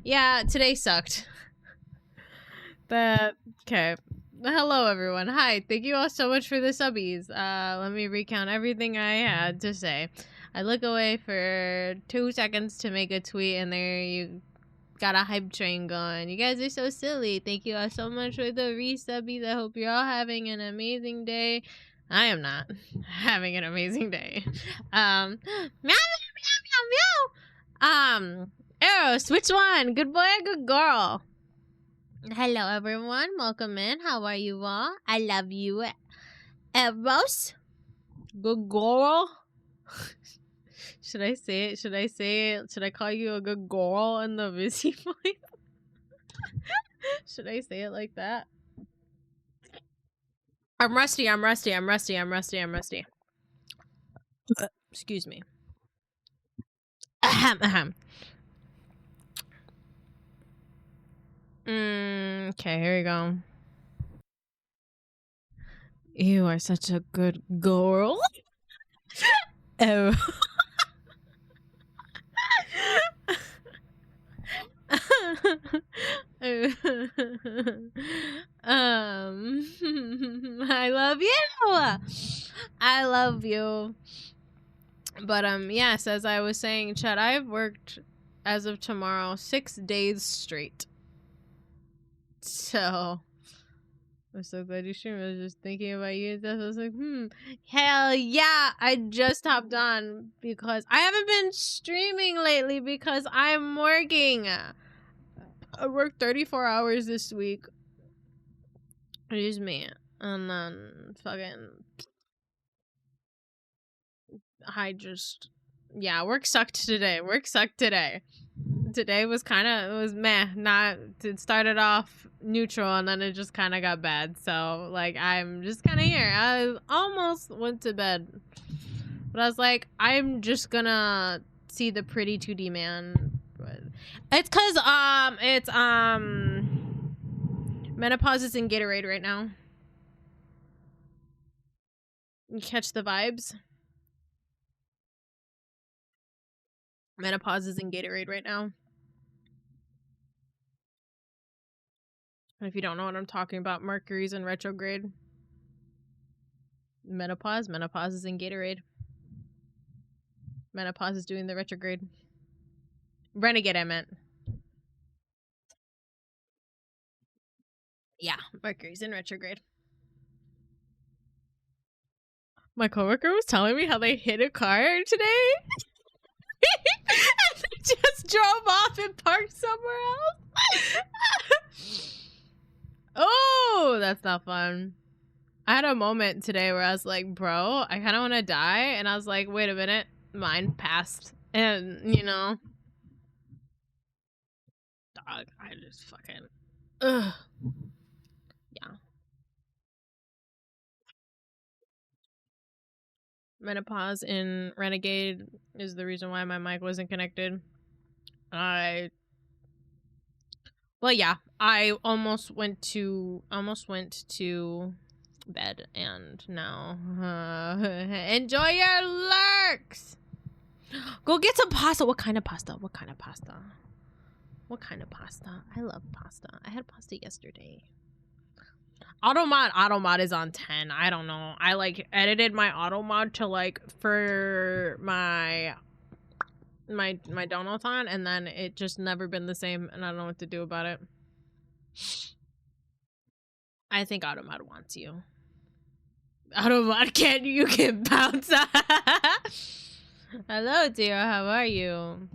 Yeah, today sucked. Okay. Hello, everyone. Hi. Thank you all so much for the subbies. Let me recount everything I had to say. I look away for 2 seconds to make a tweet, and there you got a hype train going. You guys are so silly. Thank you all so much for the resubbies. I hope you're all having an amazing day. I am not having an amazing day. Meow, meow, meow, meow, meow. Eros, which one? Good boy or good girl? Hello, everyone. Welcome in. How are you all? I love you. Eros? Good girl? Should I say it? Should I say it? Should I call you a good girl in the busy voice? Should I say it like that? I'm rusty. Excuse me. Ahem, ahem. Okay, here we go. You are such a good girl. Oh. I love you. I love you. But yes, as I was saying, Chad, I've worked as of tomorrow 6 days straight. So I'm so glad you streamed. I was just thinking about you and stuff. I was like, hell yeah. I just hopped on because I haven't been streaming lately because I'm working. I worked 34 hours this week. Excuse me. And then fucking work sucked today. Today was it was meh. It started off neutral and then it just kind of got bad. So like I'm just kind of here. I almost went to bed, but I was like, I'm just gonna see the pretty 2D man. It's cause it's menopause is in Gatorade right now. You catch the vibes? Menopause is in Gatorade right now. And if you don't know what I'm talking about, Mercury's in retrograde. Menopause is in Gatorade. Menopause is doing the retrograde. Renegade, I meant. Yeah, Mercury's in retrograde. My coworker was telling me how they hit a car today. And they just drove off and parked somewhere else. Oh, that's not fun. I had a moment today where I was like, bro, I kind of want to die. And I was like, wait a minute. Mine passed. And, you know. Dog, I just fucking. Ugh. Yeah. Menopause in Renegade is the reason why my mic wasn't connected. Well, yeah, I almost went to bed, and now enjoy your lurks. Go get some pasta. What kind of pasta? I love pasta. I had pasta yesterday. Automod is on 10. I don't know. I like edited my automod to like for my Donathon, and then it just never been the same, and I don't know what to do about it. I think Automod wants you. Automod, you can bounce. Hello, dear. How are you?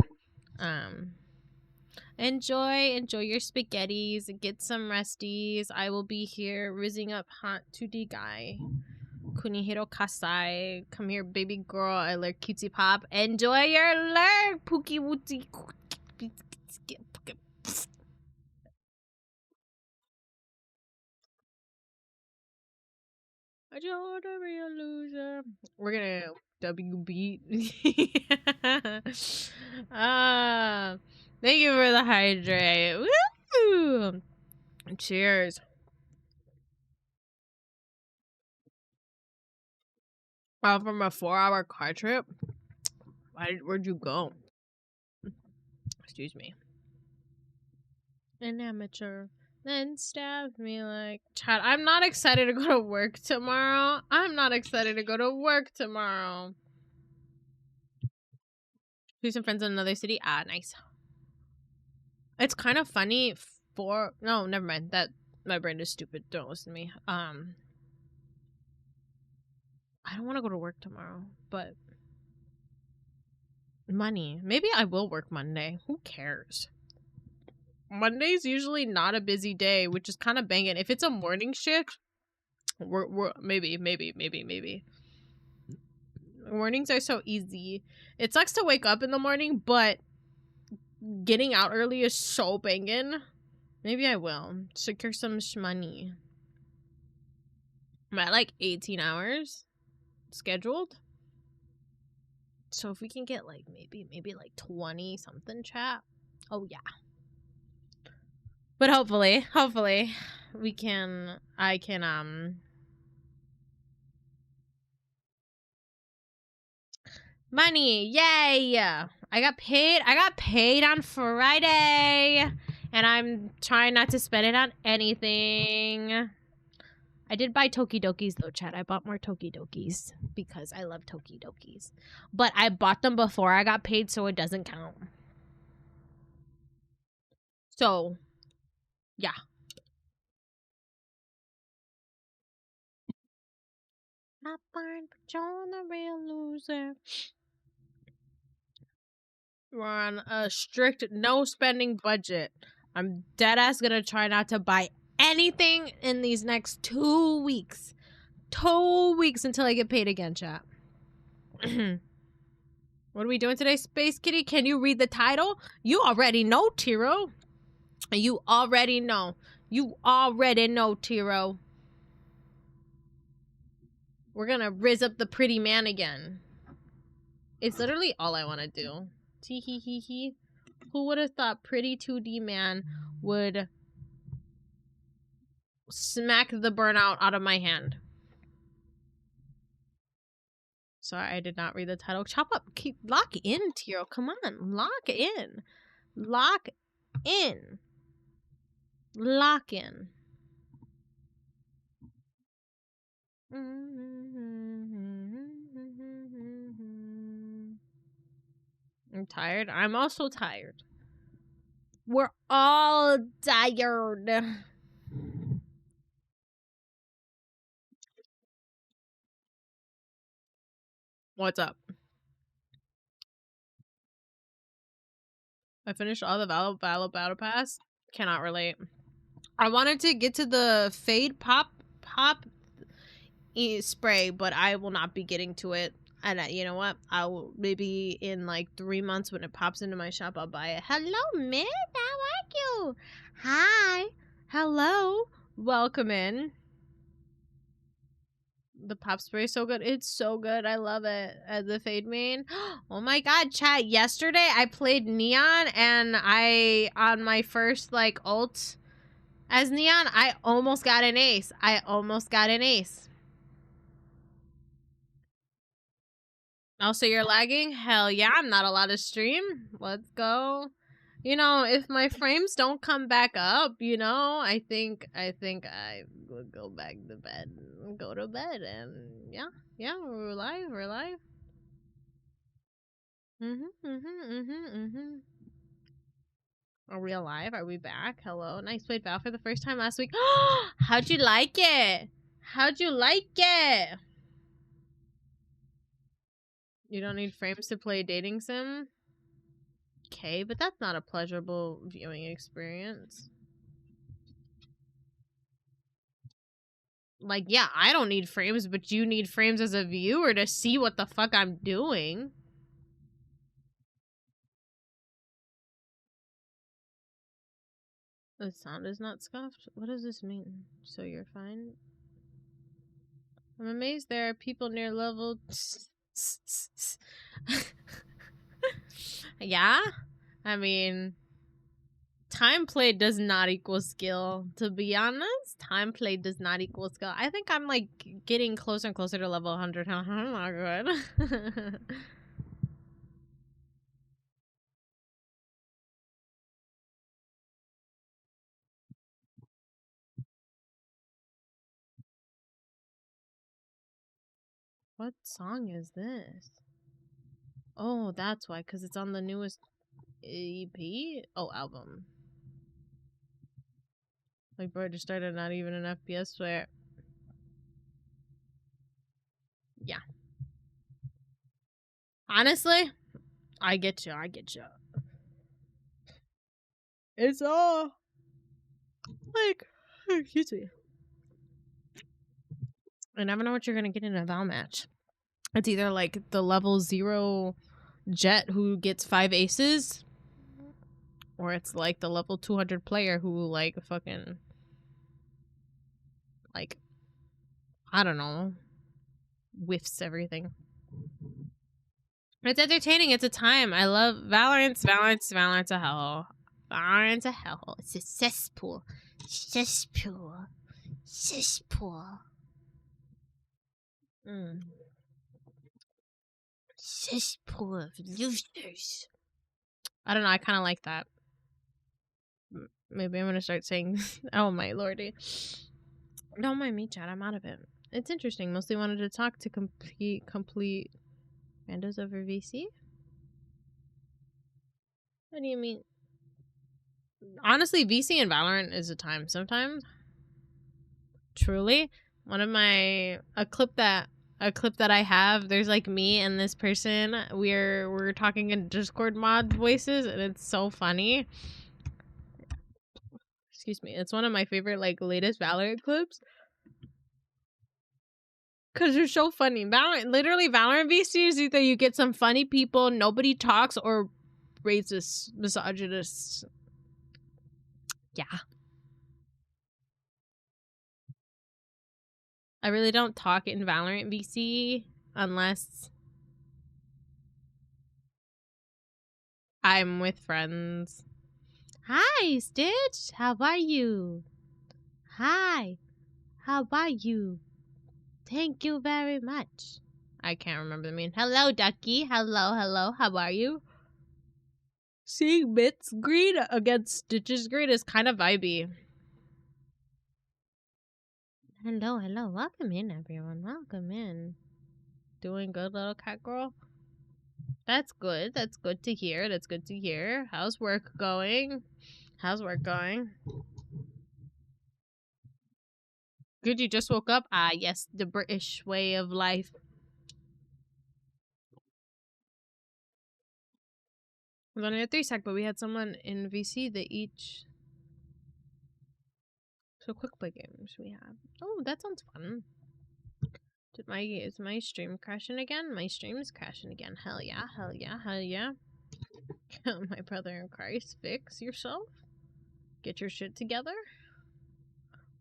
Enjoy your spaghettis. Get some resties. I will be here rizzing up hot 2D guy. KUNIHIRO KASAI. Come here, baby girl. I lurk cutesy pop. Enjoy your lurk, Pookie Wootsy. I just wanna be a loser. We're gonna WB. Thank you for the hydrate. Woo! Cheers. From a 4-hour car trip. Where'd you go? Excuse me. An amateur. Then stabbed me like... Chad, I'm not excited to go to work tomorrow. See some friends in another city. Ah, nice. It's kind of funny for... No, never mind. That... My brain is stupid. Don't listen to me. I don't want to go to work tomorrow, but... Money. Maybe I will work Monday. Who cares? Monday's usually not a busy day, which is kind of banging. If it's a morning shift, we're maybe. Mornings are so easy. It sucks to wake up in the morning, but getting out early is so banging. Maybe I will secure some money. I'm at like 18 hours scheduled. So if we can get like maybe like 20 something, chat. Oh yeah. But hopefully I can money, yay! I got paid on Friday, and I'm trying not to spend it on anything. I did buy Tokidokis though, chat. I bought more Tokidokis because I love Tokidokis. But I bought them before I got paid, so it doesn't count. So, yeah. Not fine, but you're the real loser. We're on a strict no spending budget. I'm dead ass gonna try not to buy anything in these next 2 weeks. 2 weeks until I get paid again, chat. What are we doing today, Space Kitty? Can you read the title? You already know, Tiro. You already know. Tiro. We're gonna rizz up the pretty man again. It's literally all I want to do. Tee hee hee hee. Who would have thought pretty 2D man would smack the burnout out of my hand? Sorry, I did not read the title. Chop up. Keep lock in, Tiro. Come on. Lock in. Lock in. Lock in. I'm tired. I'm also tired. We're all tired. What's up? I finished all the battle pass. Cannot relate. I wanted to get to the fade pop spray, but I will not be getting to it. And you know what? I will maybe in like 3 months when it pops into my shop, I'll buy it. Hello, Miss. How are you? Hi. Hello. Welcome in. The pop spray is so good. It's so good. I love it. The fade main. Oh my god, chat. Yesterday I played Neon and on my first like ult as Neon, I almost got an ace. Also, you're lagging? Hell yeah, I'm not allowed to stream. Let's go. You know, if my frames don't come back up, you know, I think I would go back to bed. Go to bed and yeah, we're live. Are we alive? Are we back? Hello. Nice played Val for the first time last week. How'd you like it? You don't need frames to play dating sim? Okay, but that's not a pleasurable viewing experience. Like, yeah, I don't need frames, but you need frames as a viewer to see what the fuck I'm doing. The sound is not scuffed? What does this mean? So you're fine? I'm amazed there are people near level... Yeah? I mean... Time played does not equal skill. To be honest, time played does not equal skill. I think I'm, like, getting closer and closer to level 100. Oh my god. What song is this? Oh, that's why, because it's on the newest EP? Oh, album. Like, bro, just started not even an FPS, swear. Yeah. Honestly, I get you. It's all like, excuse me. I never know what you're gonna get in a Val match. It's either like the level 0 Jet who gets 5 aces, or it's like the level 200 player who like fucking, like, I don't know, whiffs everything. It's entertaining. It's a time. I love Valorant's a hell. Valorant's a hell. It's a cesspool. Cesspool. Cesspool of losers. I don't know. I kind of like that. Maybe I'm gonna start saying, "Oh my lordy." Don't mind me, chat. I'm out of it. It's interesting. Mostly wanted to talk to complete randos over VC. What do you mean? Honestly, VC and Valorant is a time sometimes. Truly, one of my a clip that I have. There's like me and this person. We're talking in Discord mod voices, and it's so funny. Excuse me. It's one of my favorite like latest Valorant clips. Cause they're so funny. Valorant VC is either you get some funny people, nobody talks, or racist, misogynist. Yeah. I really don't talk in Valorant VC unless I'm with friends. Hi, Stitch. How are you? Hi. How are you? Thank you very much. I can't remember the mean. Hello, Ducky. Hello. How are you? Seeing Mit's green against Stitch's green is kind of vibey. Hello. Welcome in, everyone. Welcome in. Doing good, little cat girl? That's good. That's good to hear. How's work going? Good, you just woke up? Ah, yes, the British way of life. It was only a 3-sec, but we had someone in VC that each... So quick play games we have. Oh, that sounds fun. Is my stream crashing again? My stream is crashing again. Hell yeah. My brother in Christ, fix yourself. Get your shit together.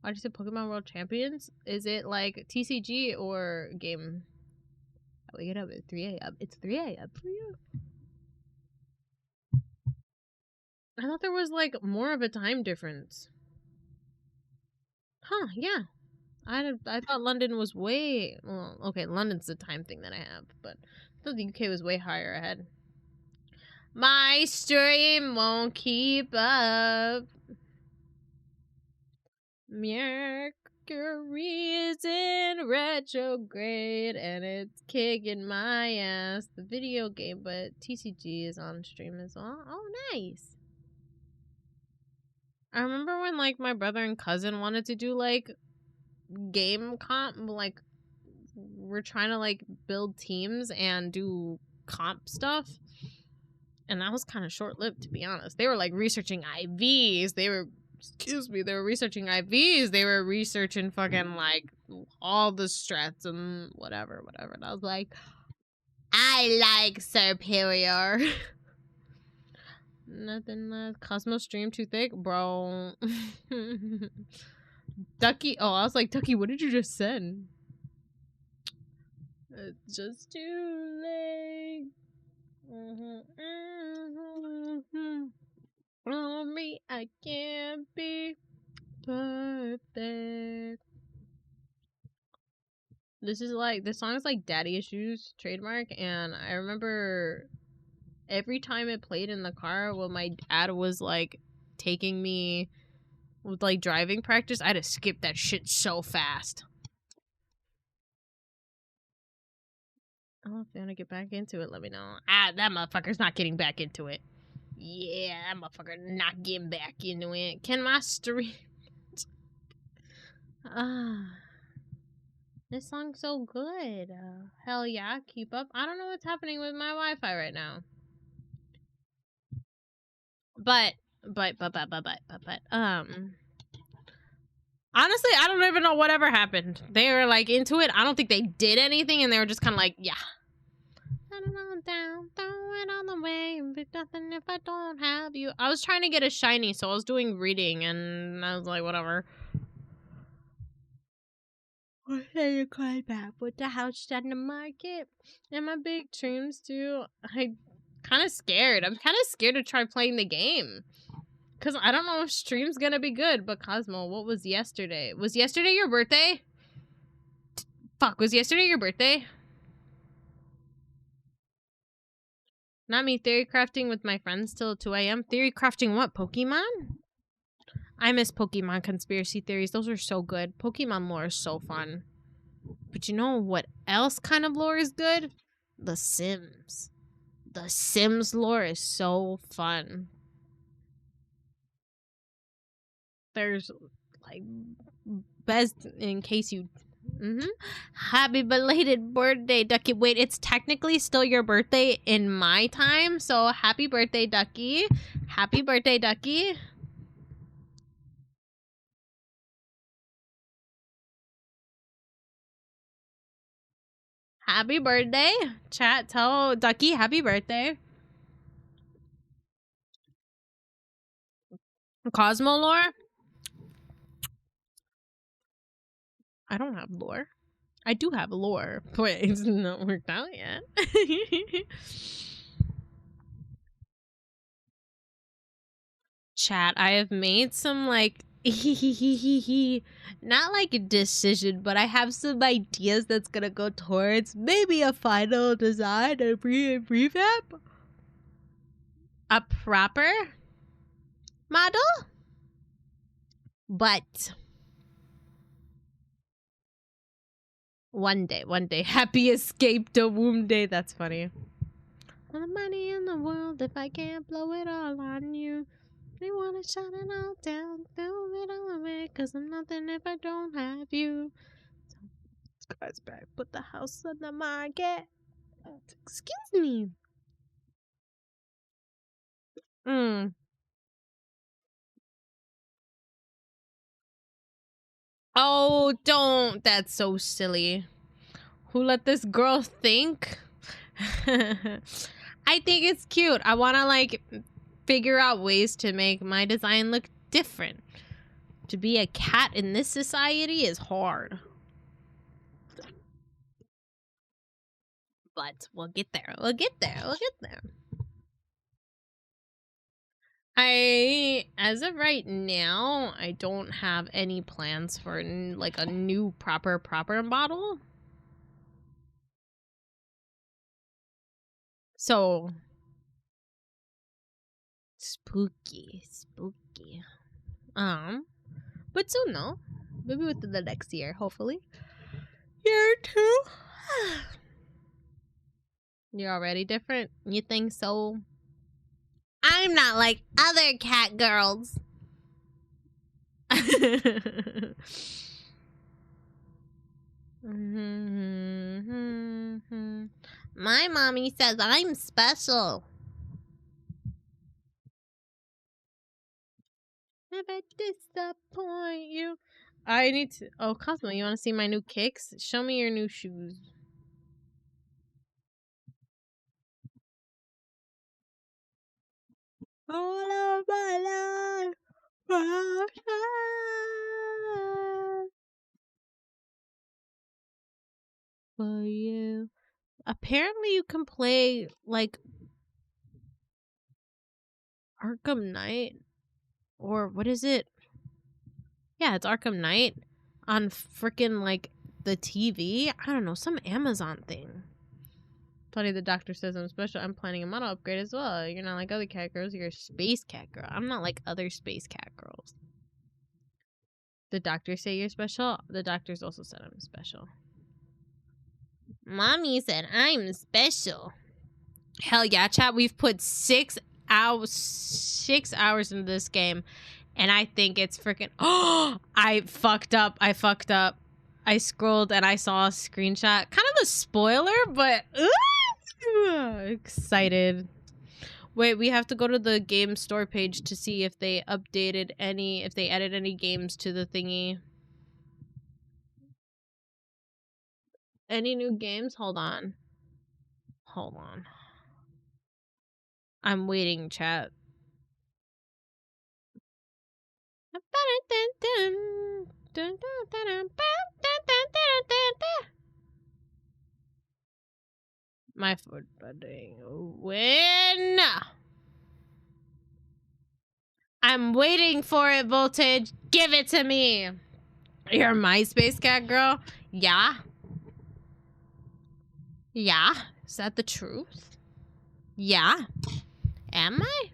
Why did you say Pokemon World Champions? Is it like TCG or game? I wake up at 3 a.m. It's 3 a.m. for you. I thought there was like more of a time difference. Huh, yeah. I thought London was way... Well, okay, London's the time thing that I have, but I thought the UK was way higher ahead. My stream won't keep up. Mercury is in retrograde and it's kicking my ass. The video game, but TCG is on stream as well. Oh, nice. I remember when like my brother and cousin wanted to do like game comp, like we're trying to like build teams and do comp stuff, and that was kind of short-lived, to be honest. They were like researching IVs, they were researching IVs, they were researching fucking like all the strats and whatever, and I was like, I like superior. Nothing left. Cosmo stream too thick, bro. Ducky. Oh, I was like, Ducky, what did you just send? It's just too late. On me, I can't be perfect. This song is like Daddy Issues trademark, and I remember every time it played in the car when my dad was like taking me with like driving practice, I had to skip that shit so fast. Oh, if you want to get back into it, let me know. Ah, that motherfucker's not getting back into it. Yeah, that motherfucker not getting back into it. Can my stream... Ah, this song's so good. Hell yeah, keep up. I don't know what's happening with my Wi-Fi right now. But, honestly, I don't even know whatever happened. They were like into it. I don't think they did anything, and they were just kind of like, yeah. Set it on down, throw it on the way, be nothing if I don't have you. I was trying to get a shiny, so I was doing reading, and I was like, whatever. What are you crying back with the house on the market? And my big dreams too. I'm kind of scared. I'm kind of scared to try playing the game. Because I don't know if stream's gonna be good. But Cosmo, what was yesterday? Was yesterday your birthday? Fuck, was yesterday your birthday? Not me theory crafting with my friends till 2 a.m. Theory crafting what? Pokemon? I miss Pokemon conspiracy theories. Those are so good. Pokemon lore is so fun. But you know what else kind of lore is good? The Sims. The Sims lore is so fun. There's like best in case you happy belated birthday, Ducky. Wait, it's technically still your birthday in my time, so happy birthday, Ducky. Happy birthday, Ducky. Happy birthday. Chat, tell Ducky happy birthday. Cosmo lore? I don't have lore. I do have lore, but it's not worked out yet. Chat, I have made some like not like a decision, but I have some ideas that's gonna go towards maybe a final design, a revamp, a proper model. But one day, happy escape the womb day. That's funny. All the money in the world if I can't blow it all on you. They wanna shut it all down, throw it all away, 'cause I'm nothing if I don't have you. So, guys back, put the house on the market. Excuse me. Oh, don't. That's so silly. Who let this girl think? I think it's cute. I want to like figure out ways to make my design look different. To be a cat in this society is hard. But we'll get there. We'll get there. We'll get there. As of right now, I don't have any plans for like a new proper model. So spooky. But soon though. Maybe within the next year, hopefully. Year 2. You're already different? You think so? I'm not like other cat girls. My mommy says I'm special. Never disappoint you. I need to. Oh, Cosmo, you want to see my new kicks? Show me your new shoes. All of my life. For you. Apparently, you can play like Arkham Knight, or what is it? Yeah, it's Arkham Knight on freaking like the TV. I don't know, some Amazon thing. Funny, the doctor says I'm special. I'm planning a model upgrade as well. You're not like other cat girls. You're a space cat girl. I'm not like other space cat girls. The doctors say you're special. The doctors also said I'm special. Mommy said I'm special. Hell yeah, chat. We've put 6 hours into this game, and I think it's freaking. Oh, I fucked up. I scrolled and I saw a screenshot. Kind of a spoiler, but excited. Wait, we have to go to the game store page to see if they added any games to the thingy. Any new games? Hold on. I'm waiting, chat. My foot budding. When? I'm waiting for it, Voltage. Give it to me. You're my space cat girl? Yeah. Yeah. Is that the truth? Yeah. Am I?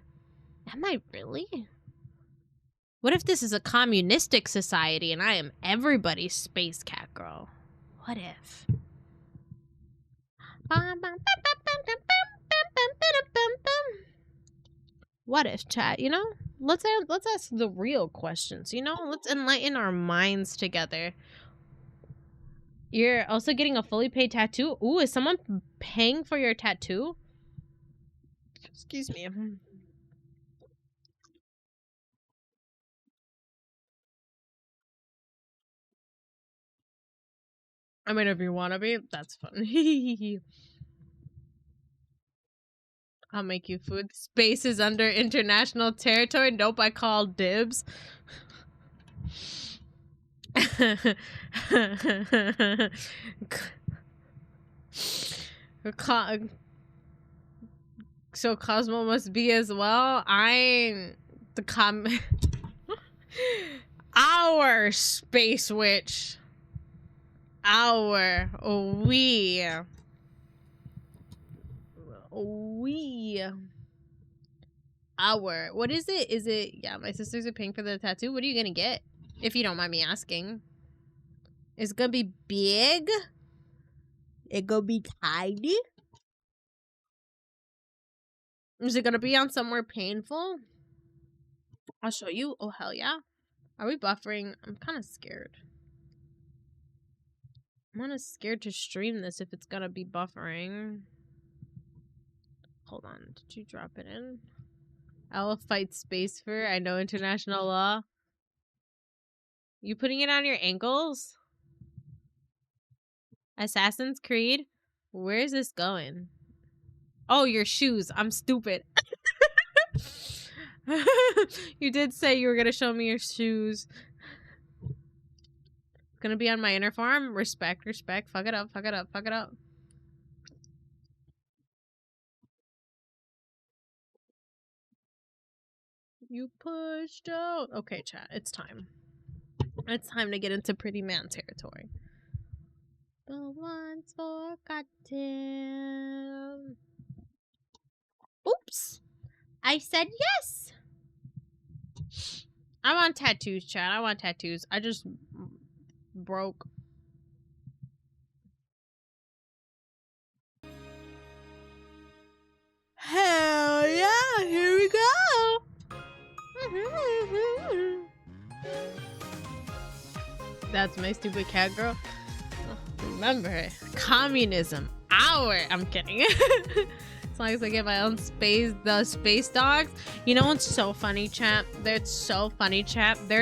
Am I really? What if this is a communistic society and I am everybody's space cat girl? What if? What if, chat? You know, let's ask the real questions. You know, let's enlighten our minds together. You're also getting a fully paid tattoo. Ooh, is someone paying for your tattoo? Excuse me. I mean, if you want to be, that's fun. I'll make you food. Space is under international territory. Nope, I call dibs. So Cosmo must be as well. Our space witch. What is it? Is it, yeah, my sisters are paying for the tattoo. What are you gonna get? If you don't mind me asking. Is it gonna be big? It gonna be tiny? Is it gonna be on somewhere painful? I'll show you. Oh, hell yeah. Are we buffering? I'm kind of scared. I'm kind of scared to stream this if it's gonna be buffering. Hold on. Did you drop it in? I will fight space for. I know international law. You putting it on your ankles? Assassin's Creed? Where is this going? Oh, your shoes. I'm stupid. You did say you were gonna show me your shoes. Gonna be on my inner farm? Respect. Fuck it up. You pushed out. Okay, chat. It's time. It's time to get into pretty man territory. The ones forgotten. Oops. I said yes. I want tattoos, chat. I want tattoos. I just broke. Hell yeah. Here we go. That's my stupid cat girl. Remember, communism. I'm kidding. As long as I get my own space, the space dogs. You know what's so funny, chat? There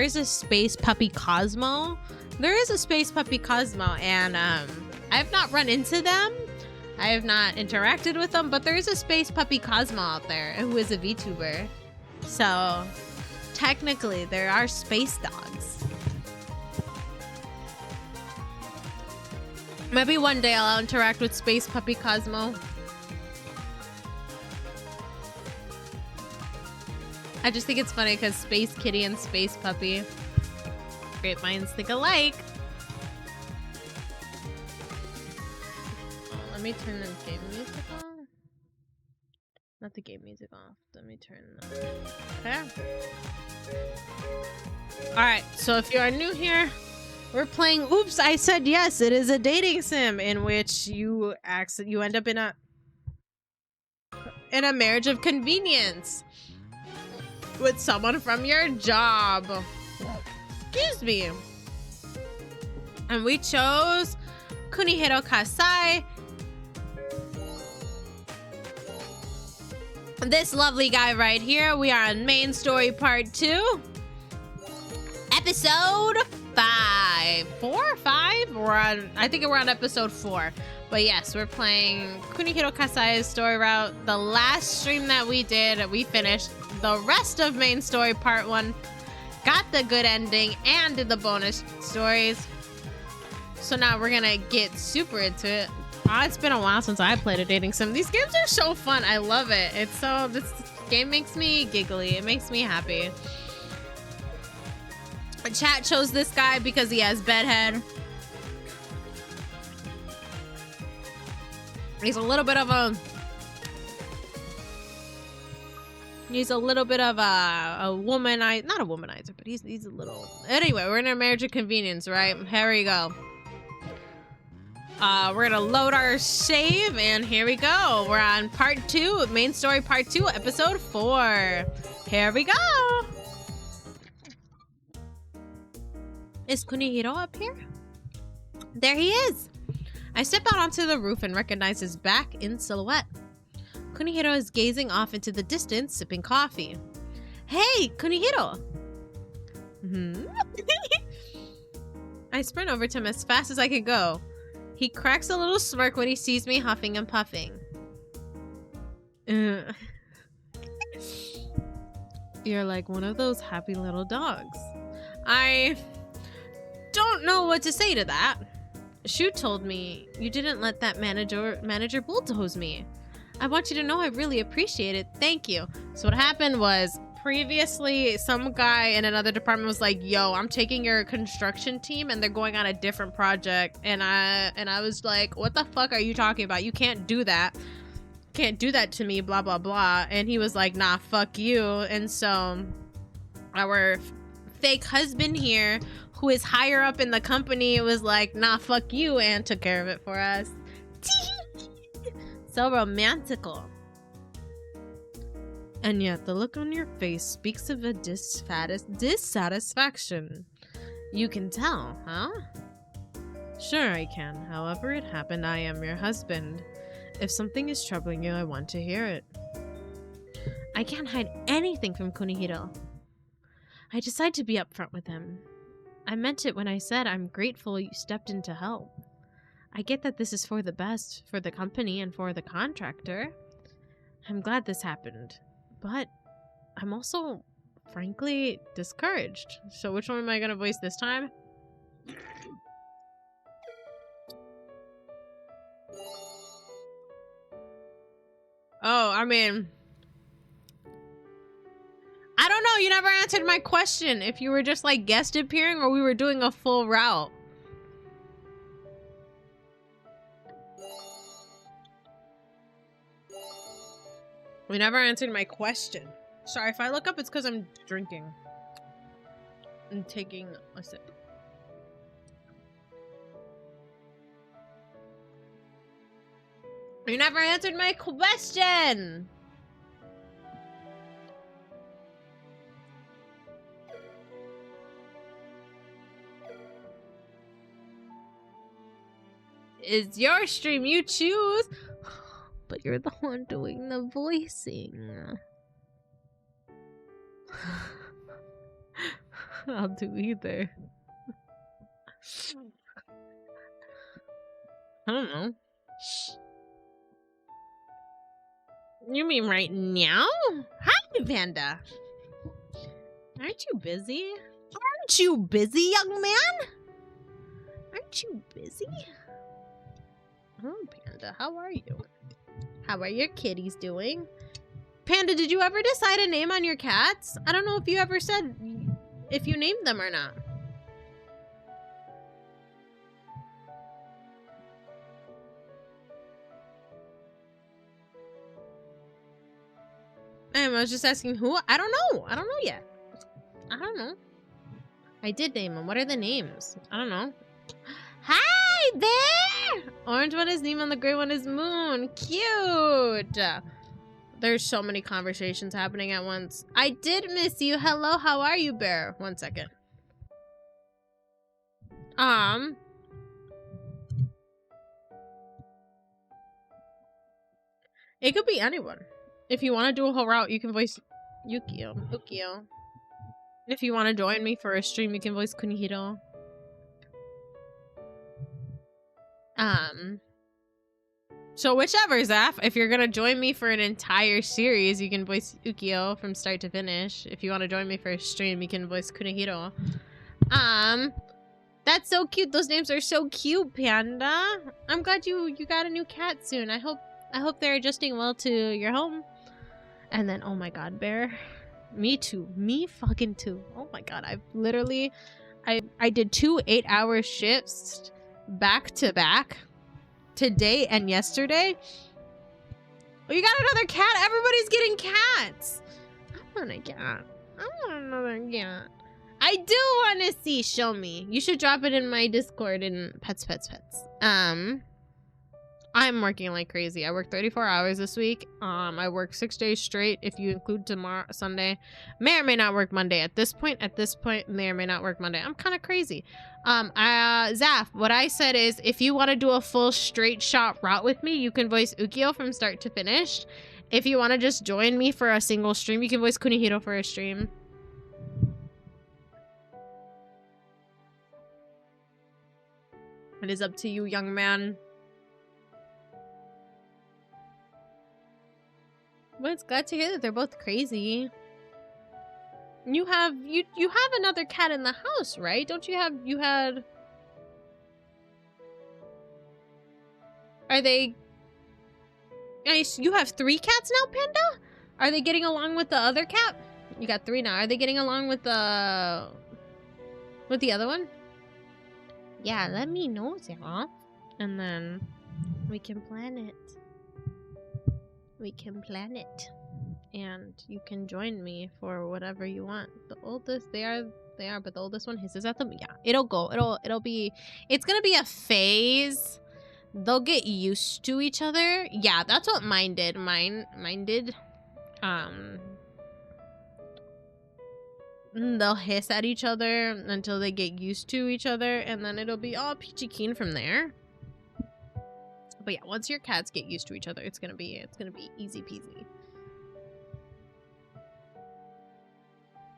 is a space puppy Cosmo. And I've not run into them. I have not interacted with them, but there is a space puppy Cosmo out there who is a VTuber. So technically, there are space dogs. Maybe one day I'll interact with Space Puppy Cosmo. I just think it's funny because Space Kitty and Space Puppy, great minds think alike. Oh, let me turn the game music off. Not the game music off. Let me turn that. Okay. Alright, so if you are new here, We're playing Oops, I Said Yes. It is a dating sim in which you end up in a marriage of convenience with someone from your job. Excuse me. And we chose KUNIHIRO KASAI. This lovely guy right here. We are on main story part 2. Episode 5. 4? 5? I think we're on episode 4. But yes, we're playing KUNIHIRO KASAI's story route. The last stream that we did, we finished the rest of main story part 1. Got the good ending and did the bonus stories. So now we're gonna get super into it. Oh, it's been a while since I played a dating sim. These games are so fun. I love it. This game makes me giggly. It makes me happy. The chat chose this guy because he has bedhead. He's a little bit of a womanizer, not a womanizer, but he's a little. Anyway, we're in a marriage of convenience, right? Here we go. We're gonna load our save, and here we go. We're on part 2, main story part 2, episode 4. Here we go. Is KUNIHIRO up here? There he is. I step out onto the roof and recognize his back in silhouette. KUNIHIRO is gazing off into the distance, sipping coffee. Hey, KUNIHIRO! I sprint over to him as fast as I can go. He cracks a little smirk when he sees me huffing and puffing. You're like one of those happy little dogs. I don't know what to say to that. Shu told me you didn't let that manager bulldoze me. I want you to know I really appreciate it. Thank you. So what happened was, previously some guy in another department was like, yo, I'm taking your construction team and they're going on a different project. And I was like, what the fuck are you talking about? You can't do that. Can't do that to me, blah, blah, blah. And he was like, nah, fuck you. And so our fake husband here, who is higher up in the company, was like, nah, fuck you, and took care of it for us. So romantical. And yet the look on your face speaks of a dissatisfaction. You can tell, huh? Sure I can. However it happened, I am your husband. If something is troubling you, I want to hear it. I can't hide anything from KUNIHIRO. I decide to be upfront with him. I meant it when I said I'm grateful you stepped in to help. I get that this is for the best, for the company and for the contractor. I'm glad this happened. But I'm also, frankly, discouraged. So which one am I going to voice this time? Oh, I mean, I don't know. You never answered my question. If you were just like guest appearing or we were doing a full route. We never answered my question. Sorry, if I look up, it's because I'm drinking. I'm taking a sip. You never answered my question! It's your stream, you choose! But you're the one doing the voicing. I'll do either. I don't know. You mean right now? Hi, Panda. Aren't you busy? Aren't you busy, young man? Aren't you busy? Oh, Panda, how are you? How are your kitties doing? Panda, did you ever decide a name on your cats? I don't know if you ever said if you named them or not. I was just asking who? I don't know. I don't know yet. I don't know. I did name them. What are the names? I don't know. Hi there! Orange one is Nemo and the gray one is Moon. Cute! There's so many conversations happening at once. I did miss you. Hello, how are you, Bear? 1 second. It could be anyone. If you want to do a whole route, you can voice Ukio. If you want to join me for a stream, you can voice KUNIHIRO. So whichever, Zaf. If you're gonna join me for an entire series, you can voice Ukio from start to finish. If you want to join me for a stream, you can voice KUNIHIRO. That's so cute. Those names are so cute, Panda. I'm glad you got a new cat soon. I hope they're adjusting well to your home. And then, oh my god, Bear. Me too. Me fucking too. Oh my god, I did 2 8-hour shifts back to back today and yesterday. Oh, you got another cat? Everybody's getting cats. I want a cat. I want another cat. I do want to see. Show me. You should drop it in my Discord in pets. I'm working like crazy. I work 34 hours this week. I work 6 days straight if you include tomorrow, Sunday. May or may not work Monday. At this point, may or may not work Monday. I'm kind of crazy. Zaf, what I said is if you want to do a full straight shot route with me, you can voice Ukio from start to finish. If you want to just join me for a single stream, you can voice KUNIHIRO for a stream. It is up to you, young man. Well, it's glad to hear that they're both crazy. You have another cat in the house, right? Don't you have Are they you have 3 cats now, Panda? Are they getting along with the other cat? You got 3 now. Are they getting along with the other one? Yeah, let me know, Zaf. And then we can plan it. And you can join me for whatever you want. The oldest they are, but the oldest one hisses at them. Yeah, it'll be, it's gonna be a phase. They'll get used to each other. Yeah, that's what mine did. Mine did. They'll hiss at each other until they get used to each other, and then it'll be all peachy keen from there. But yeah, once your cats get used to each other, it's gonna be easy peasy.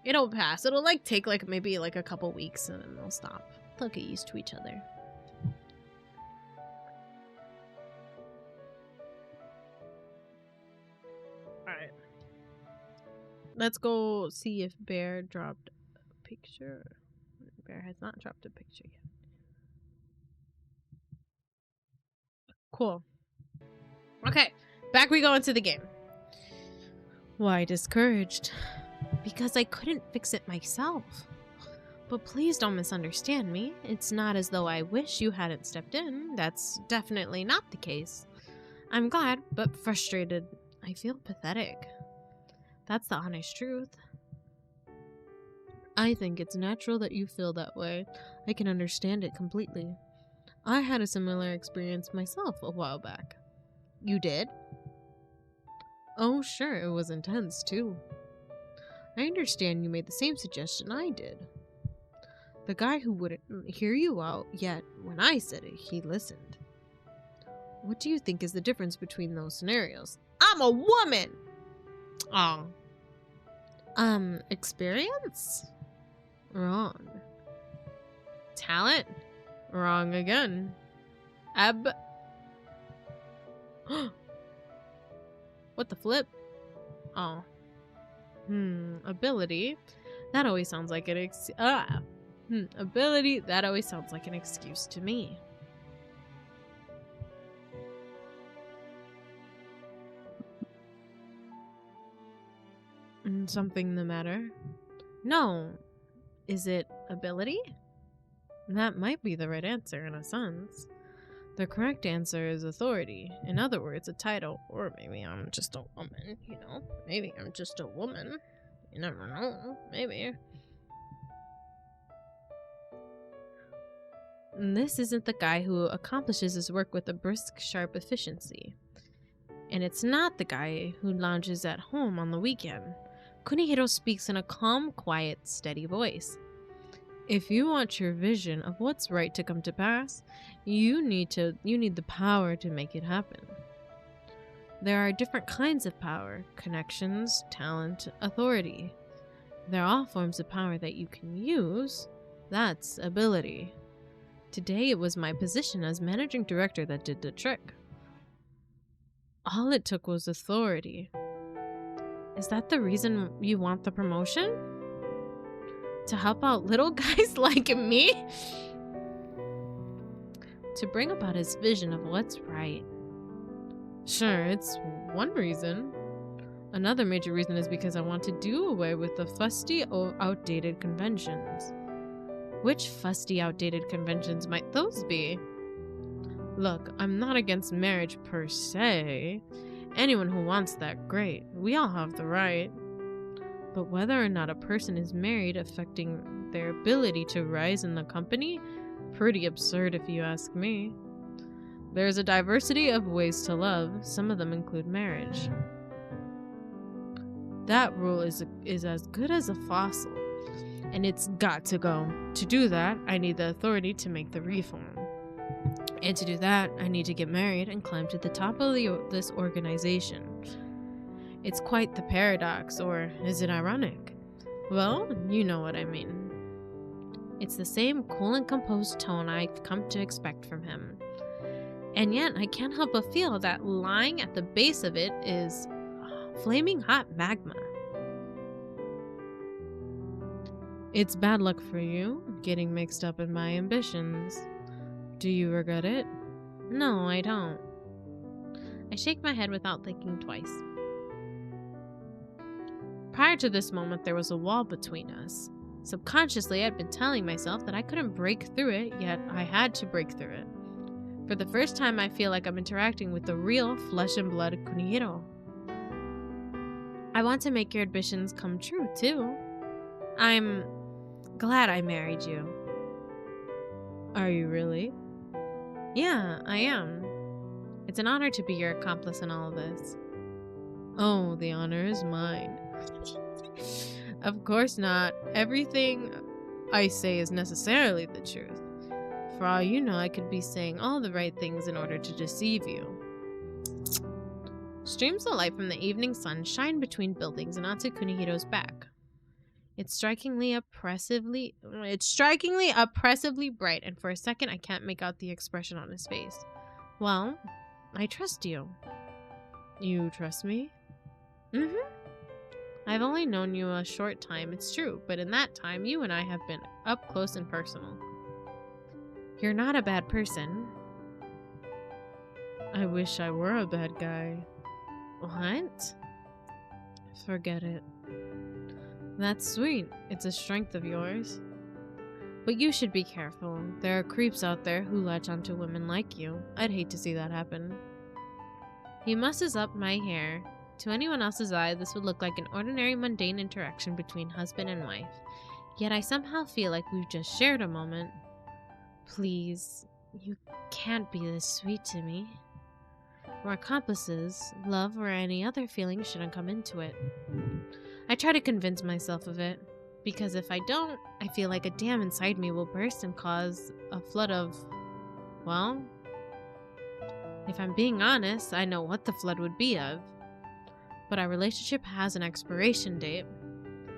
It'll pass. It'll like take like maybe like a couple weeks and then they'll stop. They'll get used to each other. Alright. Let's go see if Bear dropped a picture. Bear has not dropped a picture yet. Cool. Okay, back we go into the game. Why discouraged? Because I couldn't fix it myself. But please don't misunderstand me. It's not as though I wish you hadn't stepped in. That's definitely not the case. I'm glad, but frustrated. I feel pathetic. That's the honest truth. I think it's natural that you feel that way. I can understand it completely. I had a similar experience myself a while back. You did? Oh, sure, it was intense, too. I understand you made the same suggestion I did. The guy who wouldn't hear you out, yet when I said it, he listened. What do you think is the difference between those scenarios? I'm a woman! Oh. Experience? Wrong. Talent? Wrong again. What the flip? Oh. Ability? That always sounds like an ability? That always sounds like an excuse to me. Something the matter? No. Is it ability? That might be the right answer in a sense. The correct answer is authority. In other words, a title. Or maybe I'm just a woman, you know? Maybe I'm just a woman. You never know. Maybe. this isn't the guy who accomplishes his work with a brisk, sharp efficiency. And it's not the guy who lounges at home on the weekend. Kunihiro speaks in a calm, quiet, steady voice. If you want your vision of what's right to come to pass, you need the power to make it happen. There are different kinds of power: connections, talent, authority. They're all forms of power that you can use. That's ability. Today it was my position as managing director that did the trick. All it took was authority. Is that the reason you want the promotion? To help out little guys like me? To bring about his vision of what's right. Sure, it's one reason. Another major reason is because I want to do away with the fusty, outdated conventions. Which fusty, outdated conventions might those be? Look, I'm not against marriage per se. Anyone who wants that, great. We all have the right. But whether or not a person is married affecting their ability to rise in the company? Pretty absurd if you ask me. There's a diversity of ways to love. Some of them include marriage. That rule is as good as a fossil, and it's got to go. To do that, I need the authority to make the reform. And to do that, I need to get married and climb to the top of this organization. It's quite the paradox, or is it ironic? Well, you know what I mean. It's the same cool and composed tone I've come to expect from him. And yet, I can't help but feel that lying at the base of it is flaming hot magma. It's bad luck for you, getting mixed up in my ambitions. Do you regret it? No, I don't. I shake my head without thinking twice. Prior to this moment, there was a wall between us. Subconsciously, I'd been telling myself that I couldn't break through it, yet I had to break through it. For the first time, I feel like I'm interacting with the real flesh and blood Kunihiro. I want to make your ambitions come true, too. I'm glad I married you. Are you really? Yeah, I am. It's an honor to be your accomplice in all of this. Oh, the honor is mine. Of course not. Everything I say is necessarily the truth. For all you know, I could be saying all the right things in order to deceive you. Streams of light from the evening sun shine between buildings and onto Kunihiro's back. It's strikingly oppressively bright, and for a second I can't make out the expression on his face. Well, I trust you. You trust me? Mm-hmm. I've only known you a short time, it's true, but in that time, you and I have been up close and personal. You're not a bad person. I wish I were a bad guy. What? Forget it. That's sweet. It's a strength of yours. But you should be careful. There are creeps out there who latch onto women like you. I'd hate to see that happen. He musses up my hair. To anyone else's eye, this would look like an ordinary, mundane interaction between husband and wife. Yet I somehow feel like we've just shared a moment. Please, you can't be this sweet to me. We're accomplices. Love or any other feeling shouldn't come into it. I try to convince myself of it, because if I don't, I feel like a dam inside me will burst and cause a flood of, well, if I'm being honest, I know what the flood would be of. But our relationship has an expiration date.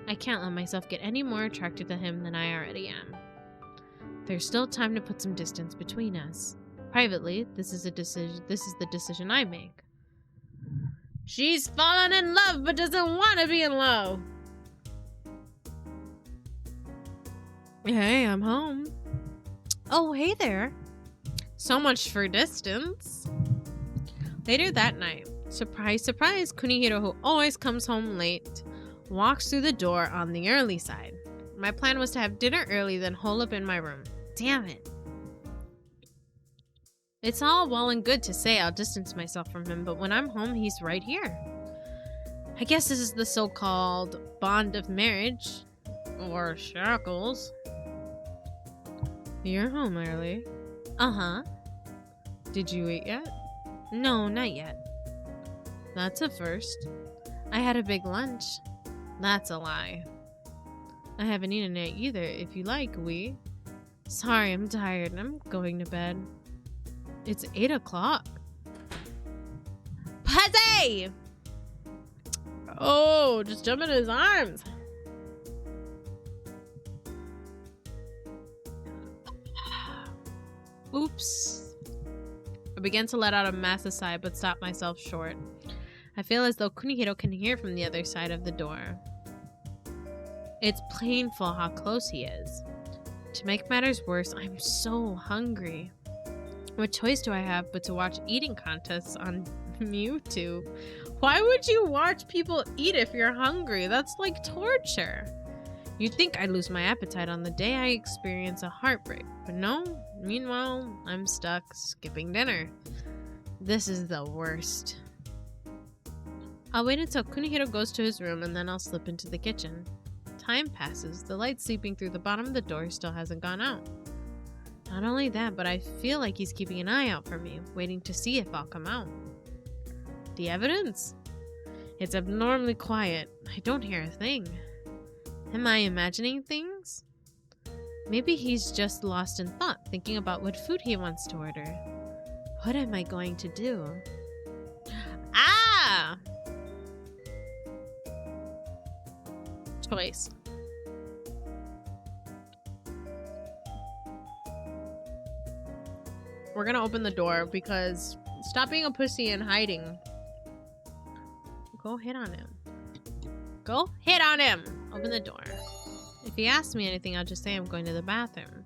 I can't let myself get any more attracted to him than I already am. There's still time to put some distance between us. Privately, this is the decision I make. She's fallen in love but doesn't want to be in love. Hey, I'm home. Oh, hey there. So much for distance. Later that night, surprise, surprise, Kunihiro, who always comes home late, walks through the door on the early side. My plan was to have dinner early, then hole up in my room. Damn it. It's all well and good to say I'll distance myself from him, but when I'm home, he's right here. I guess this is the so-called bond of marriage, or shackles. You're home early. Uh-huh. Did you eat yet? No, not yet. That's a first. I had a big lunch. That's a lie. I haven't eaten it either, if you like, we. Sorry, I'm tired. I'm going to bed. It's 8 o'clock. KASAI! Oh, just jump in his arms. Oops. I began to let out a massive sigh, but stopped myself short. I feel as though KUNIHIRO can hear from the other side of the door. It's painful how close he is. To make matters worse, I'm so hungry. What choice do I have but to watch eating contests on YouTube? Why would you watch people eat if you're hungry? That's like torture. You'd think I'd lose my appetite on the day I experience a heartbreak, but no. Meanwhile, I'm stuck skipping dinner. This is the worst. I'll wait until KUNIHIRO goes to his room and then I'll slip into the kitchen. Time passes. The light sleeping through the bottom of the door still hasn't gone out. Not only that, but I feel like he's keeping an eye out for me, waiting to see if I'll come out. The evidence? It's abnormally quiet. I don't hear a thing. Am I imagining things? Maybe he's just lost in thought, thinking about what food he wants to order. What am I going to do? Ah! Choice. We're gonna open the door because stop being a pussy and hiding. Go hit on him. Go hit on him! Open the door. If he asks me anything, I'll just say I'm going to the bathroom.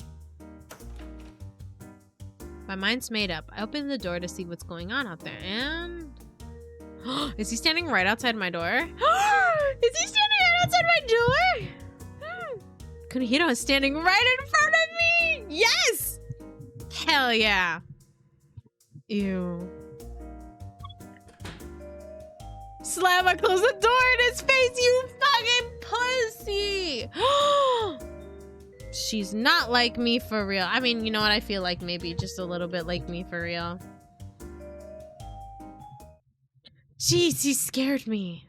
My mind's made up. I open the door to see what's going on out there, and... Is he standing right outside my door? Is he standing right outside my door? KUNIHIRO is standing right in front of me! Yes! Hell yeah. Ew. Slam, I close the door in his face, you fucking pussy! She's not like me for real. I mean, you know what? I feel like maybe just a little bit like me for real. Jeez, he scared me.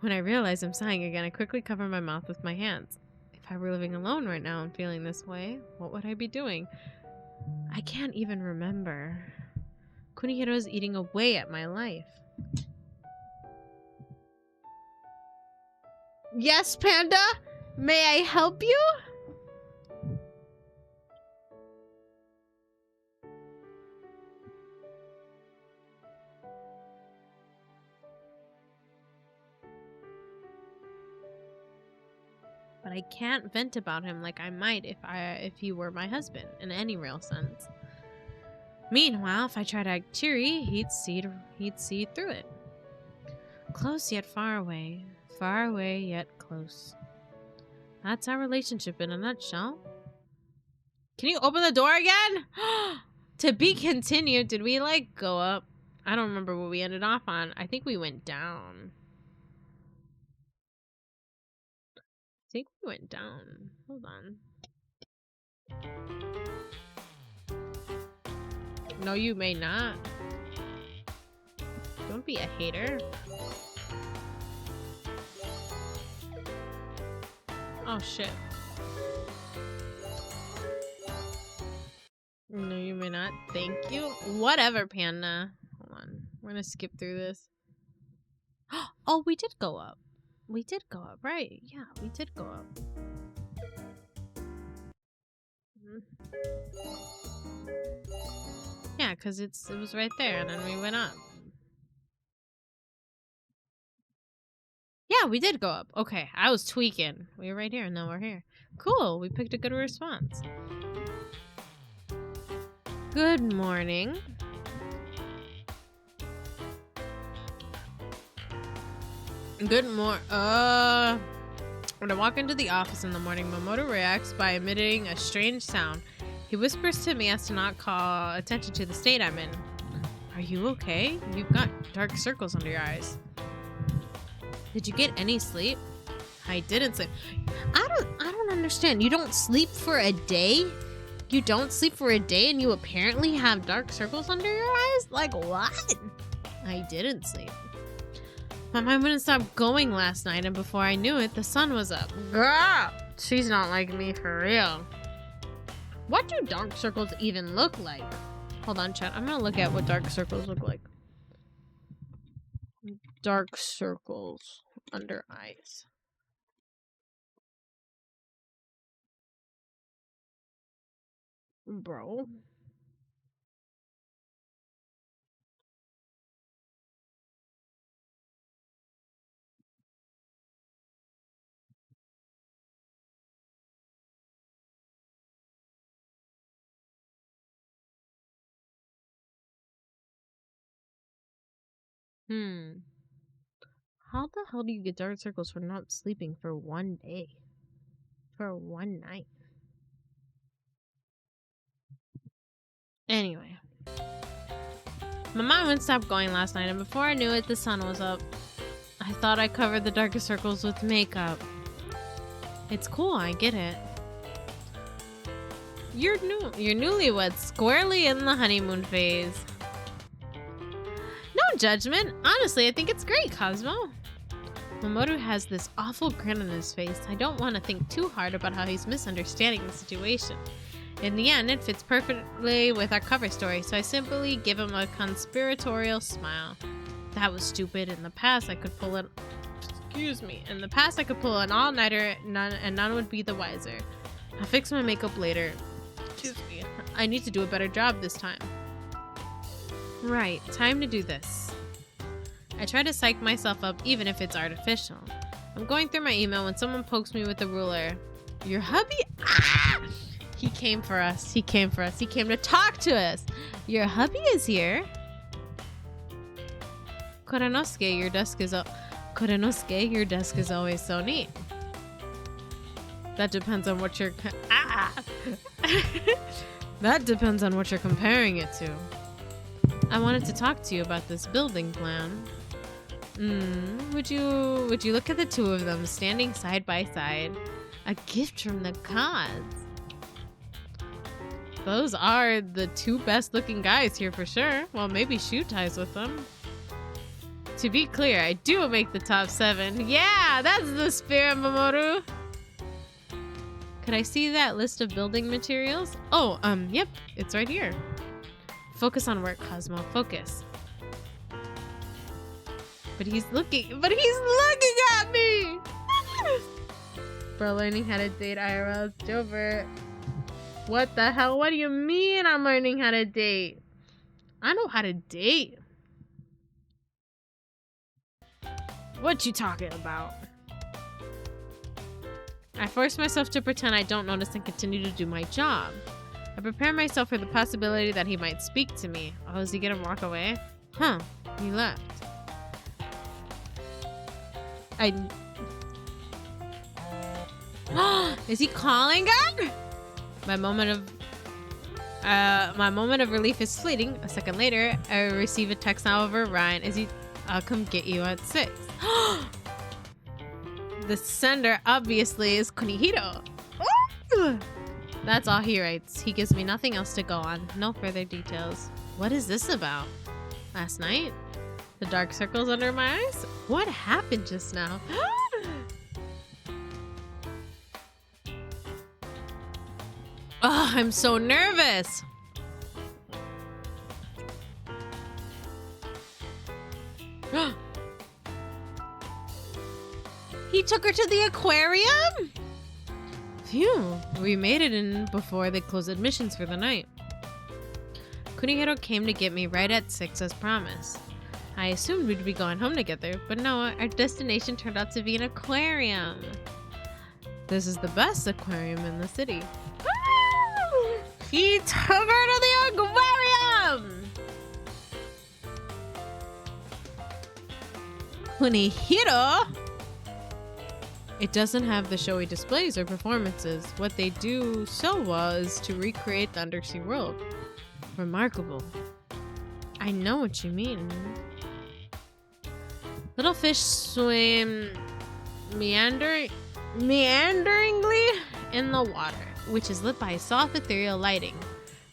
When I realize I'm sighing again, I quickly cover my mouth with my hands. If I were living alone right now and feeling this way, what would I be doing? I can't even remember. KUNIHIRO is eating away at my life. Yes, Panda? May I help you? But I can't vent about him like I might if he were my husband in any real sense. Meanwhile, if I tried to act cheery, he'd see through it. Close yet far away yet close. That's our relationship in a nutshell. Can you open the door again? To be continued. Did we like go up? I don't remember what we ended off on. I think we went down. I think we went down. Hold on. No, you may not. Don't be a hater. Oh, shit. No, you may not. Thank you. Whatever, Panda. Hold on. We're gonna skip through this. Oh, we did go up. We did go up, right? Yeah, we did go up. Yeah, because it was right there, and then we went up. Yeah, we did go up. Okay, I was tweaking. We were right here, and now we're here. Cool, we picked a good response. Good morning. When I walk into the office in the morning, Mamoru reacts by emitting a strange sound. He whispers to me as to not call attention to the state I'm in. Are you okay? You've got dark circles under your eyes. Did you get any sleep? I didn't sleep. I don't understand. You don't sleep for a day? You don't sleep for a day and you apparently have dark circles under your eyes? Like what? I didn't sleep. My mind wouldn't stop going last night, and before I knew it, the sun was up. Girl! She's not like me for real. What do dark circles even look like? Hold on, chat. I'm gonna look at what dark circles look like. Dark circles under eyes. Bro. How the hell do you get dark circles for not sleeping for one day? For one night? Anyway. My mind wouldn't stop going last night, and before I knew it, the sun was up. I thought I covered the darkest circles with makeup. It's cool, I get it. You're newlyweds, squarely in the honeymoon phase. No judgment. Honestly, I think it's great, Cosmo. Mamoru has this awful grin on his face. I don't want to think too hard about how he's misunderstanding the situation. In the end, it fits perfectly with our cover story, so I simply give him a conspiratorial smile. That was stupid. In the past, I could pull it. Excuse me. In the past, I could pull an all-nighter, and none would be the wiser. I'll fix my makeup later. Excuse me. I need to do a better job this time. Right, time to do this. I try to psych myself up, even if it's artificial. I'm going through my email when someone pokes me with a ruler. Your hubby? Ah! He came for us. He came for us. He came to talk to us. Your hubby is here. Kuranosuke, your desk is Kuranosuke, your desk is always so neat. That depends on what you're That depends on what you're comparing it to. I wanted to talk to you about this building plan. Would you look at the two of them standing side by side? A gift from the gods. Those are the two best looking guys here for sure. Well, maybe Shu ties with them. To be clear, I do make the top 7. Yeah, that's the spirit, Mamoru. Could I see that list of building materials? Oh, yep, it's right here. Focus on work, Cosmo. Focus. But he's looking at me! Bro, learning how to date IRL is Jover. What the hell? What do you mean I'm learning how to date? I know how to date. What you talking about? I force myself to pretend I don't notice and continue to do my job. I prepare myself for the possibility that he might speak to me. Oh, is he gonna walk away? Huh, he left. Is he calling her? My moment of relief is fleeting. A second later, I receive a text now over Ryan. I'll come get you at 6. The sender obviously is KUNIHIRO. That's all he writes. He gives me nothing else to go on. No further details. What is this about? Last night? The dark circles under my eyes? What happened just now? Oh, I'm so nervous. He took her to the aquarium? Phew, we made it in before they closed admissions for the night. KUNIHIRO came to get me right at 6 as promised. I assumed we'd be going home together, but no, our destination turned out to be an aquarium. This is the best aquarium in the city. He took her to the aquarium! KUNIHIRO? It doesn't have the showy displays or performances. What they do so well is to recreate the undersea world. Remarkable. I know what you mean. Little fish swim meanderingly in the water, which is lit by soft ethereal lighting.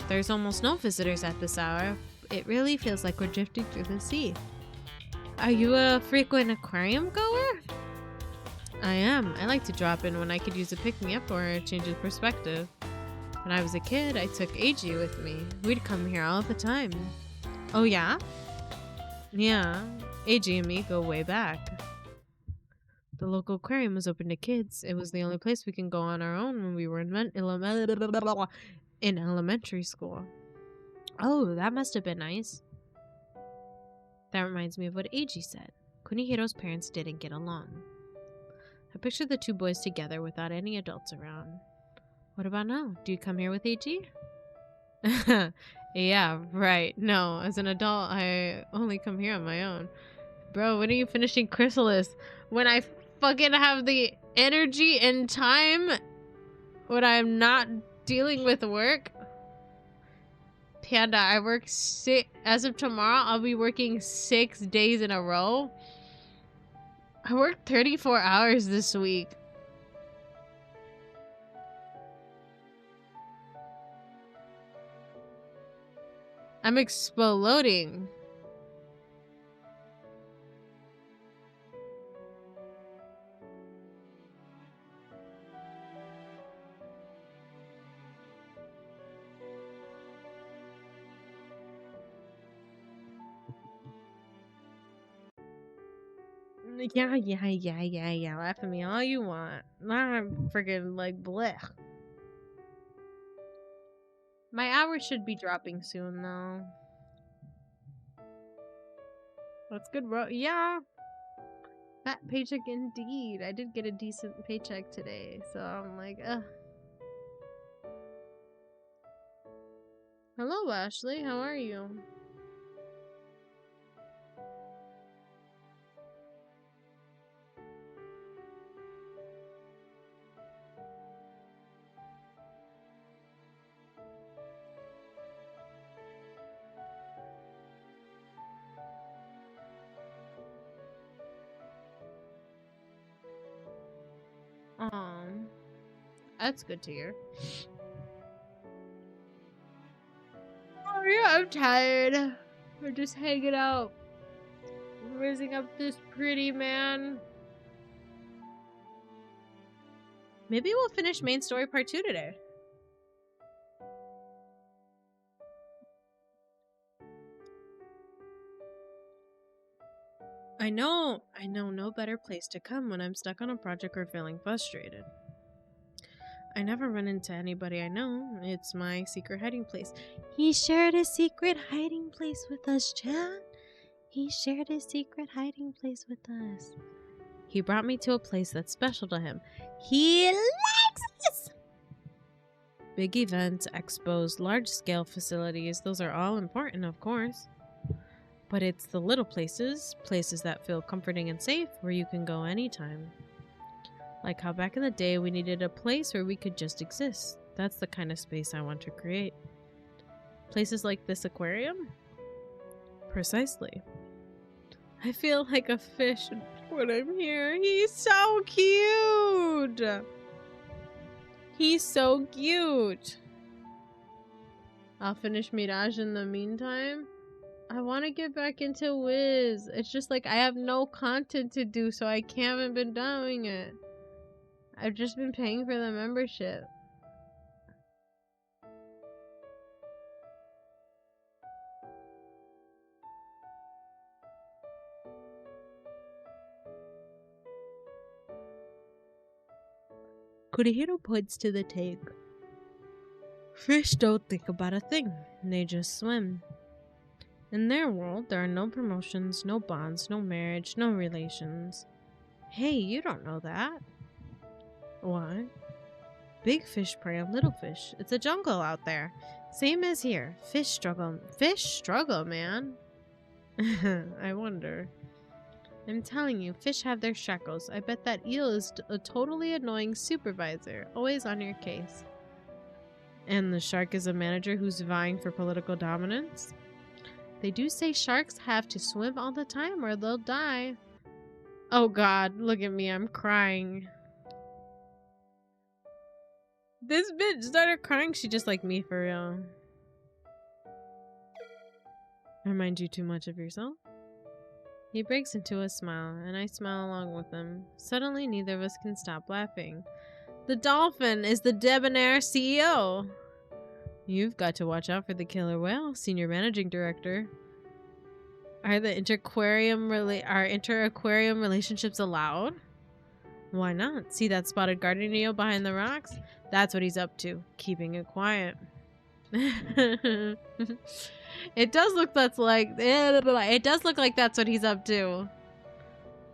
There's almost no visitors at this hour. It really feels like we're drifting through the sea. Are you a frequent aquarium goer? I am. I like to drop in when I could use a pick-me-up or a change of perspective. When I was a kid, I took AG with me. We'd come here all the time. Oh yeah? Yeah. AG and me go way back. The local aquarium was open to kids. It was the only place we can go on our own when we were in elementary school. Oh, that must have been nice. That reminds me of what AG said. Kunihiro's parents didn't get along. I pictured the two boys together without any adults around. What about now? Do you come here with AG? Yeah, right. No, as an adult, I only come here on my own. Bro, when are you finishing Chrysalis? When I fucking have the energy and time when I'm not dealing with work? Panda, I work as of tomorrow, I'll be working 6 days in a row. I worked 34 hours this week. I'm exploding. Yeah. Laugh at me all you want. I'm freaking like blech. My hours should be dropping soon though. That's good, bro. Yeah. That paycheck indeed. I did get a decent paycheck today, so I'm like, ugh. Hello, Ashley. How are you? That's good to hear. Oh yeah, I'm tired. We're just hanging out, raising up this pretty man. Maybe we'll finish main story part 2 today. I know no better place to come when I'm stuck on a project or feeling frustrated. I never run into anybody I know. It's my secret hiding place. He shared his secret hiding place with us, chat. He shared his secret hiding place with us. He brought me to a place that's special to him. He likes us! Big events, expos, large-scale facilities, those are all important, of course. But it's the little places that feel comforting and safe, where you can go anytime. Like how back in the day we needed a place where we could just exist. That's the kind of space I want to create. Places like this aquarium? Precisely. I feel like a fish when I'm here. He's so cute! He's so cute! I'll finish Mirage in the meantime. I want to get back into Wiz. It's just like I have no content to do, so I haven't been doing it. I've just been paying for the membership. Kunihiro points to the tank. Fish don't think about a thing. They just swim. In their world, there are no promotions, no bonds, no marriage, no relations. Hey, you don't know that. What? Big fish prey on little fish. It's a jungle out there. Same as here. Fish struggle. Fish struggle, man. I wonder. I'm telling you, fish have their shackles. I bet that eel is a totally annoying supervisor, always on your case. And the shark is a manager who's vying for political dominance? They do say sharks have to swim all the time or they'll die. Oh god, look at me, I'm crying. This bitch started crying, she just like me for real. I remind you too much of yourself? He breaks into a smile, and I smile along with him. Suddenly, neither of us can stop laughing. The dolphin is the debonair CEO. You've got to watch out for the killer whale, Senior Managing Director. Are inter-aquarium relationships allowed? Why not? See that spotted garden eel behind the rocks? That's what he's up to, keeping it quiet. It does look that's like it does look like that's what he's up to.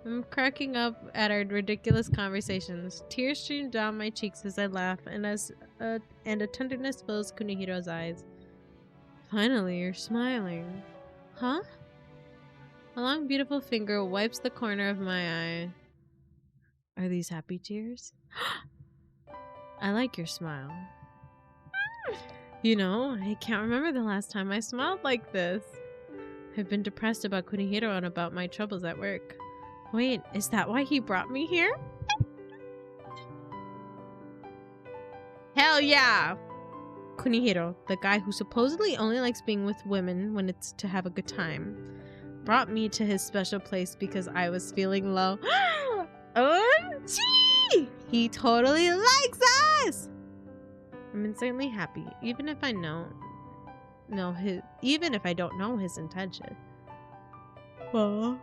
I'm cracking up at our ridiculous conversations. Tears stream down my cheeks as I laugh, and a tenderness fills Kunihiro's eyes. Finally, you're smiling. Huh? A long, beautiful finger wipes the corner of my eye. Are these happy tears? I like your smile. You know, I can't remember the last time I smiled like this. I've been depressed about Kunihiro and about my troubles at work. Wait, is that why he brought me here? Hell yeah! Kunihiro, the guy who supposedly only likes being with women when it's to have a good time, brought me to his special place because I was feeling low. OMG! He totally likes us! I'm insanely happy, even if I don't know his intention. Well,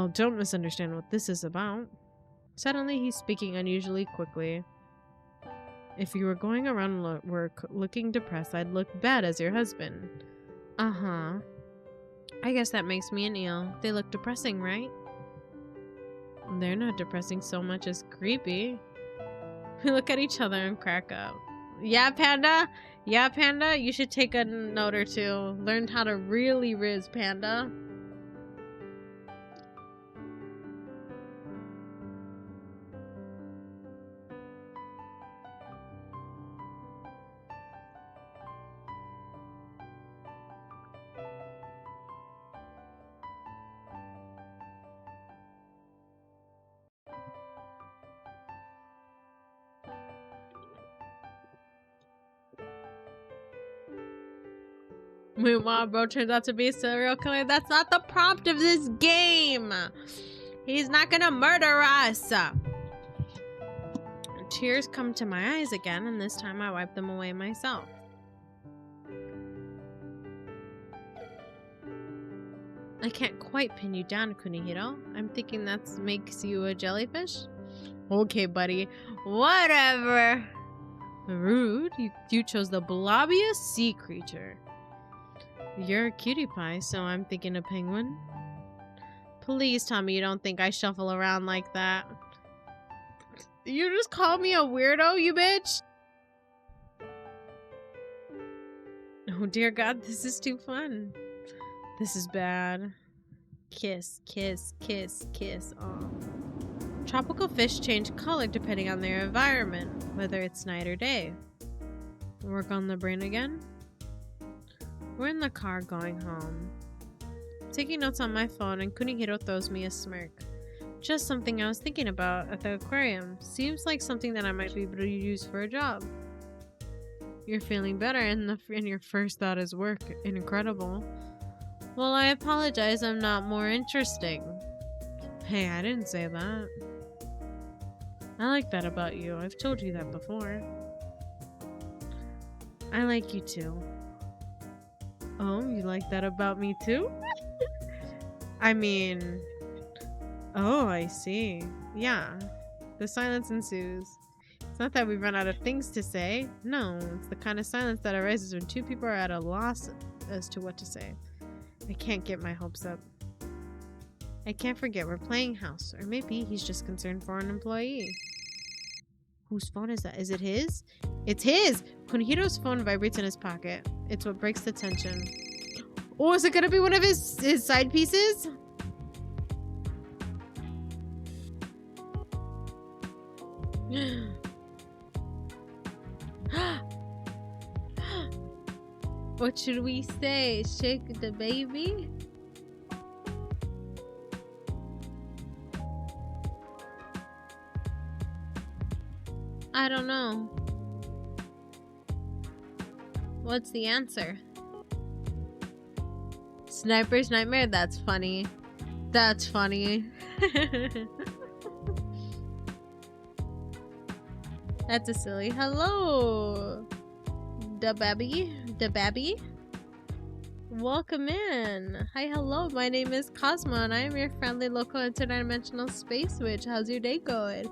don't misunderstand what this is about. Suddenly, he's speaking unusually quickly. If you were going around work looking depressed, I'd look bad as your husband. Uh-huh. I guess that makes me an eel. They look depressing, right? They're not depressing so much as creepy. We look at each other and crack up. Yeah, Panda? Yeah, Panda? You should take a note or two. Learn how to really riz, Panda. Meanwhile, bro turns out to be a serial killer. That's not the prompt of this game. He's not gonna murder us. Tears come to my eyes again, and this time I wipe them away myself. I can't quite pin you down, Kunihiro. I'm thinking that makes you a jellyfish? Okay, buddy. Whatever. Rude. You chose the blobbiest sea creature. You're a cutie pie, so I'm thinking a penguin. Please tell me you don't think I shuffle around like that. You just called me a weirdo, you bitch? Oh dear God, this is too fun. This is bad. Kiss, kiss, kiss, kiss. Aw. Tropical fish change color depending on their environment, whether it's night or day. Work on the brain again? We're in the car going home. Taking notes on my phone, and Kunihiro throws me a smirk. Just something I was thinking about at the aquarium. Seems like something that I might be able to use for a job. You're feeling better, and your first thought is work. Incredible. Well, I apologize, I'm not more interesting. Hey, I didn't say that. I like that about you. I've told you that before. I like you too. Oh, you like that about me too? I mean... Oh, I see. Yeah. The silence ensues. It's not that we run out of things to say. No, it's the kind of silence that arises when two people are at a loss as to what to say. I can't get my hopes up. I can't forget we're playing house. Or maybe he's just concerned for an employee. Whose phone is that? Is it his? It's his! Kunihiro's phone vibrates in his pocket. It's what breaks the tension. Oh, is it gonna be one of his side pieces? What should we say? Shake the baby? I don't know. What's the answer? Sniper's Nightmare? That's funny. That's funny. That's a silly hello. Da babby. Welcome in. Hi, hello. My name is Cosmo, and I am your friendly local interdimensional space witch. How's your day going?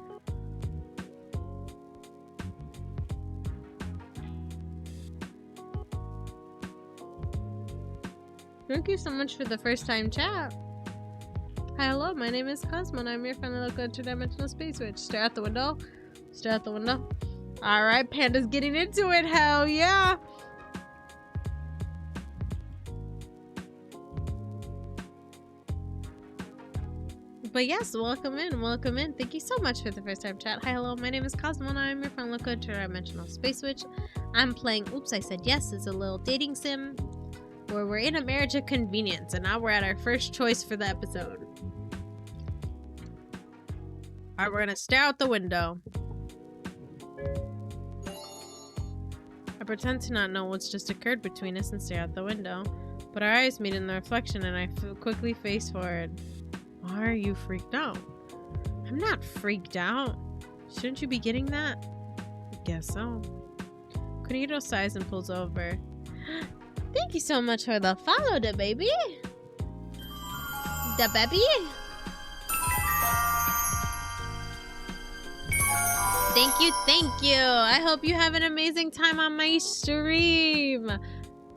Thank you so much for the first time chat. Hi, hello. My name is Cosmo, and I'm your friendly local interdimensional space witch. Stare out the window. Stare out the window. All right, Panda's getting into it. Hell yeah. But yes, welcome in, welcome in. Thank you so much for the first time chat. Hi, hello, my name is Cosmo, and I'm your friend local interdimensional space witch. I'm playing Oops, I Said Yes. It's a little dating sim where we're in a marriage of convenience, and now we're at our first choice for the episode. Alright, we're gonna stare out the window. I pretend to not know what's just occurred between us and stare out the window, but our eyes meet in the reflection, and I quickly face forward. Why are you freaked out? I'm not freaked out. Shouldn't you be getting that? I guess so. KUNIHIRO sighs and pulls over. Thank you so much for the follow, da baby. Da baby. Thank you. I hope you have an amazing time on my stream.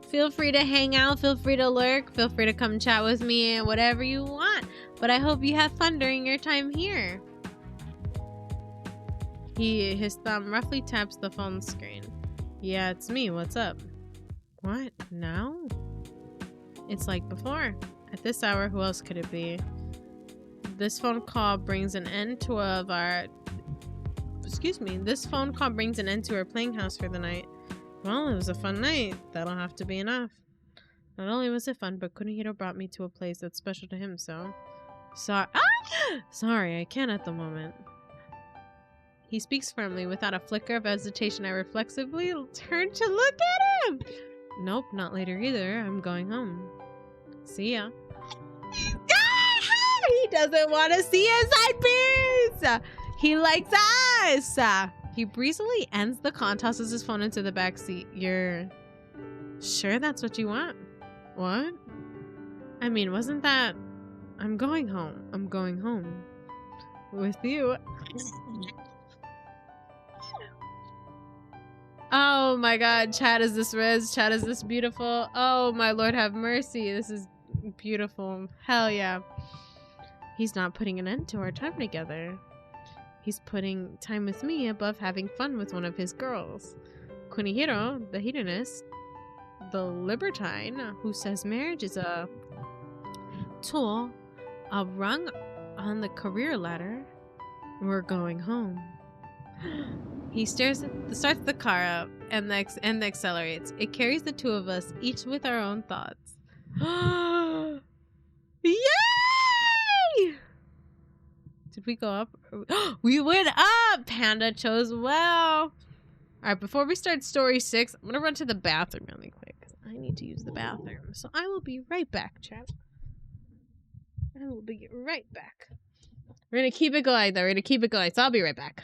Feel free to hang out, feel free to lurk, feel free to come chat with me, whatever you want. But I hope you have fun during your time here. His thumb roughly taps the phone screen. Yeah, it's me. What's up? What? Now? It's like before. At this hour, who else could it be? This phone call brings an end to our playing house for the night. Well, it was a fun night. That'll have to be enough. Not only was it fun, but KUNIHIRO brought me to a place that's special to him, so... Sorry, I can't at the moment. He speaks firmly. Without a flicker of hesitation, I reflexively turn to look at him! Nope, not later either. I'm going home. See ya. He doesn't want to see his side piece! He likes us! He breezily ends the call and tosses his phone into the back seat. You're sure that's what you want? What? I mean, wasn't that... I'm going home. I'm going home. With you. Oh my god, chat, is this Riz? Chat, is this beautiful? Oh my lord, have mercy. This is beautiful. Hell yeah. He's not putting an end to our time together. He's putting time with me above having fun with one of his girls. KUNIHIRO, the hedonist, the libertine, who says marriage is a tool, a rung on the career ladder. We're going home. He starts the car up and accelerates. It carries the two of us, each with our own thoughts. Yay! Did we go up? We went up! Panda chose well. Alright, before we start story 6, I'm gonna run to the bathroom really quick, because I need to use the bathroom. So I will be right back, chat. I will be right back. We're gonna keep it going, though. We're gonna keep it going, so I'll be right back.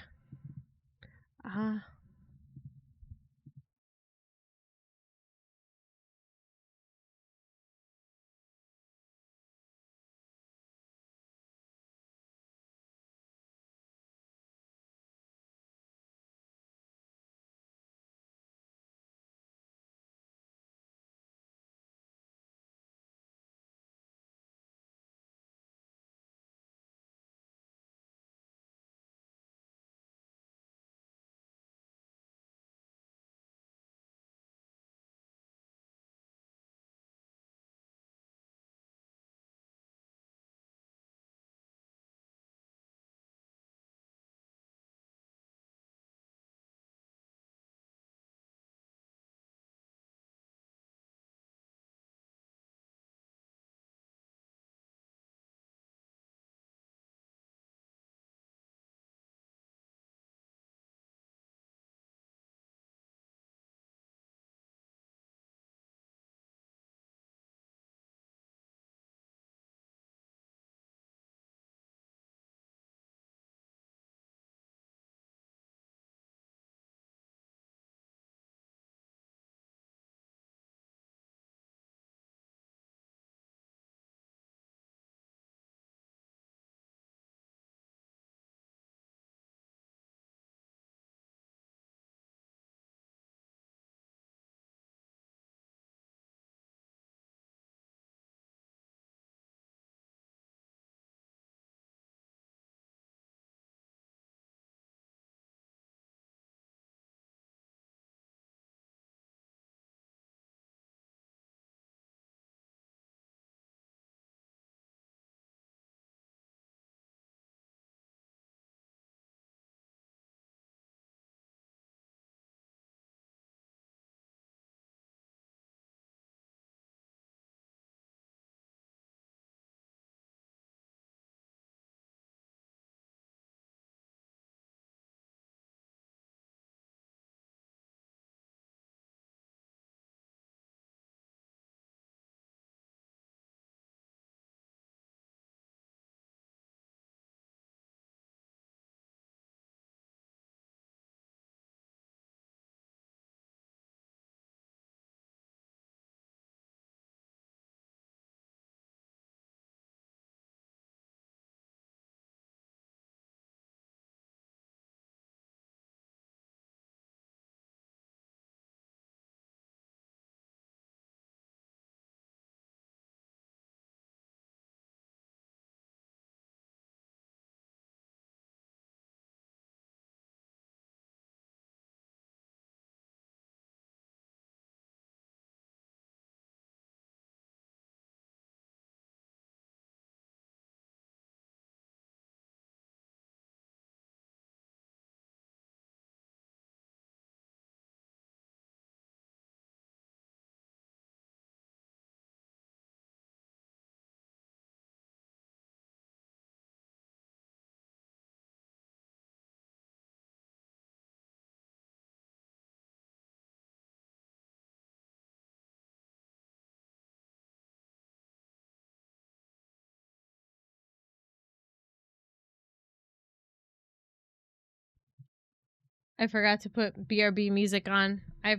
I forgot to put BRB music on. I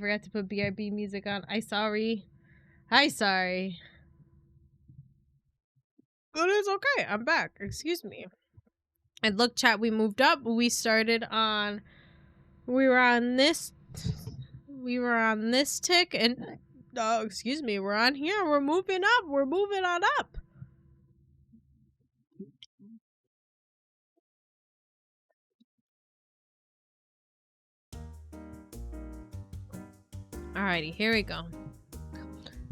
sorry. I sorry. But it's okay. I'm back. Excuse me. And look, chat, we moved up. We were on this tick, and oh, excuse me, we're on here. We're moving up. We're moving on up. Alrighty, here we go.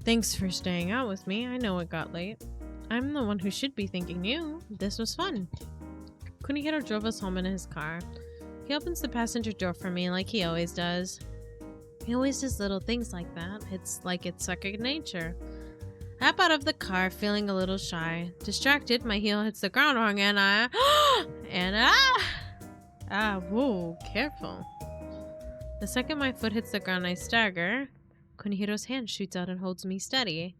Thanks for staying out with me. I know it got late. I'm the one who should be thanking you. This was fun. Kunihiro drove us home in his car. He opens the passenger door for me like he always does. He always does little things like that. It's like it's second nature. I hop out of the car, feeling a little shy. Distracted, my heel hits the ground wrong and whoa, careful. The second my foot hits the ground, I stagger. Kunihiro's hand shoots out and holds me steady.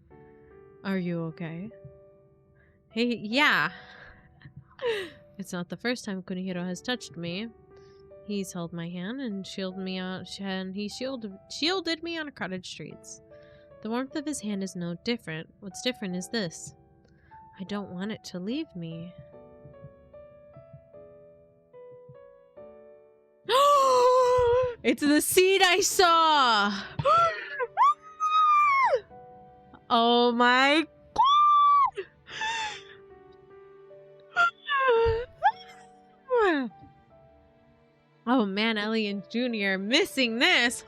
Are you okay? Hey, yeah. It's not the first time Kunihiro has touched me. He's held my hand and shielded me on crowded streets. The warmth of his hand is no different. What's different is this. I don't want it to leave me. It's the scene I saw! Oh my god! Oh man, Ellie and Junior are missing this!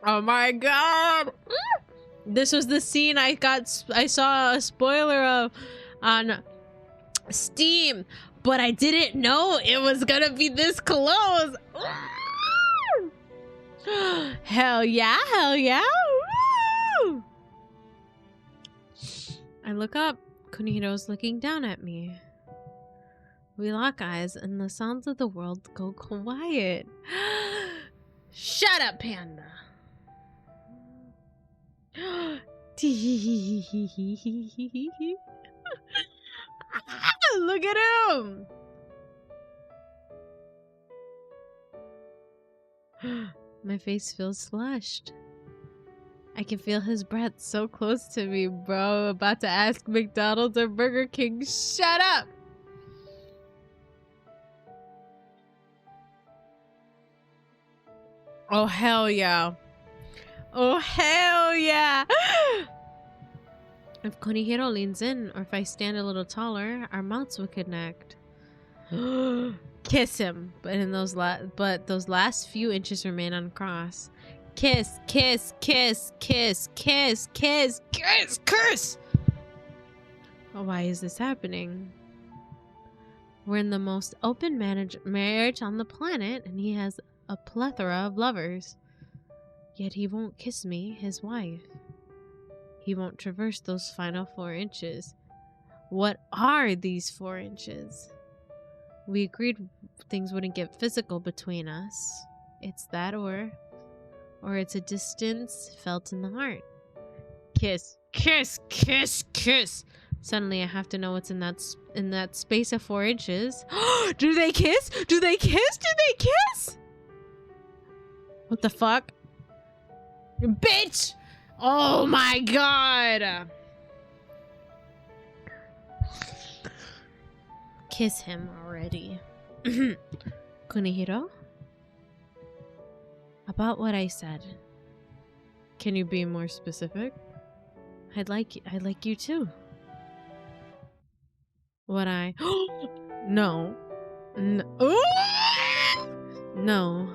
Oh my god! This was the scene I saw a spoiler of on Steam, but I didn't know it was gonna be this close. Hell yeah, hell yeah. Woo! I look up. Kunihiro's looking down at me. We lock eyes and the sounds of the world go quiet. Shut up, Panda. Look at him. My face feels flushed. I can feel his breath so close to me, bro. About to ask McDonald's or Burger King. Shut up! Oh, hell yeah. Oh, hell yeah! If Kunihiro leans in, or if I stand a little taller, our mouths would connect. Kiss him, but those last few inches remain uncrossed. Kiss, kiss, kiss, kiss, kiss, kiss, kiss, kiss! Oh, why is this happening? We're in the most open marriage on the planet, and he has a plethora of lovers. Yet he won't kiss me, his wife. He won't traverse those final 4 inches. What are these 4 inches? We agreed things wouldn't get physical between us. It's that or it's a distance felt in the heart. Kiss, kiss, kiss, kiss. Suddenly I have to know what's in that space of 4 inches. Do they kiss? Do they kiss? Do they kiss? What the fuck? Bitch! Oh my god! Kiss him already. Kunihiro? About what I said. Can you be more specific? I'd like you too. What I... No. No. No.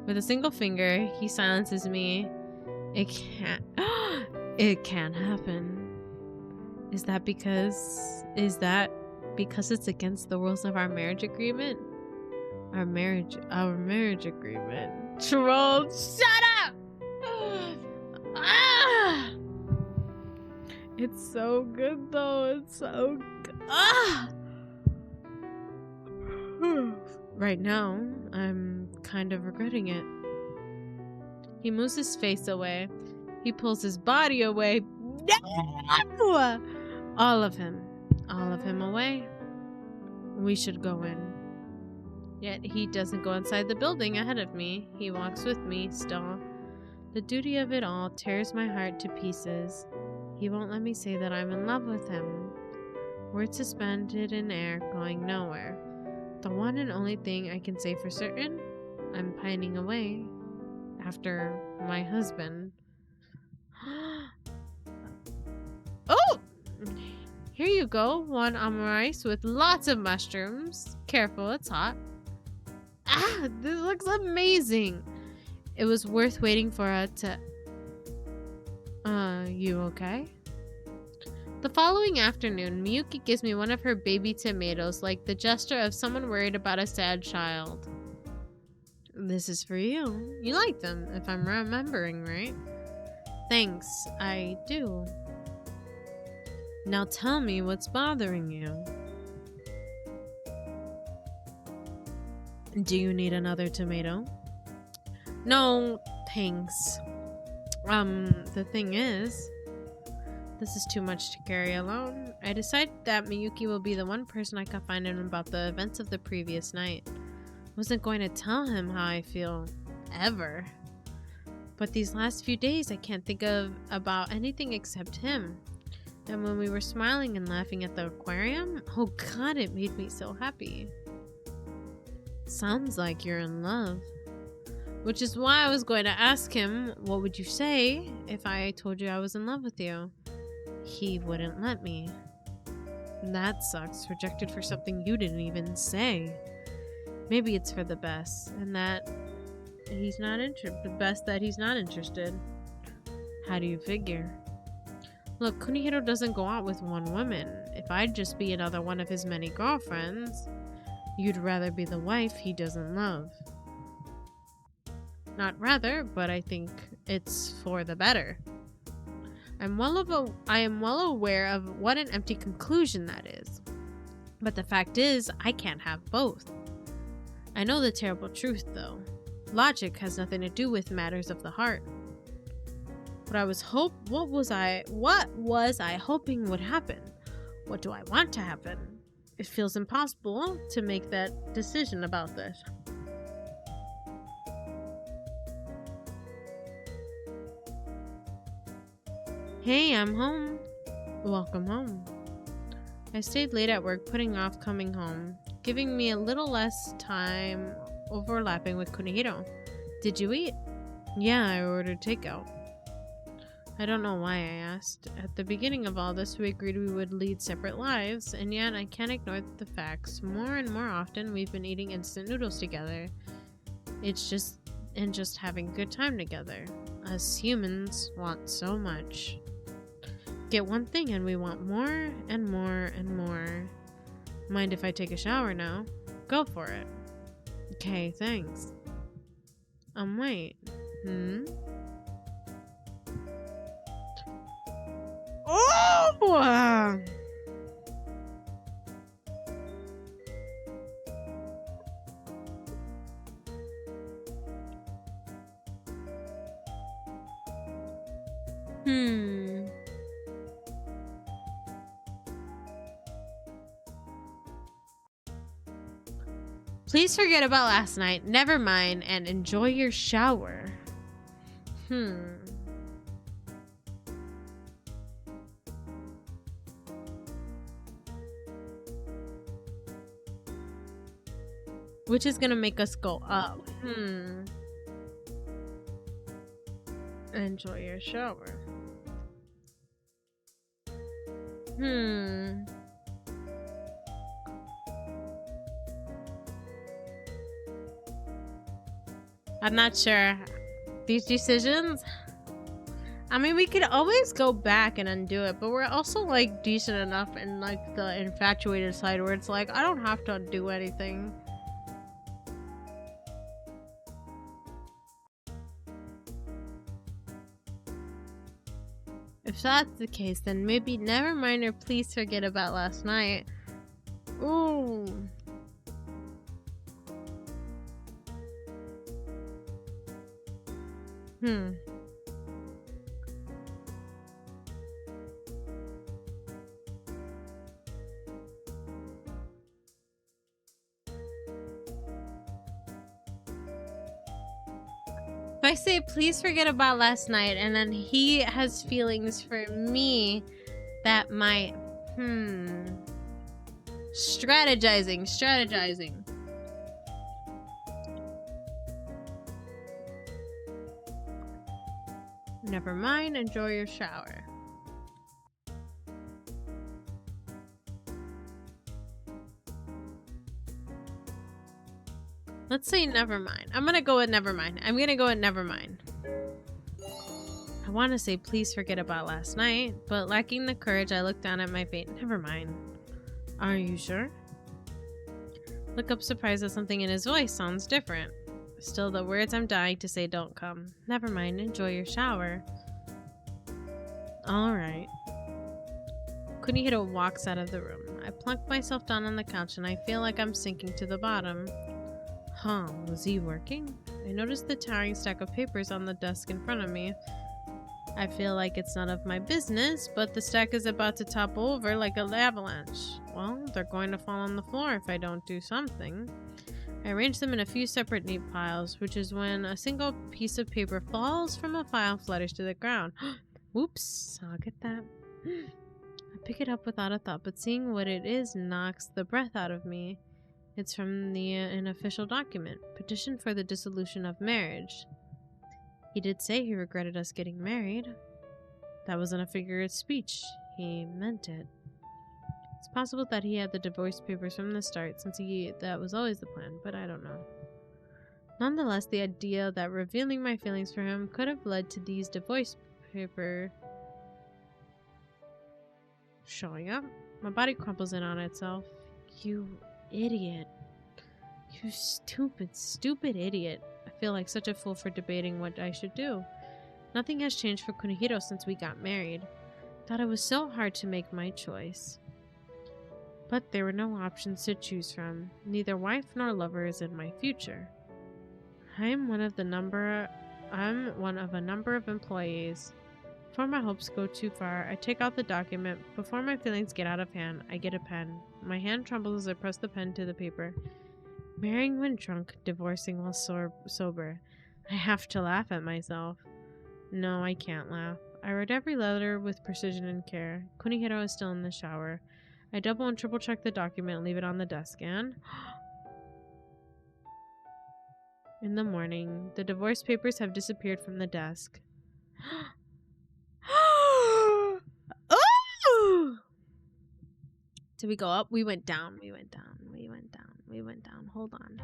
With a single finger, he silences me. It can't... It can't happen. Is that because it's against the rules of our marriage agreement? Our marriage agreement. Troll, shut up! Ah! It's so good though. It's so good. Ah! Right now, I'm kind of regretting it. He moves his face away. He pulls his body away. No! All of him away. We should go in. Yet he doesn't go inside the building ahead of me. He walks with me still. The duty of it all tears my heart to pieces. He won't let me say that I'm in love with him. Words suspended in air, going nowhere. The one and only thing I can say for certain, I'm pining away after my husband. Oh! Here you go, one omurice with lots of mushrooms. Careful, it's hot. Ah, this looks amazing. It was worth waiting for her to... you okay? The following afternoon, Miyuki gives me one of her baby tomatoes, like the gesture of someone worried about a sad child. This is for you. You like them, if I'm remembering right. Thanks, I do. Now tell me what's bothering you. Do you need another tomato? No, thanks. The thing is, this is too much to carry alone. I decided that Miyuki will be the one person I can find in about the events of the previous night. Wasn't going to tell him how I feel, ever. But these last few days, I can't think about anything except him. And when we were smiling and laughing at the aquarium, oh god, it made me so happy. Sounds like you're in love. Which is why I was going to ask him, what would you say if I told you I was in love with you? He wouldn't let me. That sucks. Rejected for something you didn't even say. Maybe it's for the best, and that he's not interested. The best that he's not interested. How do you figure? Look, Kunihiro doesn't go out with one woman. If I'd just be another one of his many girlfriends, you'd rather be the wife he doesn't love. Not rather, but I think it's for the better. I am well aware of what an empty conclusion that is. But the fact is, I can't have both. I know the terrible truth, though. Logic has nothing to do with matters of the heart. What was I hoping would happen? What do I want to happen? It feels impossible to make that decision about this. Hey, I'm home. Welcome home. I stayed late at work putting off coming home, giving me a little less time overlapping with Kunihiro. Did you eat? Yeah, I ordered takeout. I don't know why I asked. At the beginning of all this, we agreed we would lead separate lives, and yet I can't ignore the facts. More and more often, we've been eating instant noodles together. It's just having a good time together. Us humans want so much. Get one thing and we want more and more and more. Mind if I take a shower now? Go for it. Okay, thanks. Wait. Oh! Please forget about last night, never mind, and enjoy your shower. Which is gonna make us go up. Enjoy your shower. I'm not sure. These decisions? I mean, we could always go back and undo it, but we're also, like, decent enough in, like, the infatuated side where it's like, I don't have to do anything. If that's the case, then maybe never mind or please forget about last night. Ooh. I say please forget about last night and then he has feelings for me, that might... Strategizing. Never mind, enjoy your shower. Let's say never mind. I'm gonna go with never mind. I want to say please forget about last night, but lacking the courage, I look down at my fate. Never mind. Are you sure? Look up surprised that something in his voice sounds different. Still, the words I'm dying to say don't come. Never mind, enjoy your shower. Alright. Kunihiro walks out of the room. I plunk myself down on the couch and I feel like I'm sinking to the bottom. Huh, was he working? I noticed the towering stack of papers on the desk in front of me. I feel like it's none of my business, but the stack is about to topple over like an avalanche. Well, they're going to fall on the floor if I don't do something. I arrange them in a few separate neat piles, which is when a single piece of paper falls from a file and flutters to the ground. Whoops, I'll get that. I pick it up without a thought, but seeing what it is knocks the breath out of me. It's from an official document, petition for the dissolution of marriage. He did say he regretted us getting married. That wasn't a figure of speech. He meant it. It's possible that he had the divorce papers from the start, since that was always the plan, but I don't know. Nonetheless, the idea that revealing my feelings for him could have led to these divorce papers showing up. My body crumples in on itself. You idiot. You stupid idiot. I feel like such a fool for debating what I should do. Nothing has changed for Kunihiro since we got married. Thought it was so hard to make my choice. But there were no options to choose from. Neither wife nor lover is in my future. I'm one of a number of employees. Before my hopes go too far, I take out the document. Before my feelings get out of hand, I get a pen. My hand trembles as I press the pen to the paper. Marrying when drunk, divorcing while sober. I have to laugh at myself. No, I can't laugh. I read every letter with precision and care. Kunihiro is still in the shower. I double and triple check the document and leave it on the desk, and... In the morning, the divorce papers have disappeared from the desk. Oh! Did we go up? We went down. Hold on.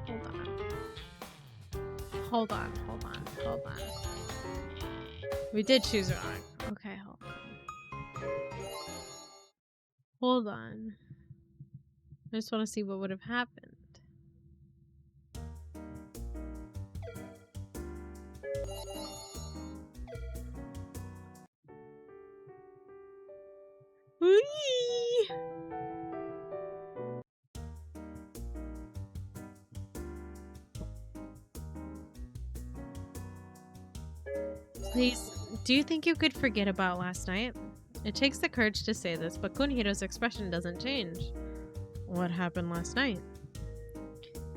We did choose wrong. Okay, hold on. I just want to see what would have happened. Whee! Please, do you think you could forget about last night? It takes the courage to say this, but Kunihiro's expression doesn't change. What happened last night?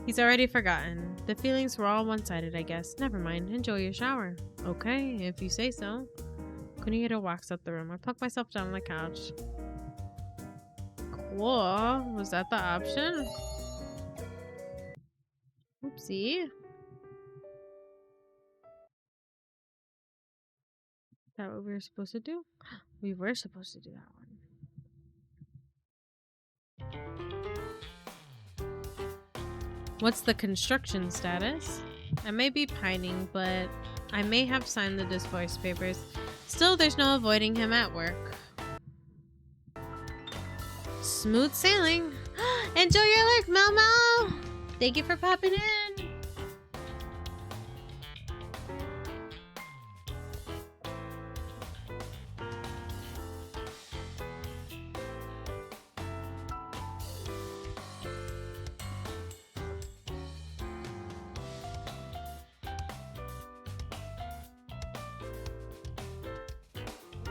He's already forgotten. The feelings were all one-sided, I guess. Never mind. Enjoy your shower. Okay, if you say so. Kunihiro walks up the room. I pluck myself down on the couch. Cool. Was that the option? Oopsie. Is that what we were supposed to do? We were supposed to do that one. What's the construction status? I may be pining, but I may have signed the divorce papers. Still, there's no avoiding him at work. Smooth sailing. Enjoy your work, Momo! Thank you for popping in.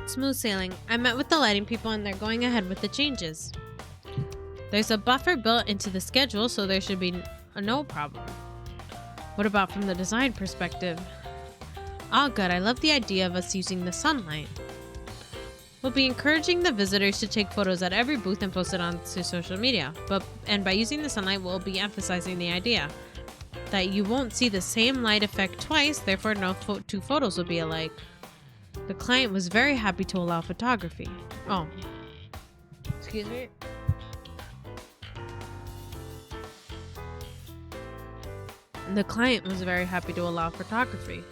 Smooth sailing. I met with the lighting people and they're going ahead with the changes. There's a buffer built into the schedule, so there should be no problem. What about from the design perspective? Oh, good. I love the idea of us using the sunlight. We'll be encouraging the visitors to take photos at every booth and post it onto social media. And by using the sunlight, we'll be emphasizing the idea that you won't see the same light effect twice, therefore no two photos will be alike. The client was very happy to allow photography. Oh. Excuse me? The client was very happy to allow photography.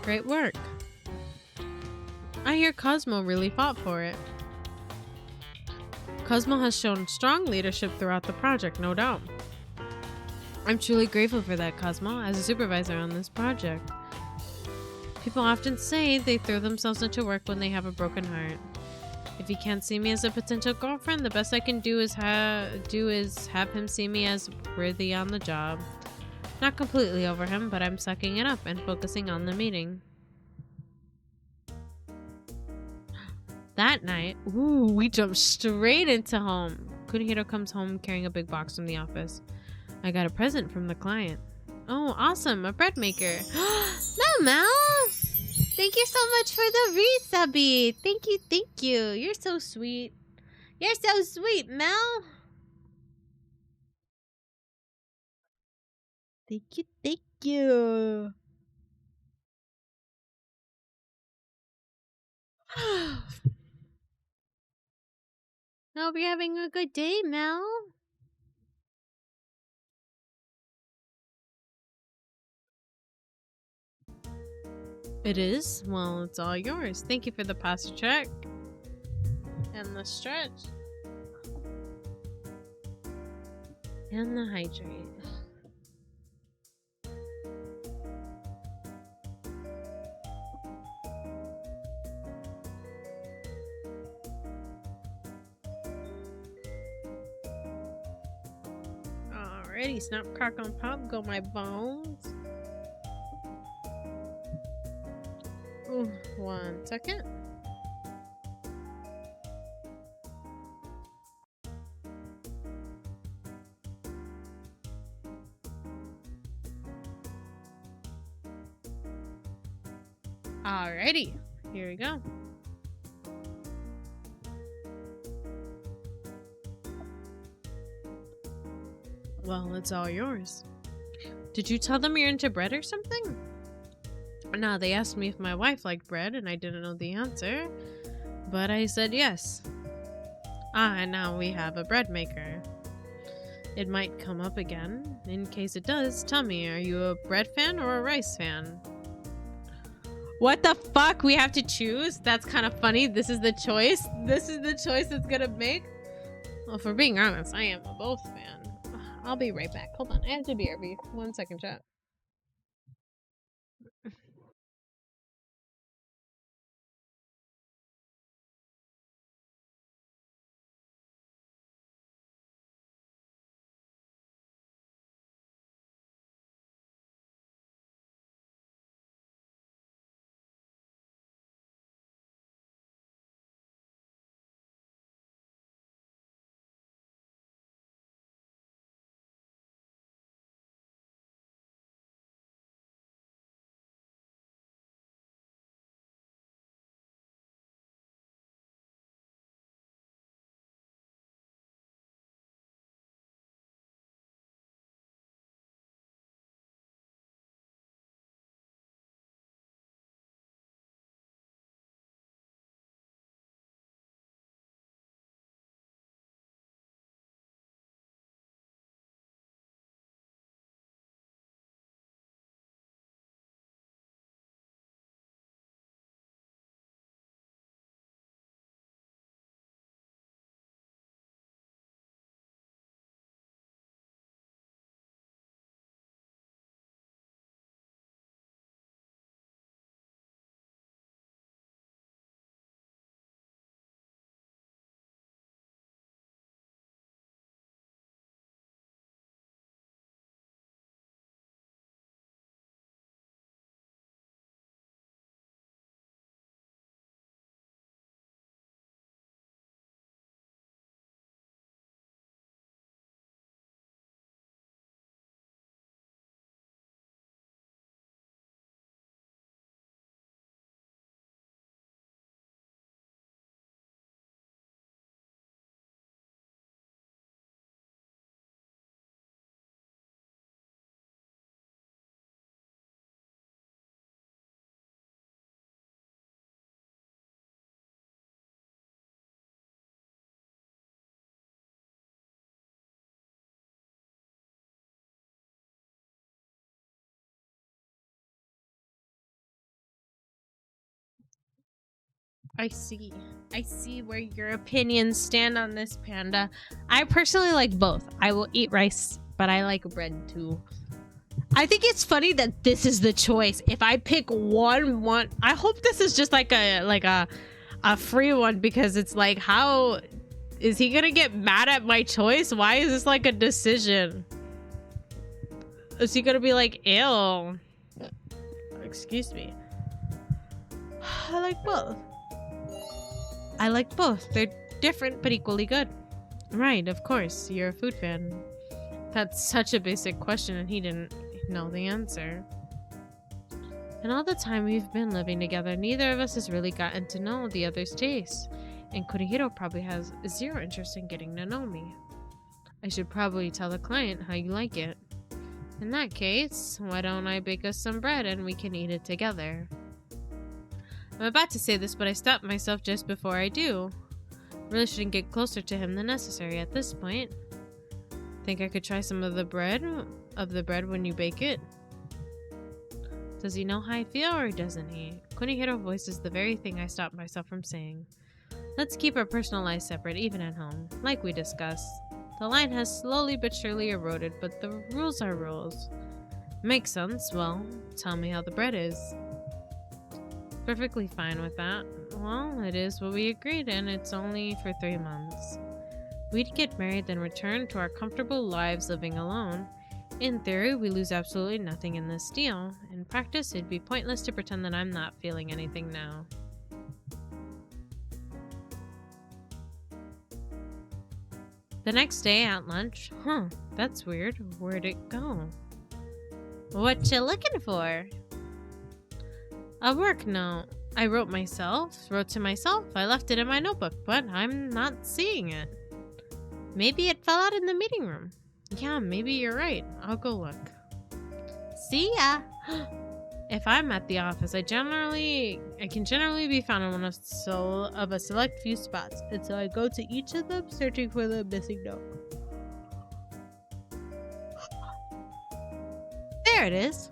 Great work. I hear Cosmo really fought for it. Cosmo has shown strong leadership throughout the project, no doubt. I'm truly grateful for that, Cosmo, as a supervisor on this project. People often say they throw themselves into work when they have a broken heart. If he can't see me as a potential girlfriend, the best I can do is have him see me as worthy on the job. Not completely over him, but I'm sucking it up and focusing on the meeting. That night, we jumped straight into home. Kunihiro comes home carrying a big box from the office. I got a present from the client. Oh, awesome, a bread maker. No, Mel! Thank you so much for the resubby. Thank you. You're so sweet. You're so sweet, Mel. Thank you. I hope you're having a good day, Mel. It is? Well, it's all yours. Thank you for the posture check. And the stretch. And the hydrate. Alrighty, snap, crackle, and pop, go my bones. Ooh, 1 second. Alrighty, here we go. Well, it's all yours. Did you tell them you're into bread or something? No, they asked me if my wife liked bread, and I didn't know the answer. But I said yes. And now we have a bread maker. It might come up again. In case it does, tell me, are you a bread fan or a rice fan? What the fuck? We have to choose? That's kind of funny. This is the choice? This is the choice it's gonna make? Well, for being honest, I am a both fan. I'll be right back. Hold on. I have to BRB. 1 second, chat. I see. I see where your opinions stand on this, Panda. I personally like both. I will eat rice, but I like bread too. I think it's funny that this is the choice. If I pick one, I hope this is just like a free one, because it's like, how is he gonna get mad at my choice? Why is this like a decision? Is he gonna be like, ew? Excuse me. I like both. I like both. They're different but equally good. Right, of course. You're a food fan. That's such a basic question, and he didn't know the answer. And all the time we've been living together, neither of us has really gotten to know the other's taste. And KUNIHIRO probably has zero interest in getting to know me. I should probably tell the client how you like it. In that case, why don't I bake us some bread and we can eat it together? I'm about to say this, but I stopped myself just before I do. Really shouldn't get closer to him than necessary at this point. Think I could try some of the bread when you bake it? Does he know how I feel, or doesn't he? KUNIHIRO voices the very thing I stopped myself from saying. Let's keep our personal lives separate, even at home. Like we discussed. The line has slowly but surely eroded, but the rules are rules. Makes sense. Well, tell me how the bread is. Perfectly fine with that. Well, it is what we agreed, and it's only for 3 months. We'd get married, then return to our comfortable lives living alone. In theory, we lose absolutely nothing in this deal. In practice, it'd be pointless to pretend that I'm not feeling anything now. The next day at lunch, that's weird. Where'd it go? What you looking for? A work note. I wrote to myself. I left it in my notebook, but I'm not seeing it. Maybe it fell out in the meeting room. Yeah, maybe you're right. I'll go look. See ya! If I'm at the office, I can generally be found in one of a select few spots, and so I go to each of them searching for the missing note. There it is!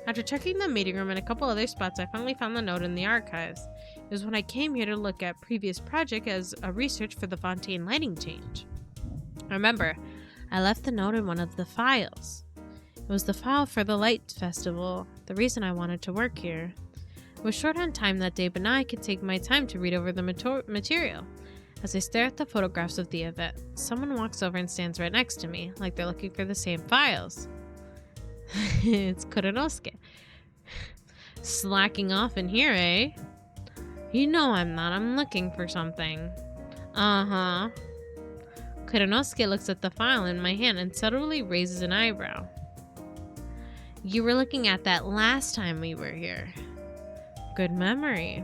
After checking the meeting room and a couple other spots, I finally found the note in the archives. It was when I came here to look at previous project as a research for the Fontaine lighting change. Remember, I left the note in one of the files. It was the file for the light festival, the reason I wanted to work here. I was short on time that day, but now I could take my time to read over the material. As I stare at the photographs of the event, someone walks over and stands right next to me, like they're looking for the same files. It's Kuranosuke. Slacking off in here, eh? You know I'm not. I'm looking for something. Uh-huh. Kuranosuke looks at the file in my hand and subtly raises an eyebrow. You were looking at that last time we were here. Good memory.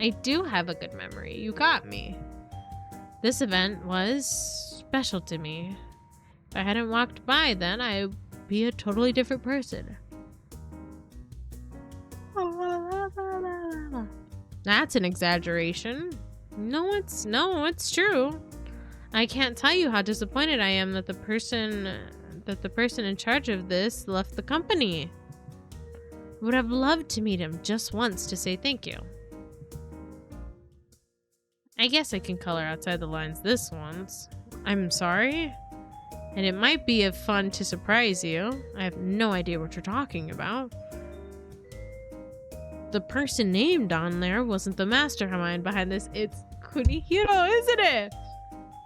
I do have a good memory. You got me. This event was special to me. If I hadn't walked by then, I'd be a totally different person. That's an exaggeration. No, it's true. I can't tell you how disappointed I am that the person in charge of this left the company. Would have loved to meet him just once to say thank you. I guess I can color outside the lines this once. I'm sorry. And it might be of fun to surprise you. I have no idea what you're talking about. The person named on there wasn't the mastermind behind this. It's KUNIHIRO, isn't it?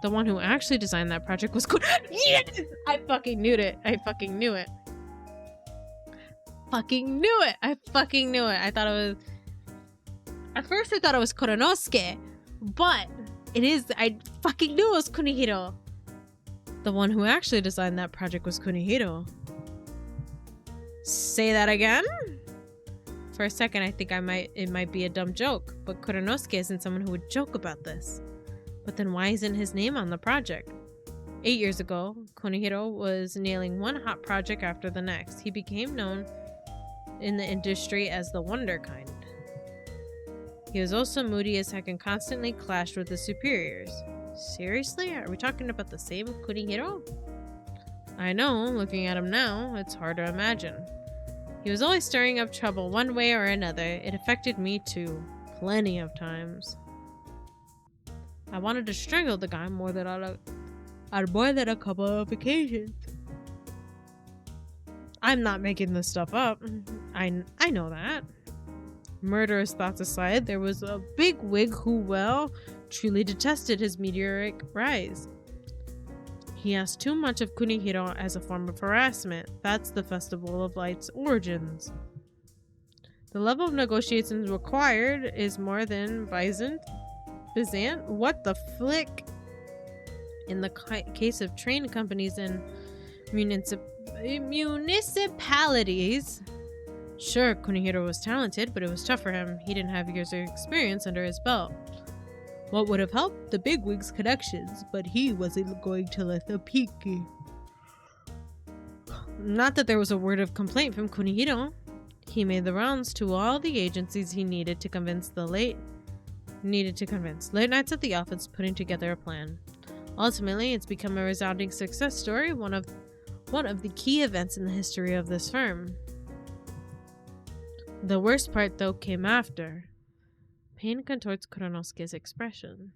The one who actually designed that project was Yes! I fucking knew it. I fucking knew it. I fucking knew it. I thought it was... At first I thought it was Kuranosuke. But it is... I fucking knew it was KUNIHIRO. The one who actually designed that project was KUNIHIRO. Say that again? For a second, I think it might be a dumb joke, but Kuranosuke isn't someone who would joke about this. But then why isn't his name on the project? 8 years ago, KUNIHIRO was nailing one hot project after the next. He became known in the industry as the wonder kind. He was also moody as heck and constantly clashed with his superiors. Seriously? Are we talking about the same KUNIHIRO? I know, looking at him now, it's hard to imagine. He was always stirring up trouble one way or another. It affected me too. plenty of times. I wanted to strangle the guy more than on more than a couple of occasions. I'm not making this stuff up. I know that. Murderous thoughts aside, there was a big wig who, well, truly detested his meteoric rise. He asked too much of Kunihiro as a form of harassment. That's the Festival of Light's origins. The level of negotiations required is more than Byzant? What the flick? In the case of train companies and municipalities. Sure, Kunihiro was talented, but it was tough for him. He didn't have years of experience under his belt. What would have helped? The bigwig's connections, but he wasn't going to let them peek. Not that there was a word of complaint from Kunihiro. He made the rounds to all the agencies he needed to convince. Late nights at the office putting together a plan. Ultimately, it's become a resounding success story, one of the key events in the history of this firm. The worst part, though, came after. Pain contorts Kuronosuke's expression.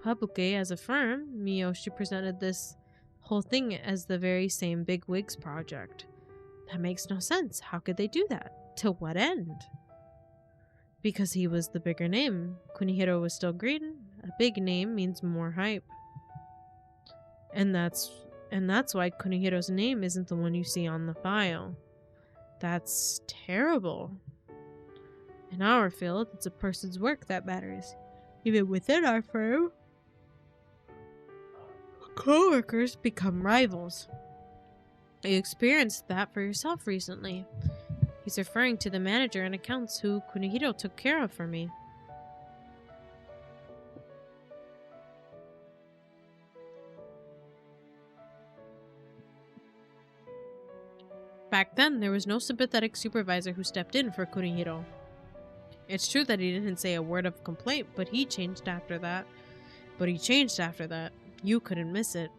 Publicly, as a firm, Miyoshi presented this whole thing as the very same Big Wigs project. That makes no sense. How could they do that? To what end? Because he was the bigger name. Kunihiro was still green. A big name means more hype. And that's why Kunihiro's name isn't the one you see on the file. That's terrible. In our field, it's a person's work that matters. Even within our firm, co-workers become rivals. You experienced that for yourself recently. He's referring to the manager and accounts who Kunihiro took care of for me. Back then, there was no sympathetic supervisor who stepped in for Kunihiro. It's true that he didn't say a word of complaint, but he changed after that. You couldn't miss it.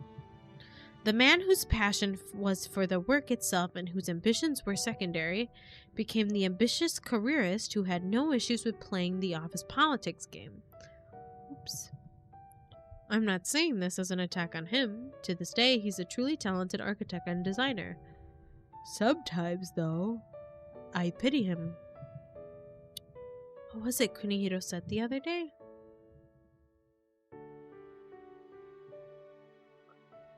The man whose passion was for the work itself and whose ambitions were secondary became the ambitious careerist who had no issues with playing the office politics game. Oops. I'm not saying this as an attack on him. To this day, he's a truly talented architect and designer. Sometimes, though, I pity him. What was it Kunihiro said the other day?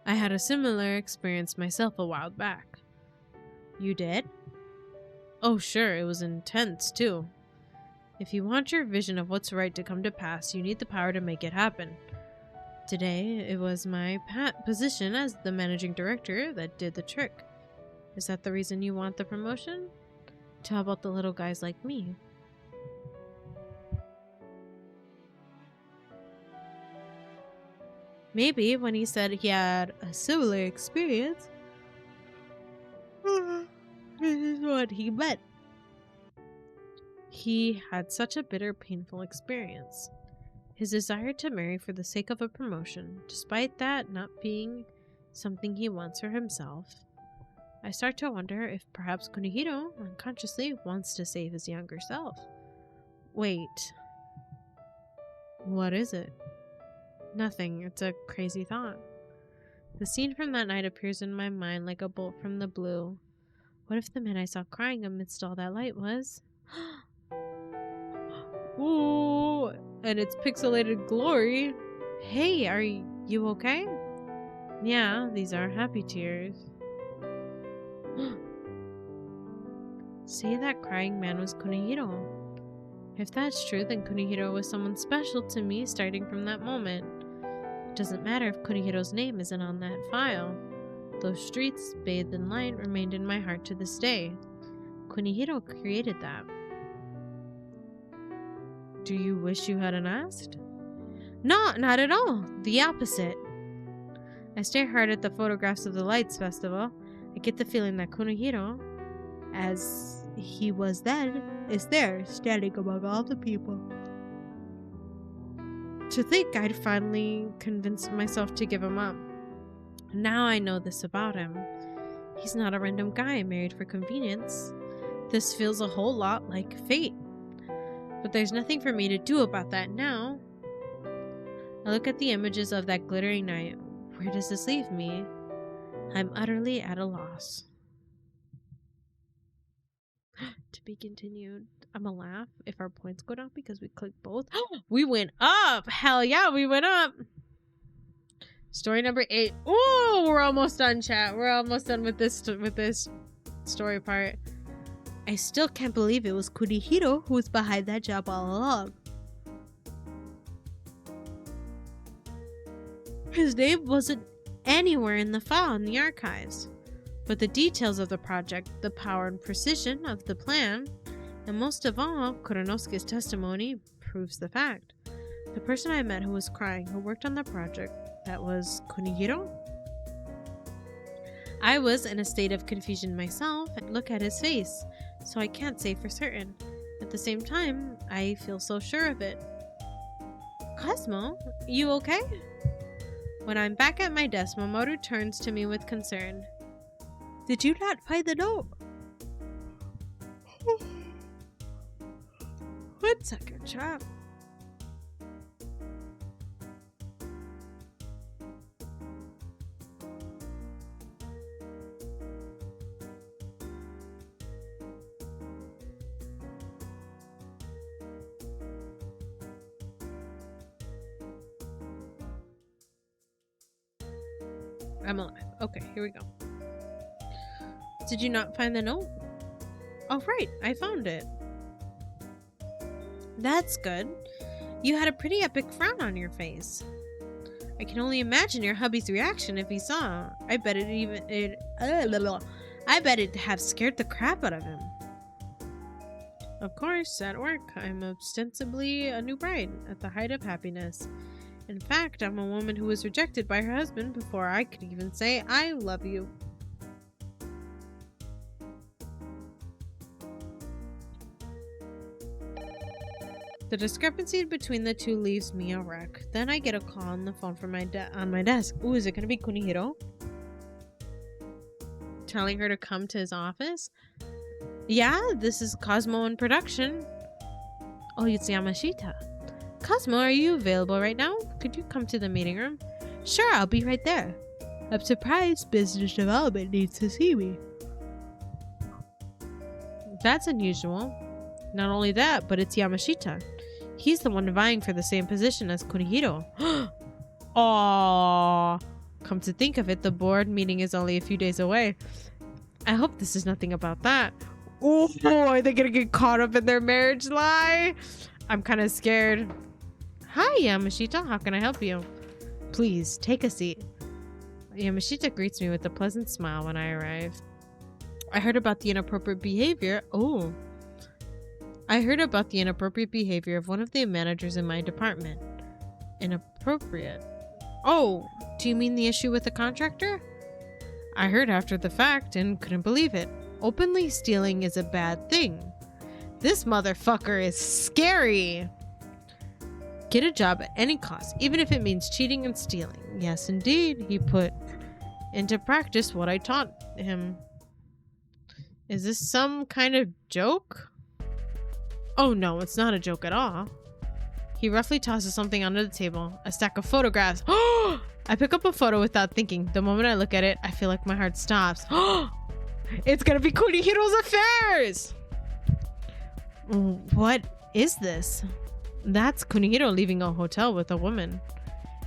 I had a similar experience myself a while back. You did? Oh, sure, it was intense, too. If you want your vision of what's right to come to pass, you need the power to make it happen. Today, it was my position as the managing director that did the trick. Is that the reason you want the promotion? To help out the little guys like me. Maybe when he said he had a similar experience, this is what he meant. He had such a bitter, painful experience. His desire to marry for the sake of a promotion, despite that not being something he wants for himself. I start to wonder if perhaps Kunihiro unconsciously wants to save his younger self. Wait. What is it? Nothing. It's a crazy thought. The scene from that night appears in my mind like a bolt from the blue. What if the man I saw crying amidst all that light was... Ooh, and it's pixelated glory. Hey, are you okay? Yeah, these are happy tears. Say that crying man was Kunihiro. If that's true, then Kunihiro was someone special to me starting from that moment. It doesn't matter if Kunihiro's name isn't on that file. Those streets, bathed in light, remained in my heart to this day. Kunihiro created that. Do you wish you hadn't asked? No, not at all. The opposite. I stare hard at the photographs of the Lights Festival. I get the feeling that Kunihiro, as he was then, is there, standing among all the people. To think I'd finally convinced myself to give him up. Now I know this about him. He's not a random guy married for convenience. This feels a whole lot like fate. But there's nothing for me to do about that now. I look at the images of that glittering night. Where does this leave me? I'm utterly at a loss. To be continued. I'm gonna laugh if our points go down because we clicked both. We went up! Hell yeah, we went up! Story number 8. Oh, we're almost done, chat. We're almost done with this story part. I still can't believe it was KUNIHIRO who was behind that job all along. His name wasn't anywhere in the file in the archives. But the details of the project, the power and precision of the plan, and most of all, Kuronosuke's testimony proves the fact. The person I met who was crying, who worked on the project, that was KUNIHIRO? I was in a state of confusion myself and look at his face, so I can't say for certain. At the same time, I feel so sure of it. Cosmo, you okay? When I'm back at my desk, Mamoru turns to me with concern. Did you not find the note? 1 second, chat. I'm alive. Okay, here we go. Did you not find the note? Oh, right. I found it. That's good. You had a pretty epic frown on your face. I can only imagine your hubby's reaction if he saw. I bet it'd have scared the crap out of him. Of course, at work, I'm ostensibly a new bride at the height of happiness. In fact, I'm a woman who was rejected by her husband before I could even say, I love you. The discrepancy between the two leaves me a wreck. Then I get a call on the phone from on my desk. Ooh, is it gonna be KUNIHIRO? Telling her to come to his office? Yeah, this is Cosmo in production. Oh, it's Yamashita. Cosmo, are you available right now? Could you come to the meeting room? Sure, I'll be right there. I'm surprised business development needs to see me. That's unusual. Not only that, but it's Yamashita. He's the one vying for the same position as KUNIHIRO. Aww. Come to think of it, the board meeting is only a few days away. I hope this is nothing about that. Oh, are they gonna get caught up in their marriage lie? I'm kind of scared. Hi, Yamashita. How can I help you? Please, take a seat. Yamashita greets me with a pleasant smile when I arrive. I heard about the inappropriate behavior. I heard about the inappropriate behavior of one of the managers in my department. Inappropriate? Oh, do you mean the issue with the contractor? I heard after the fact and couldn't believe it. Openly stealing is a bad thing. This motherfucker is scary. Get a job at any cost, even if it means cheating and stealing. Yes, indeed, he put into practice what I taught him. Is this some kind of joke? Oh no, it's not a joke at all. He roughly tosses something onto the table, a stack of photographs. I pick up a photo without thinking. The moment I look at it, I feel like my heart stops. It's gonna be KUNIHIRO's affairs! What is this? That's KUNIHIRO leaving a hotel with a woman.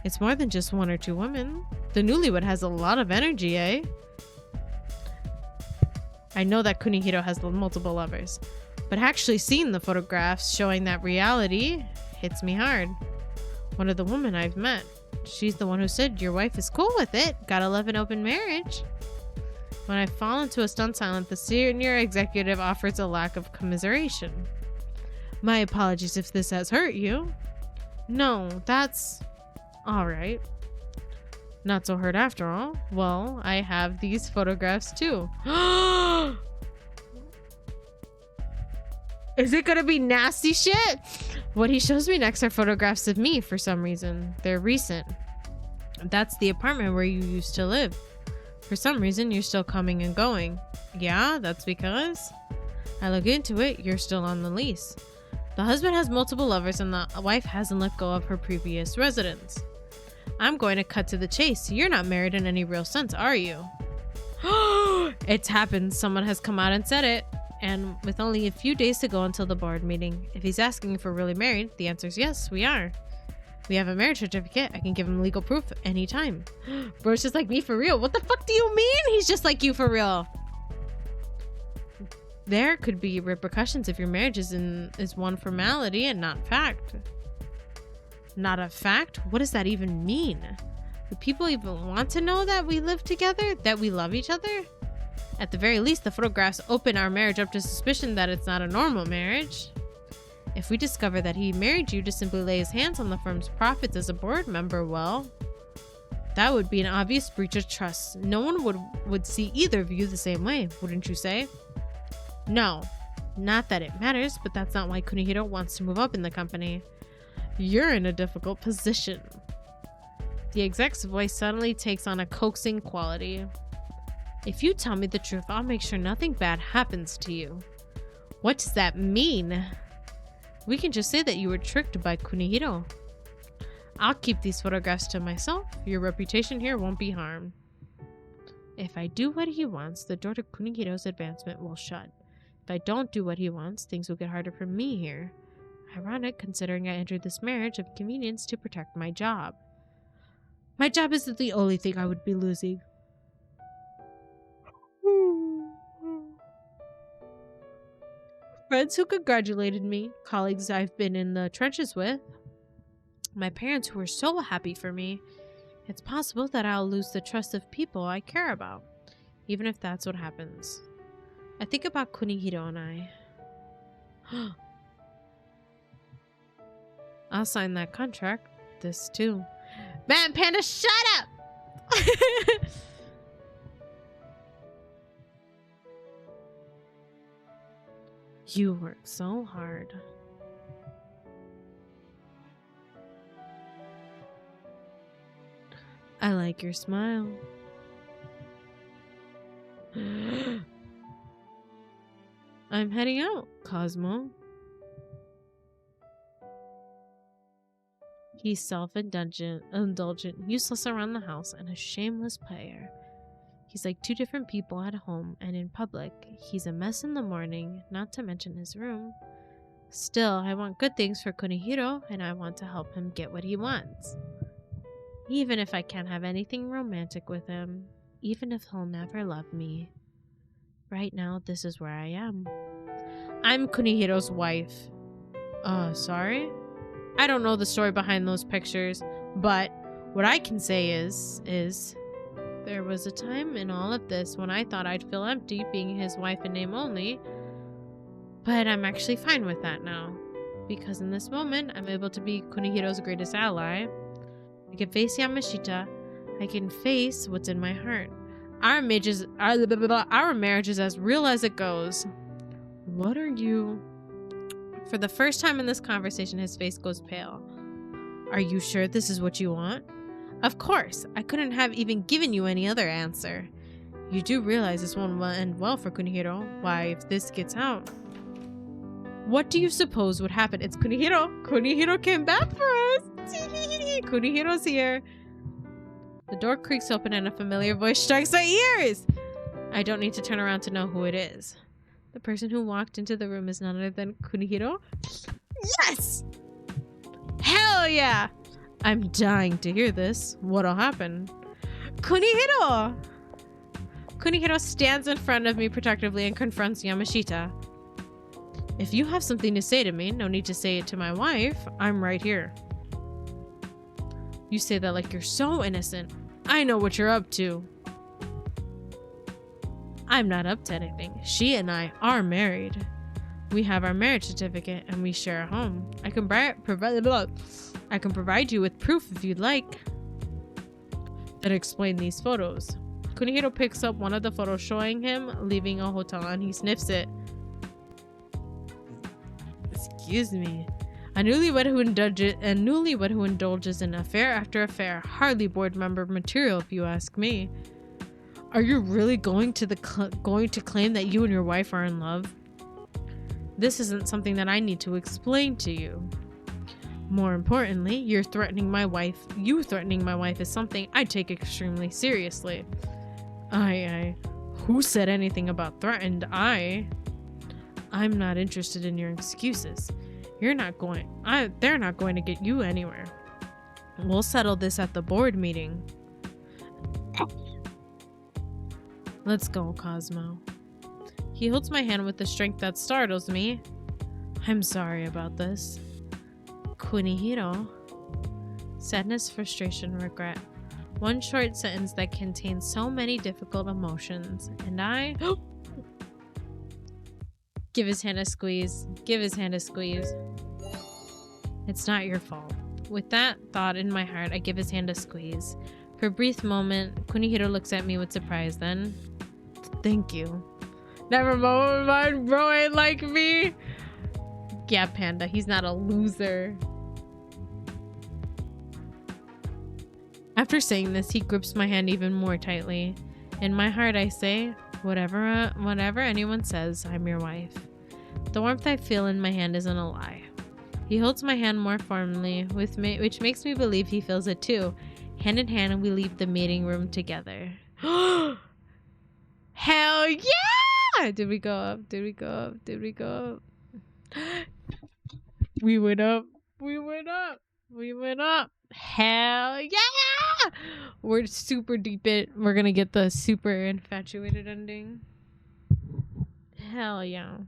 It's more than just one or two women. The newlywed has a lot of energy, eh? I know that KUNIHIRO has multiple lovers, but actually seeing the photographs showing that reality hits me hard. One of the women I've met, she's the one who said your wife is cool with it. Gotta love an open marriage. When I fall into a stunned silence, the senior executive offers a lack of commiseration. My apologies if this has hurt you. No, that's all right. Not so hurt after all. Well, I have these photographs too. Is it gonna be nasty shit? What he shows me next are photographs of me for some reason. They're recent. That's the apartment where you used to live. For some reason, you're still coming and going. Yeah, that's because I look into it, you're still on the lease. The husband has multiple lovers and the wife hasn't let go of her previous residence. I'm going to cut to the chase. You're not married in any real sense, are you? It's happened. Someone has come out and said it. And with only a few days to go until the board meeting, if he's asking if we're really married, the answer is yes, we are. We have a marriage certificate. I can give him legal proof anytime. Bro's just like me for real. What the fuck do you mean he's just like you for real? There could be repercussions if your marriage is one formality and not fact. Not a fact? What does that even mean? Do people even want to know that we live together? That we love each other? At the very least, the photographs open our marriage up to suspicion that it's not a normal marriage. If we discover that he married you to simply lay his hands on the firm's profits as a board member, well, that would be an obvious breach of trust. No one would see either of you the same way, wouldn't you say? No, not that it matters, but that's not why KUNIHIRO wants to move up in the company. You're in a difficult position. The exec's voice suddenly takes on a coaxing quality. If you tell me the truth, I'll make sure nothing bad happens to you. What does that mean? We can just say that you were tricked by KUNIHIRO. I'll keep these photographs to myself. Your reputation here won't be harmed. If I do what he wants, the door to KUNIHIRO's advancement will shut. If I don't do what he wants, things will get harder for me here. Ironic, considering I entered this marriage of convenience to protect my job. My job isn't the only thing I would be losing. Friends who congratulated me, colleagues I've been in the trenches with, my parents who were so happy for me. It's possible that I'll lose the trust of people I care about, even if that's what happens. I think about KUNIHIRO and I. I'll sign that contract. This too. Man, Panda, shut up! You work so hard. I like your smile. I'm heading out, Cosmo. He's self-indulgent, useless around the house, and a shameless player. He's like two different people at home and in public. He's a mess in the morning, not to mention his room. Still, I want good things for KUNIHIRO, and I want to help him get what he wants. Even if I can't have anything romantic with him, even if he'll never love me. Right now, this is where I am. I'm KUNIHIRO's wife. Sorry? I don't know the story behind those pictures, but what I can say is there was a time in all of this when I thought I'd feel empty being his wife in name only, but I'm actually fine with that now, because in this moment, I'm able to be KUNIHIRO's greatest ally. I can face Yamashita. I can face what's in my heart. Our marriage is as real as it goes. What are you? For the first time in this conversation, his face goes pale. Are you sure this is what you want? Of course. I couldn't have even given you any other answer. You do realize this won't end well for KUNIHIRO. Why, if this gets out? What do you suppose would happen? It's KUNIHIRO. KUNIHIRO came back for us. KUNIHIRO's here. The door creaks open and a familiar voice strikes our ears. I don't need to turn around to know who it is. The person who walked into the room is none other than KUNIHIRO. Yes! Hell yeah! I'm dying to hear this. What'll happen? KUNIHIRO! KUNIHIRO stands in front of me protectively and confronts Yamashita. If you have something to say to me, no need to say it to my wife. I'm right here. You say that like you're so innocent. I know what you're up to. I'm not up to anything. She and I are married. We have our marriage certificate and we share a home. I can provide you with proof if you'd like. Then explain these photos. KUNIHIRO picks up one of the photos showing him leaving a hotel and he sniffs it. Excuse me. A newlywed who indulges in affair after affair. Hardly board member material if you ask me. Are you really going to claim that you and your wife are in love? This isn't something that I need to explain to you. More importantly, you threatening my wife is something I take extremely seriously. Who said anything about threatened? I'm not interested in your excuses. They're not going to get you anywhere. We'll settle this at the board meeting. Let's go, Cosmo. He holds my hand with a strength that startles me. I'm sorry about this. KUNIHIRO. Sadness, frustration, regret. One short sentence that contains so many difficult emotions. And I... Give his hand a squeeze. Give his hand a squeeze. It's not your fault. With that thought in my heart, I give his hand a squeeze. For a brief moment, KUNIHIRO looks at me with surprise, then... Thank you. Never mind, bro ain't like me. Yeah, Panda, he's not a loser. After saying this, he grips my hand even more tightly. In my heart, I say, whatever anyone says, I'm your wife. The warmth I feel in my hand isn't a lie. He holds my hand more firmly, which makes me believe he feels it too. Hand in hand, we leave the meeting room together. Hell yeah! Did we go up? Did we go up? Did we go up? We went up. We went up. We went up. Hell yeah! We're super deep in. We're gonna get the super infatuated ending. Hell yeah.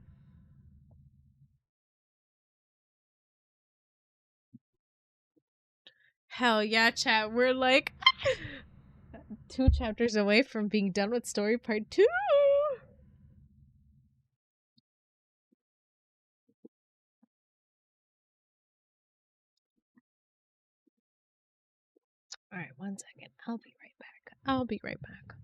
Hell yeah, chat. We're like 2 chapters away from being done with story part 2. All right, 1 second. I'll be right back. I'll be right back.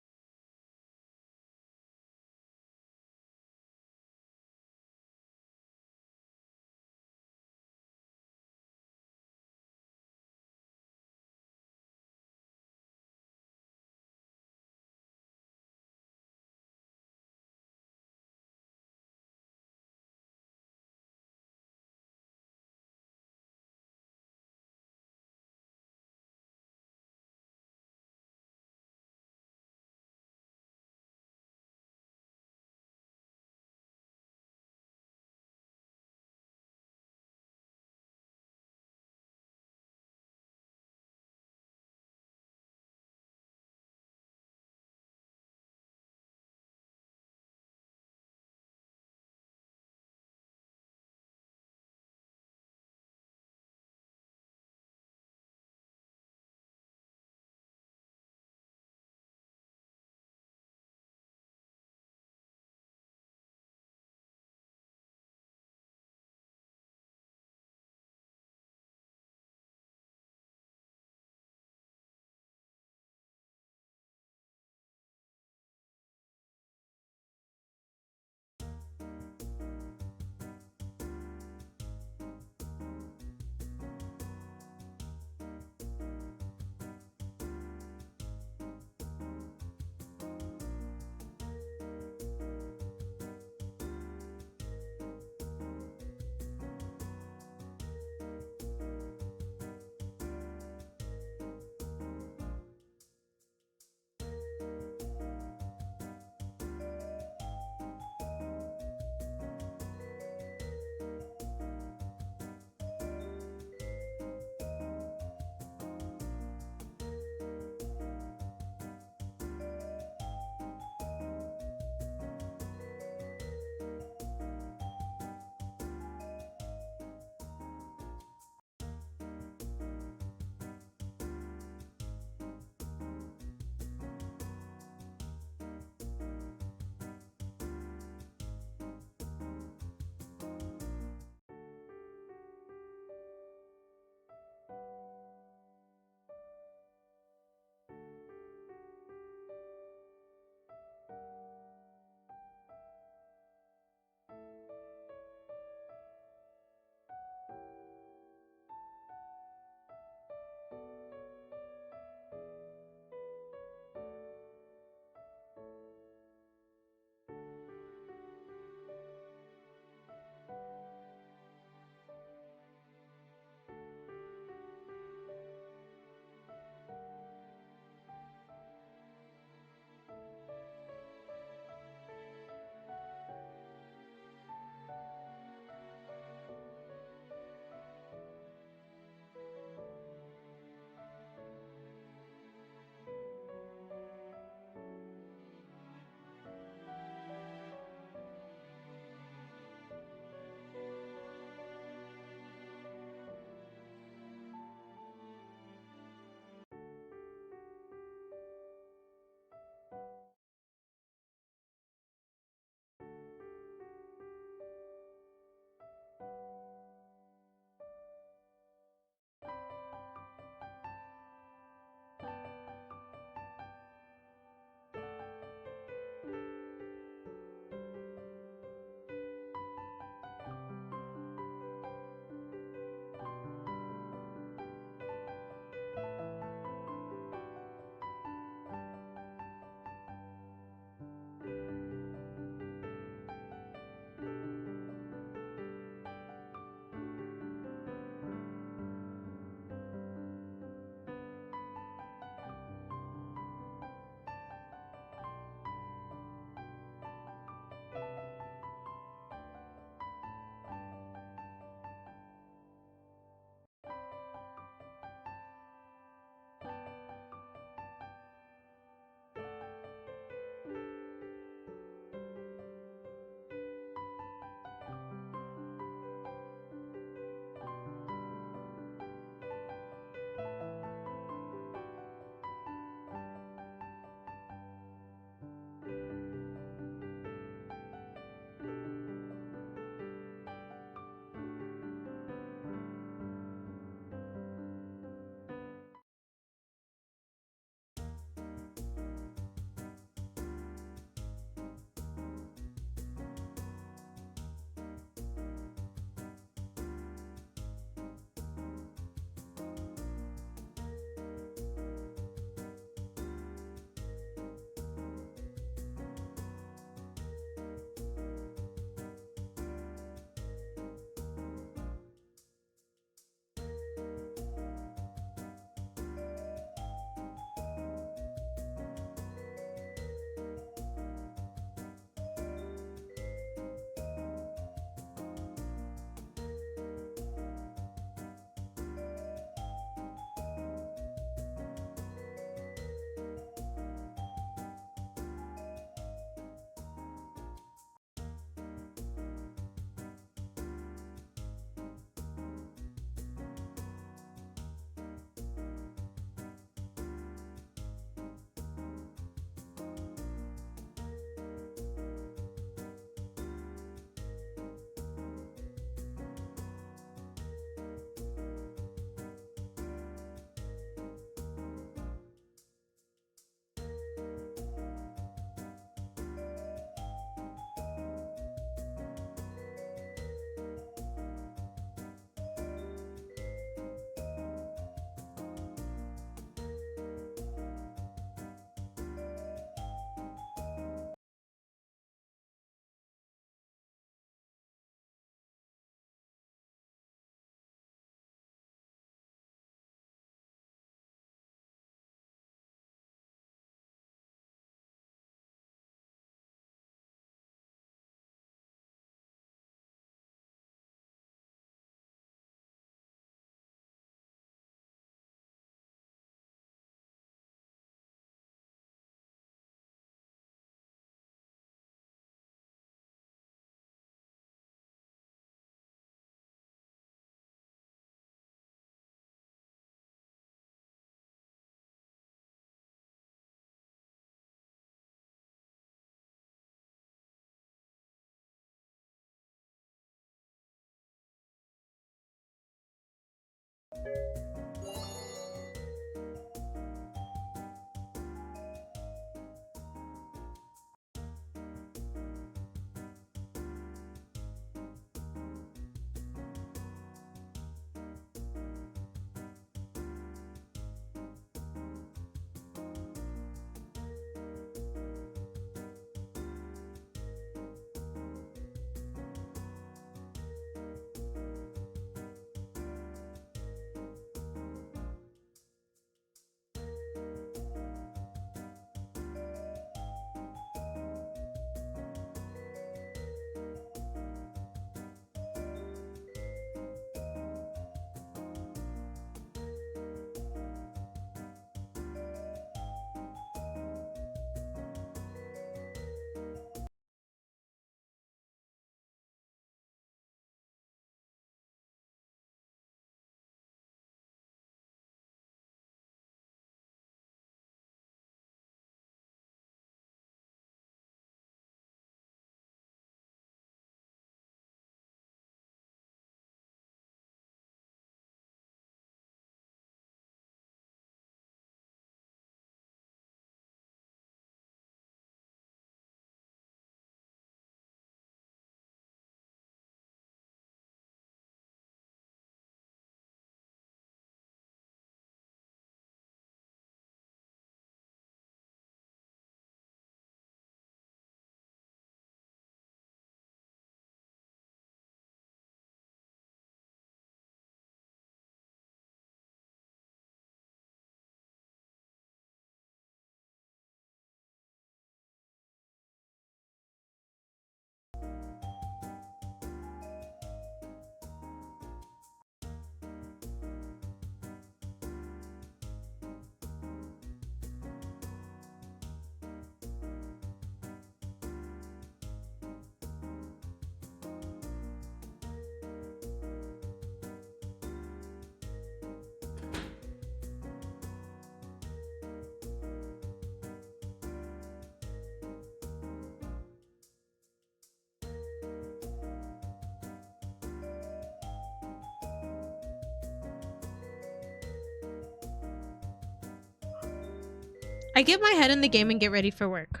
I get my head in the game and get ready for work.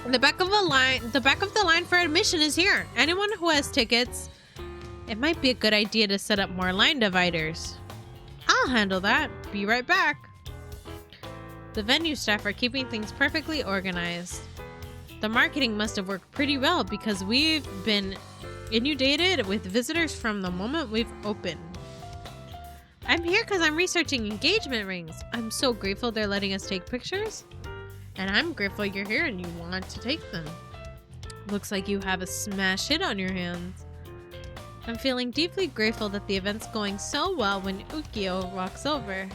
The back of the line for admission is here. Anyone who has tickets, it might be a good idea to set up more line dividers. I'll handle that. Be right back. The venue staff are keeping things perfectly organized. The marketing must have worked pretty well because we've been inundated with visitors from the moment we've opened. I'm here because I'm researching engagement rings. I'm so grateful they're letting us take pictures. And I'm grateful you're here and you want to take them. Looks like you have a smash hit on your hands. I'm feeling deeply grateful that the event's going so well when Ukio walks over.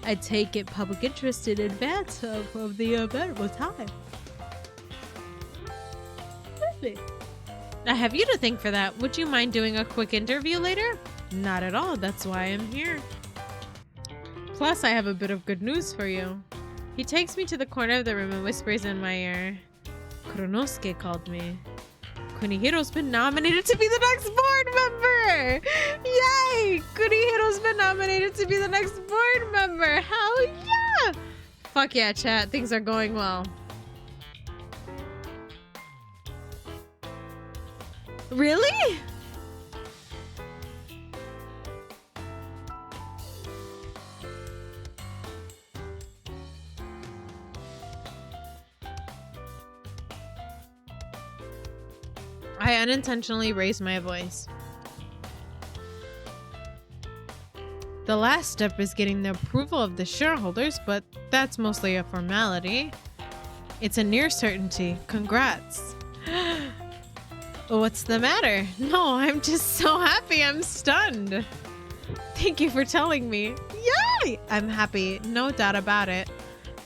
I take it public interest in advance of the event was high. Really? I have you to thank for that. Would you mind doing a quick interview later? Not at all. That's why I'm here. Plus, I have a bit of good news for you. He takes me to the corner of the room and whispers in my ear. Kuronosuke called me. Kunihiro's been nominated to be the next board member! Yay! Kunihiro's been nominated to be the next board member! Hell yeah! Fuck yeah, chat. Things are going well. Really? I unintentionally raised my voice. The last step is getting the approval of the shareholders, but that's mostly a formality. It's a near certainty. Congrats. What's the matter? No, I'm just so happy. I'm stunned. Thank you for telling me. Yay! I'm happy, no doubt about it.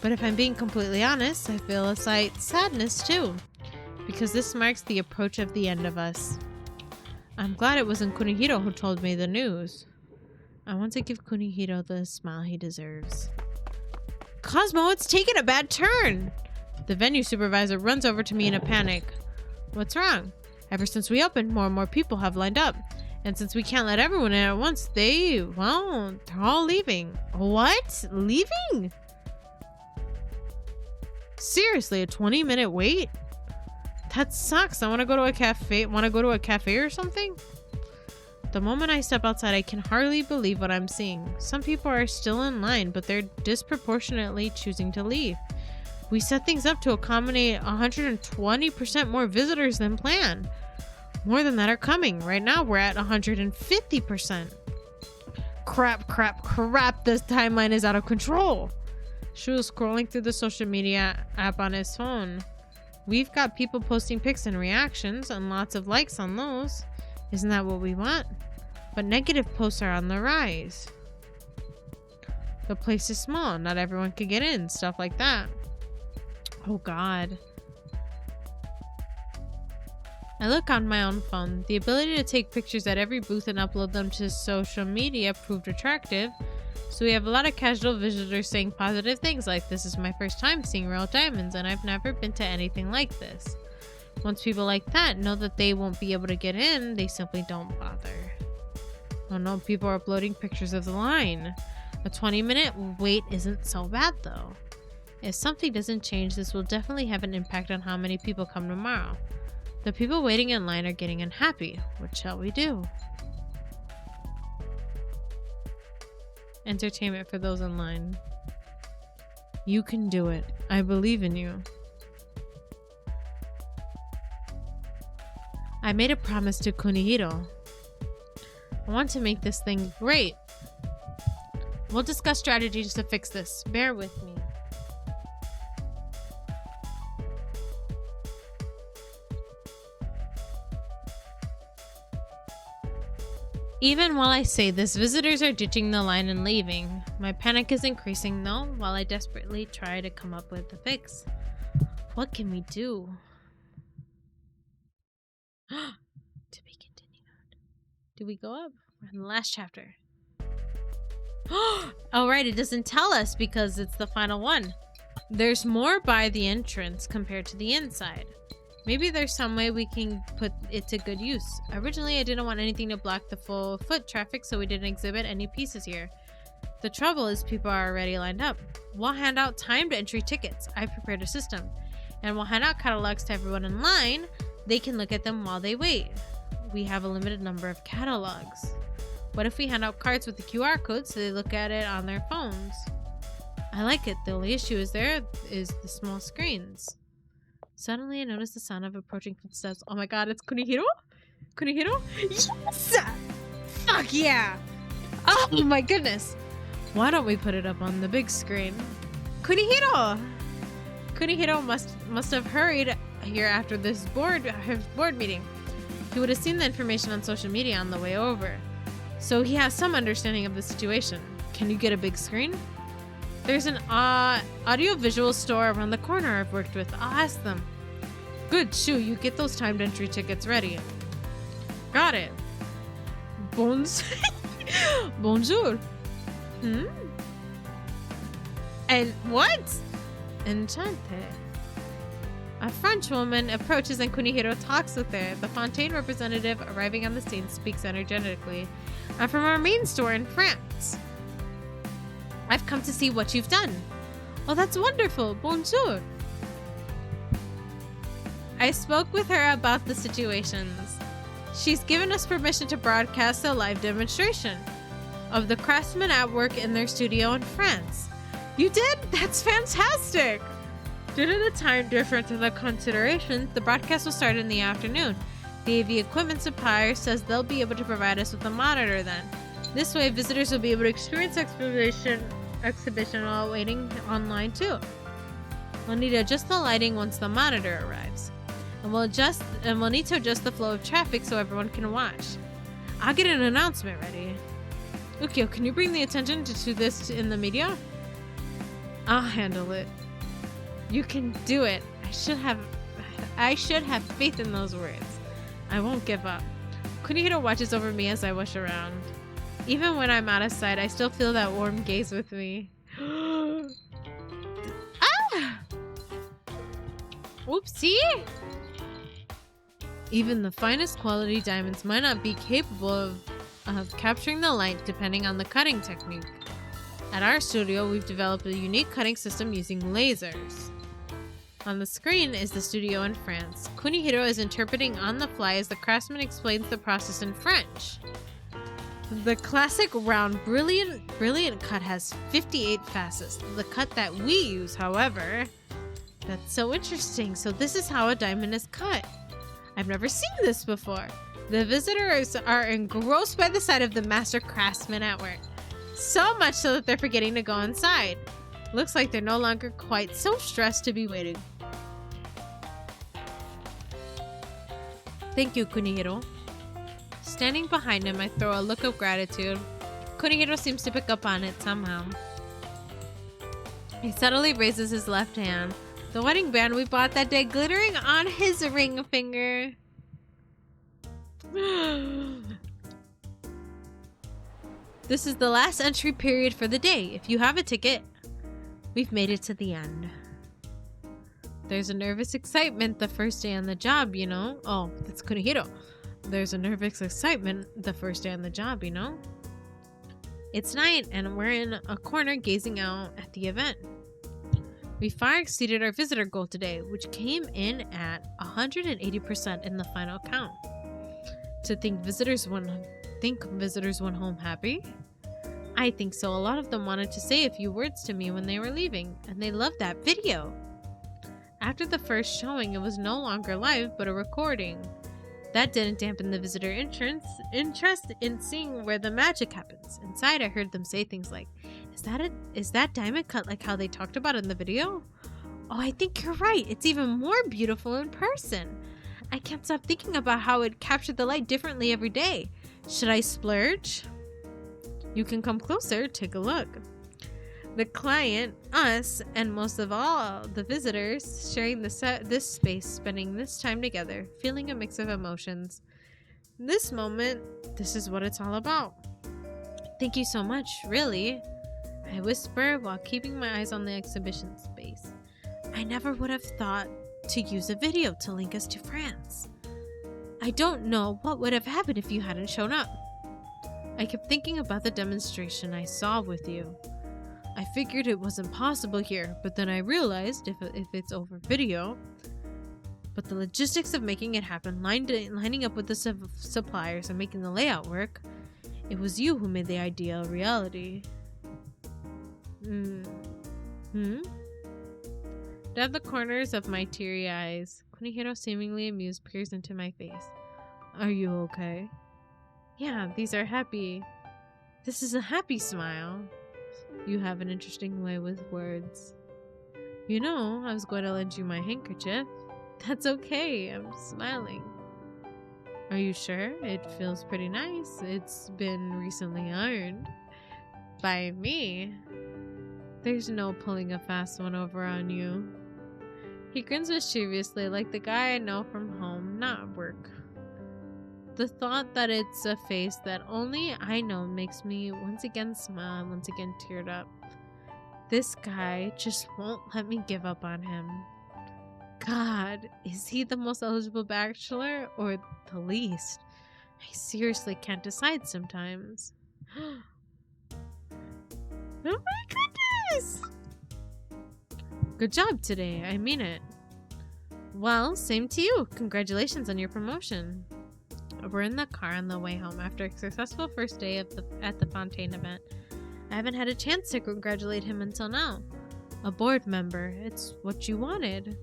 But if I'm being completely honest, I feel a slight sadness too. Because this marks the approach of the end of us. I'm glad it wasn't Kunihiro who told me the news. I want to give Kunihiro the smile he deserves. Cosmo, it's taken a bad turn! The venue supervisor runs over to me in a panic. What's wrong? Ever since we opened, more and more people have lined up. And since we can't let everyone in at once, they're all leaving. What? Leaving? Seriously, a 20-minute wait? That sucks. I want to go to a cafe. Want to go to a cafe or something? The moment I step outside, I can hardly believe what I'm seeing. Some people are still in line, but they're disproportionately choosing to leave. We set things up to accommodate 120% more visitors than planned. More than that are coming. Right now, we're at 150%. Crap. This timeline is out of control. Shu was scrolling through the social media app on his phone. We've got people posting pics and reactions and lots of likes on those. Isn't that what we want? But negative posts are on the rise. The place is small. Not everyone can get in. Stuff like that. Oh God. I look on my own phone. The ability to take pictures at every booth and upload them to social media proved attractive. So we have a lot of casual visitors saying positive things like, this is my first time seeing real diamonds and I've never been to anything like this. Once people like that know that they won't be able to get in, they simply don't bother. Oh no, people are uploading pictures of the line. A 20-minute wait isn't so bad though. If something doesn't change, this will definitely have an impact on how many people come tomorrow. The people waiting in line are getting unhappy. What shall we do? Entertainment for those in line. You can do it. I believe in you. I made a promise to Kunihiro. I want to make this thing great. We'll discuss strategies to fix this. Bear with me. Even while I say this, visitors are ditching the line and leaving. My panic is increasing though, while I desperately try to come up with a fix. What can we do? To be continued. Do we go up? We're in the last chapter. Oh right, it doesn't tell us because it's the final one. There's more by the entrance compared to the inside. Maybe there's some way we can put it to good use. Originally, I didn't want anything to block the full foot traffic, so we didn't exhibit any pieces here. The trouble is people are already lined up. We'll hand out timed entry tickets. I prepared a system. And we'll hand out catalogs to everyone in line. They can look at them while they wait. We have a limited number of catalogs. What if we hand out cards with the QR code so they look at it on their phones? I like it. The only issue is the small screens. Suddenly, I noticed the sound of approaching footsteps. Oh my god, it's Kunihiro? Kunihiro? Yes! Fuck yeah! Oh my goodness! Why don't we put it up on the big screen? Kunihiro! Kunihiro must have hurried here after this board meeting. He would have seen the information on social media on the way over. So he has some understanding of the situation. Can you get a big screen? There's an audio-visual store around the corner I've worked with. I'll ask them. Good, Shu, you get those timed entry tickets ready. Got it. Bonjour. And what? Enchanté. A French woman approaches and Kunihiro talks with her. The Fontaine representative arriving on the scene speaks energetically. I'm from our main store in France. I've come to see what you've done. Oh, that's wonderful. Bonjour. I spoke with her about the situations. She's given us permission to broadcast a live demonstration of the craftsmen at work in their studio in France. You did? That's fantastic. Due to the time difference and the considerations, the broadcast will start in the afternoon. The AV equipment supplier says they'll be able to provide us with a monitor then. This way, visitors will be able to experience exhibition while waiting online too. We'll need to adjust the lighting once the monitor arrives. And we'll need to adjust the flow of traffic so everyone can watch. I'll get an announcement ready. Ukyo, can you bring the attention to this in the media? I'll handle it. You can do it. I should have faith in those words. I won't give up. Kunihiro watches over me as I rush around. Even when I'm out of sight, I still feel that warm gaze with me. Ah! Oopsie! Even the finest quality diamonds might not be capable of capturing the light depending on the cutting technique. At our studio, we've developed a unique cutting system using lasers. On the screen is the studio in France. KUNIHIRO is interpreting on the fly as the craftsman explains the process in French. The classic round brilliant cut has 58 facets. The cut that we use, however... That's so interesting. So this is how a diamond is cut. I've never seen this before. The visitors are engrossed by the sight of the master craftsman at work. So much so that they're forgetting to go inside. Looks like they're no longer quite so stressed to be waiting. Thank you, KUNIHIRO. Standing behind him, I throw a look of gratitude. KUNIHIRO seems to pick up on it somehow. He subtly raises his left hand, the wedding band we bought that day glittering on his ring finger. This is the last entry period for the day. If you have a ticket, we've made it to the end. There's a nervous excitement the first day on the job, you know. Oh, that's KUNIHIRO. There's a nervous excitement the first day on the job, you know. It's night and we're in a corner gazing out at the event. We far exceeded our visitor goal today, which came in at 180% in the final count. To think visitors went home happy? I think so. A lot of them wanted to say a few words to me when they were leaving, and they loved that video. After the first showing, it was no longer live, but a recording. That didn't dampen the visitor interest in seeing where the magic happens. Inside, I heard them say things like, is that diamond cut like how they talked about in the video? Oh, I think you're right. It's even more beautiful in person. I can't stop thinking about how it captured the light differently every day. Should I splurge? You can come closer, take a look. The client, us, and most of all, the visitors, sharing this space, spending this time together, feeling a mix of emotions. This moment, this is what it's all about. Thank you so much, really. I whisper while keeping my eyes on the exhibition space. I never would have thought to use a video to link us to France. I don't know what would have happened if you hadn't shown up. I kept thinking about the demonstration I saw with you. I figured it wasn't possible here, but then I realized if it's over video. But the logistics of making it happen, lining up with the suppliers and making the layout work, it was you who made the idea a reality. Down the corners of my teary eyes, KUNIHIRO, seemingly amused, peers into my face. Are you okay? Yeah, these are happy. This is a happy smile. You have an interesting way with words. You know, I was going to lend you my handkerchief. That's okay, I'm smiling. Are you sure? It feels pretty nice. It's been recently ironed. By me. There's no pulling a fast one over on you. He grins mischievously like the guy I know from home, not work. The thought that it's a face that only I know makes me once again smile and once again teared up. This guy just won't let me give up on him. God, is he the most eligible bachelor or the least? I seriously can't decide sometimes. Oh my goodness! Good job today, I mean it. Well, same to you. Congratulations on your promotion. We're in the car on the way home after a successful first day at the Fontaine event. I haven't had a chance to congratulate him until now. A board member, it's what you wanted.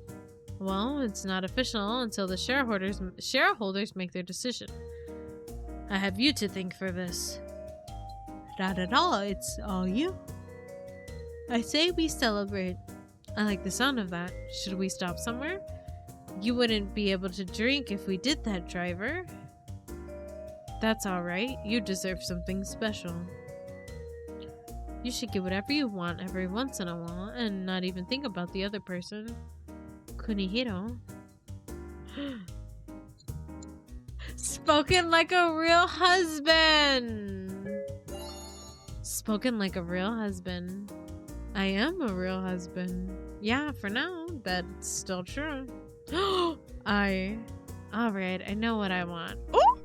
Well, it's not official until the shareholders make their decision. I have you to thank for this. Not at all, it's all you. I say we celebrate. I like the sound of that. Should we stop somewhere? You wouldn't be able to drink if we did that, driver. That's alright. You deserve something special. You should get whatever you want every once in a while and not even think about the other person. KUNIHIRO. Spoken like a real husband! Spoken like a real husband. I am a real husband. Yeah, for now, that's still true. Alright, I know what I want. Oh!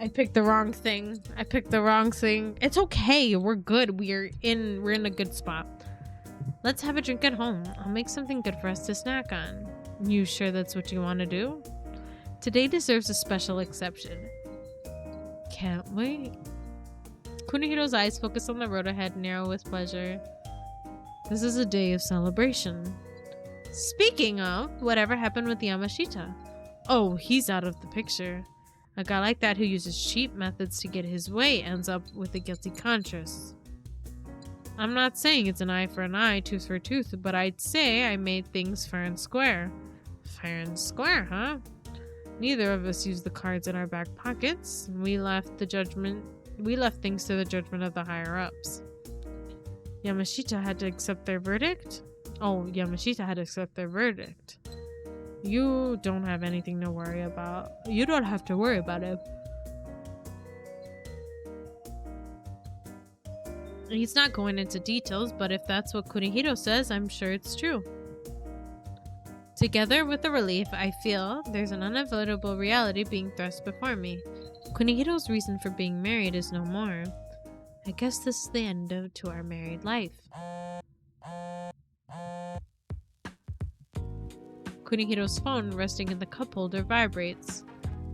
I picked the wrong thing. It's okay, we're good. We're in a good spot. Let's have a drink at home. I'll make something good for us to snack on. You sure that's what you want to do? Today deserves a special exception. Can't wait. Kunihiro's eyes focus on the road ahead, narrow with pleasure. This is a day of celebration. Speaking of, whatever happened with Yamashita? Oh, he's out of the picture. A guy like that who uses cheap methods to get his way ends up with a guilty conscience. I'm not saying it's an eye for an eye, tooth for a tooth, but I'd say I made things fair and square. Fair and square, huh? Neither of us used the cards in our back pockets. We left things to the judgment of the higher-ups. Yamashita had to accept their verdict? Oh, Yamashita had to accept their verdict. You don't have anything to worry about. You don't have to worry about it. He's not going into details, but if that's what Kunihiro says, I'm sure it's true. Together with the relief I feel, there's an unavoidable reality being thrust before me. Kunihiro's reason for being married is no more. I guess this is the end to our married life. Kunihiro's phone resting in the cup holder vibrates.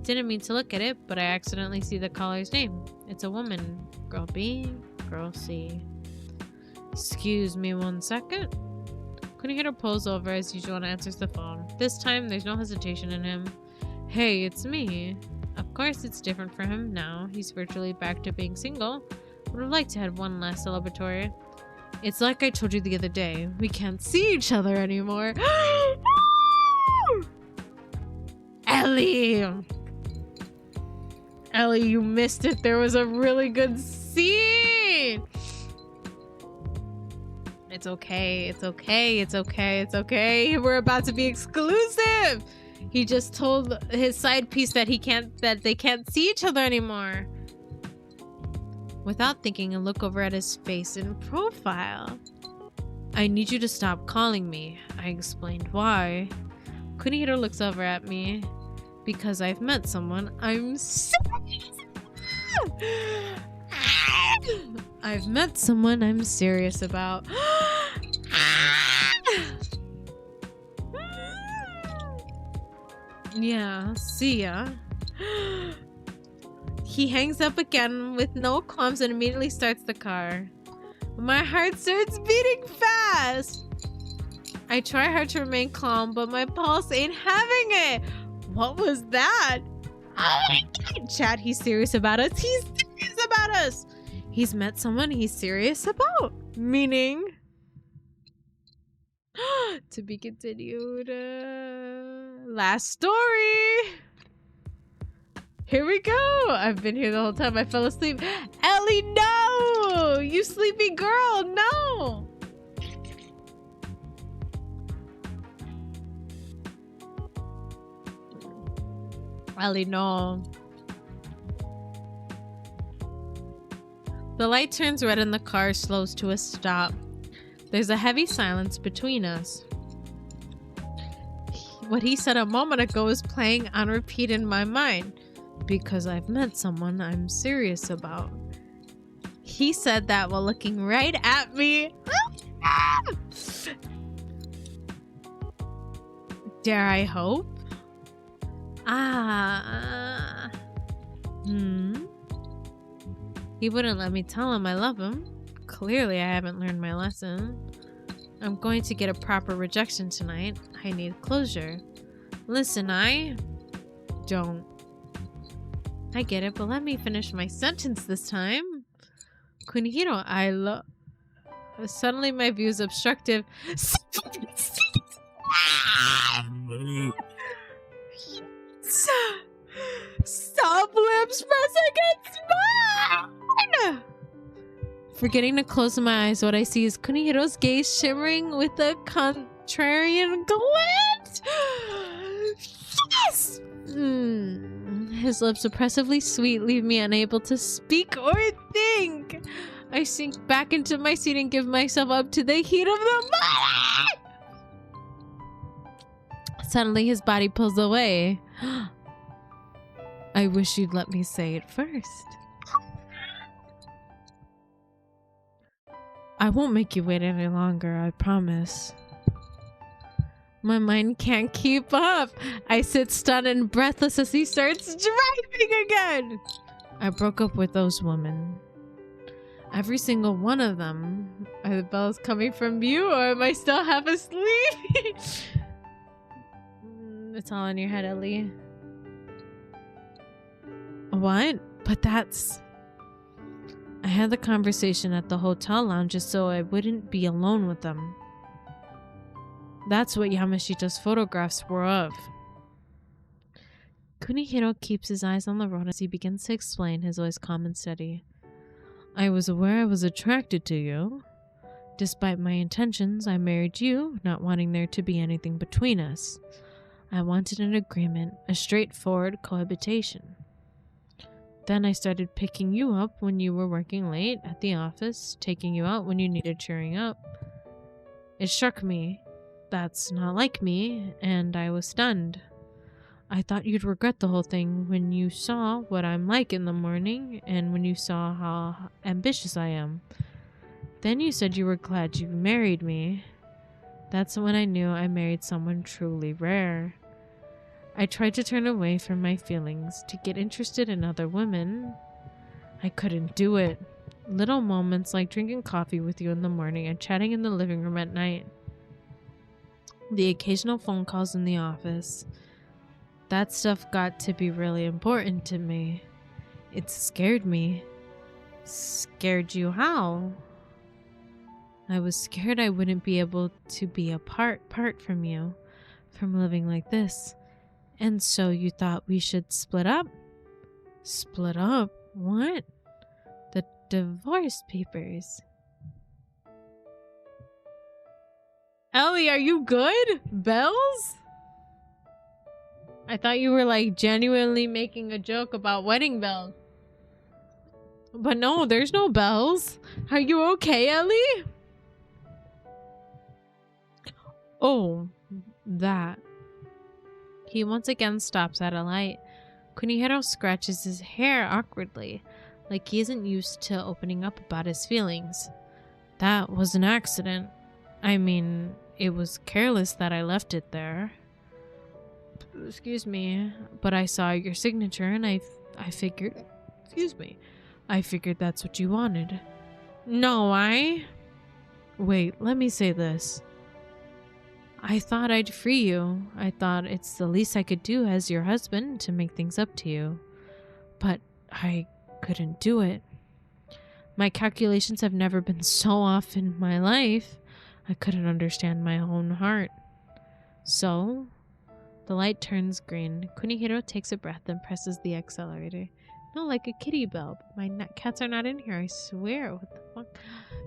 Didn't mean to look at it, but I accidentally see the caller's name. It's a woman. Girl B, Girl C. Excuse me 1 second. Kunihiro pulls over as usual and answers the phone. This time, there's no hesitation in him. Hey, it's me. Of course, it's different for him now. He's virtually back to being single. Would have liked to have one last celebratory. It's like I told you the other day. We can't see each other anymore. Ellie! Ellie, you missed it. There was a really good scene. It's okay. It's okay. It's okay. It's okay. We're about to be exclusive. He just told his side piece that they can't see each other anymore. Without thinking, I look over at his face in profile. I need you to stop calling me. I explained why. Kunihiro looks over at me. Because I've met someone I'm serious about. I've met someone I'm serious about. Yeah, see ya. He hangs up again with no qualms and immediately starts the car. My heart starts beating fast. I try hard to remain calm, but my pulse ain't having it. What was that? Oh my god! Chad, he's serious about us. He's serious about us. He's met someone he's serious about. Meaning... to be continued. Last story. Here we go. I've been here the whole time. I fell asleep. Ellie, no! You sleepy girl, no! Ellie, no. The light turns red and the car slows to a stop. There's a heavy silence between us. What he said a moment ago is playing on repeat in my mind. Because I've met someone I'm serious about. He said that while looking right at me. Dare I hope? He wouldn't let me tell him I love him. Clearly, I haven't learned my lesson. I'm going to get a proper rejection tonight. I need closure. Listen, I don't. I get it, but let me finish my sentence this time. Kunihiro, I love. Suddenly, my view is obstructive. Stop lips pressing against mine! Forgetting to close my eyes, what I see is Kunihiro's gaze shimmering with a contrarian glint. Yes! His lips oppressively sweet leave me unable to speak or think. I sink back into my seat and give myself up to the heat of the moment. Suddenly, his body pulls away. I wish you'd let me say it first. I won't make you wait any longer, I promise. My mind can't keep up. I sit stunned and breathless as he starts driving again. I broke up with those women. Every single one of them. Are the bells coming from you, or am I still half asleep? It's all in your head, Ellie. What? But that's... I had the conversation at the hotel lounge just so I wouldn't be alone with them. That's what Yamashita's photographs were of. Kunihiro keeps his eyes on the road as he begins to explain, his voice calm and steady. I was aware I was attracted to you. Despite my intentions, I married you, not wanting there to be anything between us. I wanted an agreement, a straightforward cohabitation. Then I started picking you up when you were working late at the office, taking you out when you needed cheering up. It struck me. That's not like me, and I was stunned. I thought you'd regret the whole thing when you saw what I'm like in the morning and when you saw how ambitious I am. Then you said you were glad you married me. That's when I knew I married someone truly rare. I tried to turn away from my feelings to get interested in other women. I couldn't do it. Little moments like drinking coffee with you in the morning and chatting in the living room at night. The occasional phone calls in the office. That stuff got to be really important to me. It scared me. Scared you how? I was scared I wouldn't be able to be apart from you, from living like this. And so you thought we should split up? Split up? What? The divorce papers. Ellie, are you good? Bells? I thought you were like genuinely making a joke about wedding bells. But no, there's no bells. Are you okay, Ellie? Oh, that. He once again stops at a light. Kunihiro scratches his hair awkwardly, like he isn't used to opening up about his feelings. That was an accident. I mean, it was careless that I left it there. Excuse me, but I saw your signature and I figured, I figured that's what you wanted. No, wait, let me say this. I thought I'd free you. I thought it's the least I could do as your husband to make things up to you. But I couldn't do it. My calculations have never been so off in my life. I couldn't understand my own heart. So, the light turns green. Kunihiro takes a breath and presses the accelerator. No, like a kitty bell. My cats are not in here, I swear. What the fuck?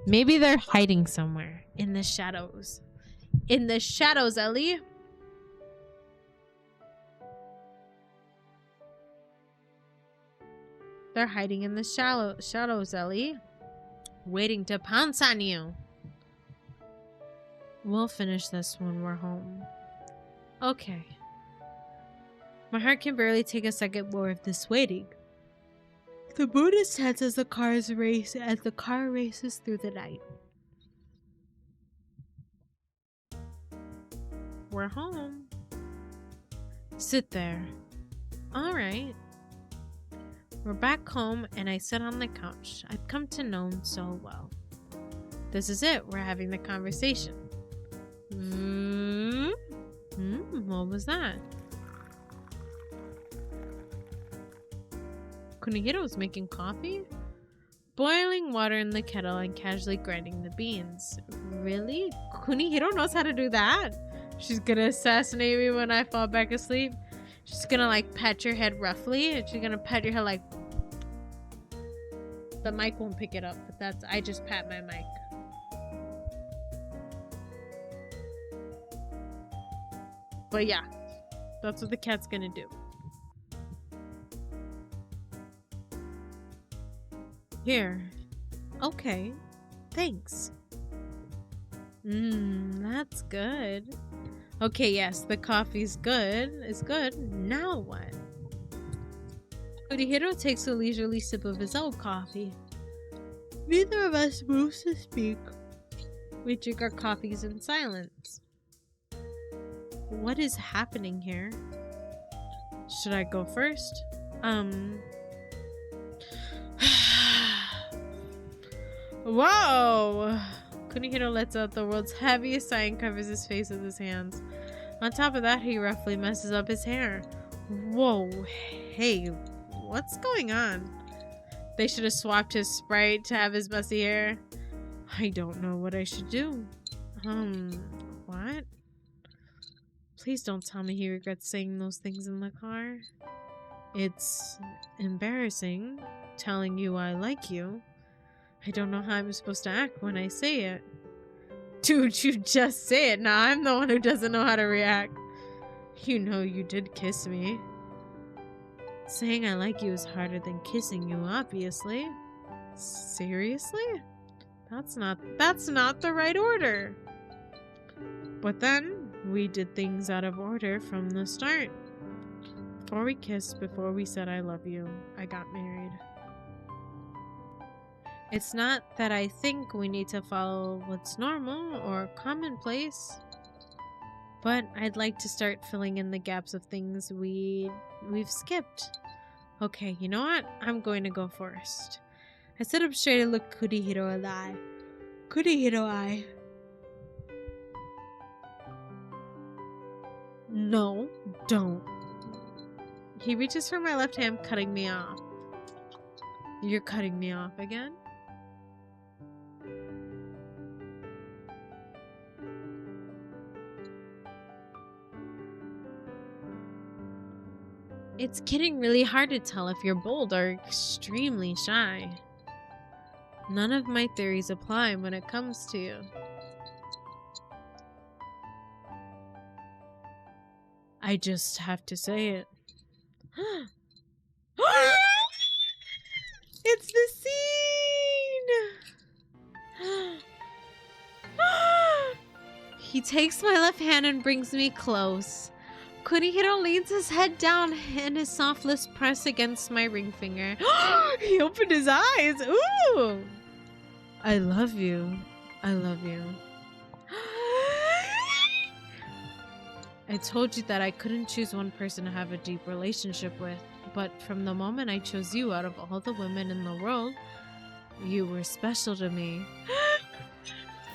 Maybe they're hiding somewhere. In the shadows. In the shadows, Ellie. They're hiding in the shadows, Ellie. Waiting to pounce on you. We'll finish this when we're home. Okay. My heart can barely take a second more of this waiting. The moon is tense as the car races through the night. We're home. Sit there. All right. We're back home and I sit on the couch. I've come to know him so well. This is it. We're having the conversation. What was that? Kunihiro's making coffee? Boiling water in the kettle and casually grinding the beans. Really? Kunihiro knows how to do that? She's gonna assassinate me when I fall back asleep. She's gonna like pat your head roughly and she's gonna pat your head like... The mic won't pick it up, but that's... I just pat my mic. But yeah, that's what the cat's gonna do. Here, Okay, thanks. That's good. Okay, yes, the coffee's good. It's good. Now what? Kunihiro takes a leisurely sip of his own coffee. Neither of us moves to speak. We drink our coffees in silence. What is happening here? Should I go first? Whoa! Kunihiro lets out the world's heaviest sigh and covers his face with his hands. On top of that, he roughly messes up his hair. Whoa, hey, what's going on? They should have swapped his sprite to have his messy hair. I don't know what I should do. What? Please don't tell me he regrets saying those things in the car. It's embarrassing telling you I like you. I don't know how I'm supposed to act when I say it. Dude, you just say it. Now I'm the one who doesn't know how to react. You know you did kiss me. Saying I like you is harder than kissing you, obviously. Seriously? That's not the right order. But then, we did things out of order from the start. Before we kissed, before we said I love you, I got married. It's not that I think we need to follow what's normal or commonplace, but I'd like to start filling in the gaps of things we've skipped. Okay, you know what? I'm going to go first. I sit up straight and look Kunihiro in the eye. Kunihiro eye. No, don't. He reaches for my left hand, cutting me off. You're cutting me off again? It's getting really hard to tell if you're bold or extremely shy. None of my theories apply when it comes to you. I just have to say it. It's the scene! He takes my left hand and brings me close. Kunihiro leans his head down and his soft lips press against my ring finger. He opened his eyes. Ooh! I love you. I love you. I told you that I couldn't choose one person to have a deep relationship with, but from the moment I chose you out of all the women in the world, you were special to me.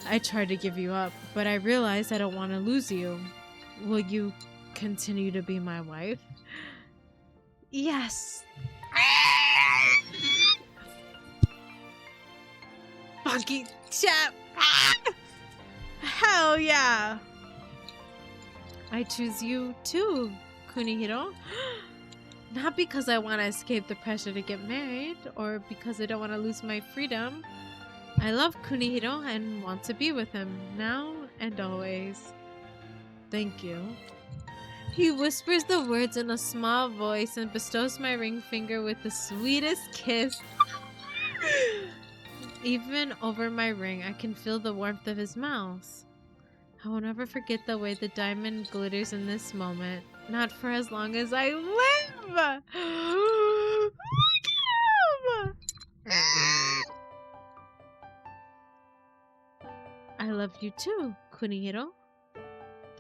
I tried to give you up, but I realized I don't want to lose you. Will you continue to be my wife? Yes. Funky chap. Hell yeah. I choose you too, Kunihiro. Not because I want to escape the pressure to get married or because I don't want to lose my freedom. I love Kunihiro and want to be with him now and always. Thank you. He whispers the words in a small voice and bestows my ring finger with the sweetest kiss. Even over my ring, I can feel the warmth of his mouth. I will never forget the way the diamond glitters in this moment. Not for as long as I live! I love you too, Kunihiro.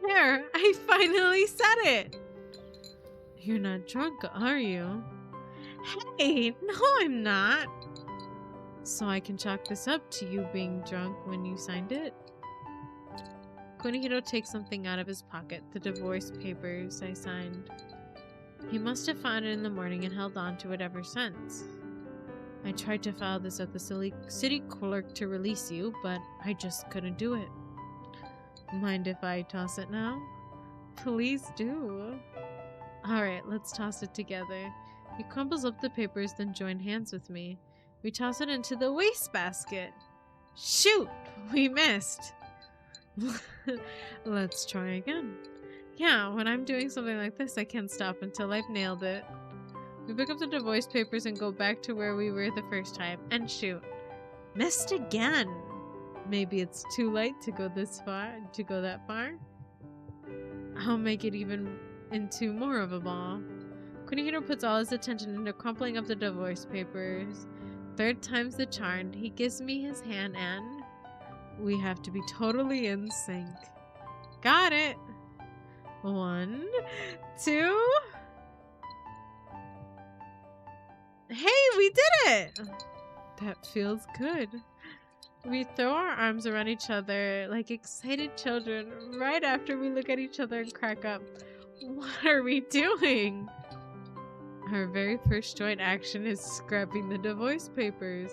There, I finally said it! You're not drunk, are you? Hey, no I'm not! So I can chalk this up to you being drunk when you signed it? Kunihiro takes something out of his pocket, the divorce papers I signed. He must have found it in the morning and held on to it ever since. I tried to file this at the city clerk to release you, but I just couldn't do it. Mind if I toss it now? Please do. Alright, let's toss it together. He crumbles up the papers, then join hands with me. We toss it into the wastebasket. Shoot! We missed! Let's try again. Yeah, when I'm doing something like this, I can't stop until I've nailed it. We pick up the divorce papers and go back to where we were the first time. And shoot. Missed again. Maybe it's too late to go that far. I'll make it even into more of a ball. Kunihiro puts all his attention into crumpling up the divorce papers. Third time's the charm. He gives me his hand and we have to be totally in sync. Got it. 1, 2. Hey, we did it! That feels good. We throw our arms around each other like excited children right after we look at each other and crack up. What are we doing? Our very first joint action is scrapping the divorce papers.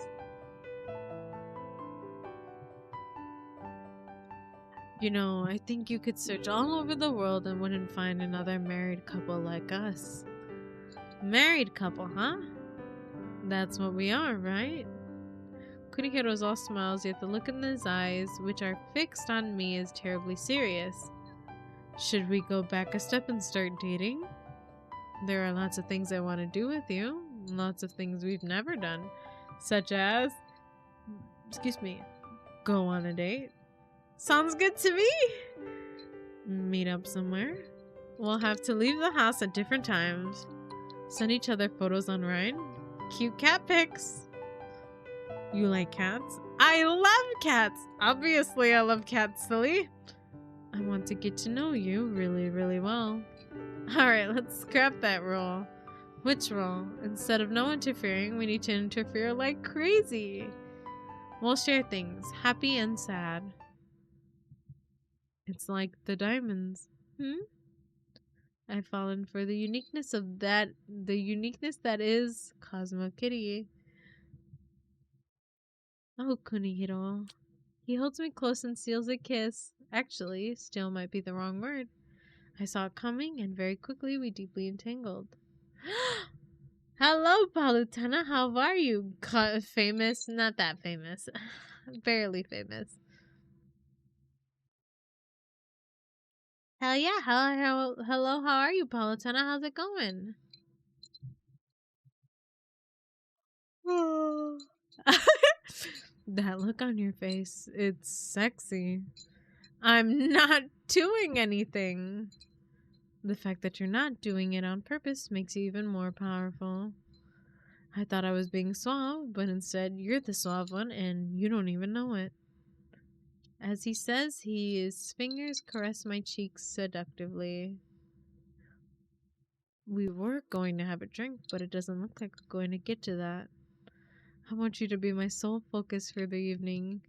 You know, I think you could search all over the world and wouldn't find another married couple like us. Married couple, huh? That's what we are, right? Kunihiro's all smiles, yet the look in his eyes, which are fixed on me, is terribly serious. Should we go back a step and start dating? There are lots of things I want to do with you. Lots of things we've never done. Such as... Excuse me. Go on a date. Sounds good to me! Meet up somewhere. We'll have to leave the house at different times. Send each other photos on Ryan. Cute cat pics. You like cats? I love cats! Obviously I love cats, silly. I want to get to know you really, really well. Alright, let's scrap that rule. Which rule? Instead of no interfering, we need to interfere like crazy. We'll share things, happy and sad. It's like the diamonds. I've fallen for the uniqueness that is Cosmo Kitty. Oh, Kunihiro. He holds me close and steals a kiss. Actually, steal might be the wrong word. I saw it coming, and very quickly we deeply entangled. Hello, Palutena. How are you? Famous? Not that famous. Barely famous. Hell yeah. Hello, how are you, Palutena? How's it going? That look on your face, it's sexy. I'm not doing anything. The fact that you're not doing it on purpose makes you even more powerful. I thought I was being suave, but instead you're the suave one and you don't even know it. As he says, his fingers caress my cheeks seductively. We were going to have a drink, but it doesn't look like we're going to get to that. I want you to be my sole focus for the evening.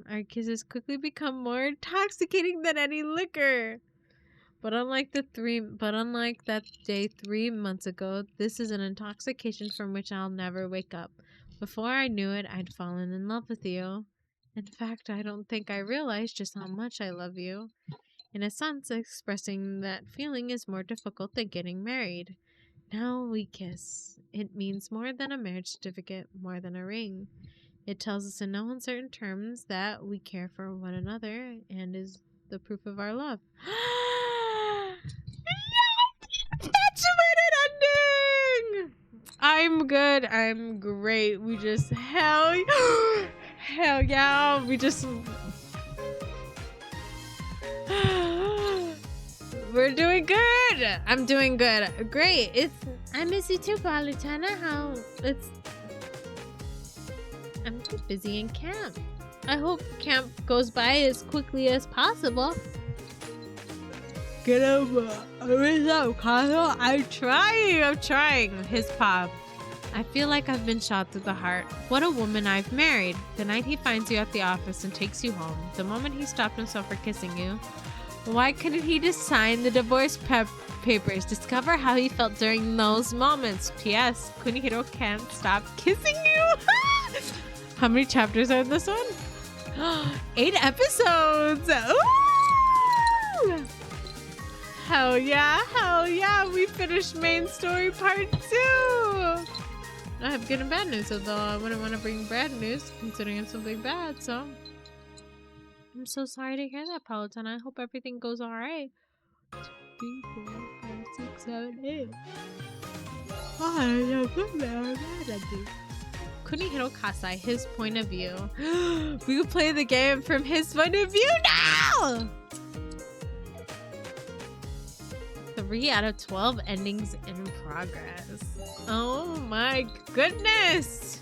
Our kisses quickly become more intoxicating than any liquor. But unlike that day 3 months ago, this is an intoxication from which I'll never wake up. Before I knew it, I'd fallen in love with you. In fact, I don't think I realized just how much I love you. In a sense, expressing that feeling is more difficult than getting married. Now we kiss. It means more than a marriage certificate, more than a ring. It tells us in no uncertain terms that we care for one another and is the proof of our love. Infatuated ending! I'm good. I'm great. We just hell yeah. We just we're doing good. I'm doing good. Great. I miss you too, Palutena. I'm too busy in camp. I hope camp goes by as quickly as possible. Get over. I'm trying. His pop. I feel like I've been shot through the heart. What a woman I've married. The night he finds you at the office and takes you home. The moment he stopped himself for kissing you. Why couldn't he just sign the divorce papers? Discover how he felt during those moments. P.S. Kunihiro can't stop kissing you. How many chapters are in this one? 8 episodes. Ooh! Hell yeah. We finished main story part 2. I have good and bad news, although I wouldn't want to bring bad news considering it's something bad, so I'm so sorry to hear that, Palutena. I hope everything goes alright. 3, 4, 5, 6, 7, 8. Kunihiro Kasai, his point of view. We can play the game from his point of view now! 3 out of 12 endings in progress. Oh my goodness!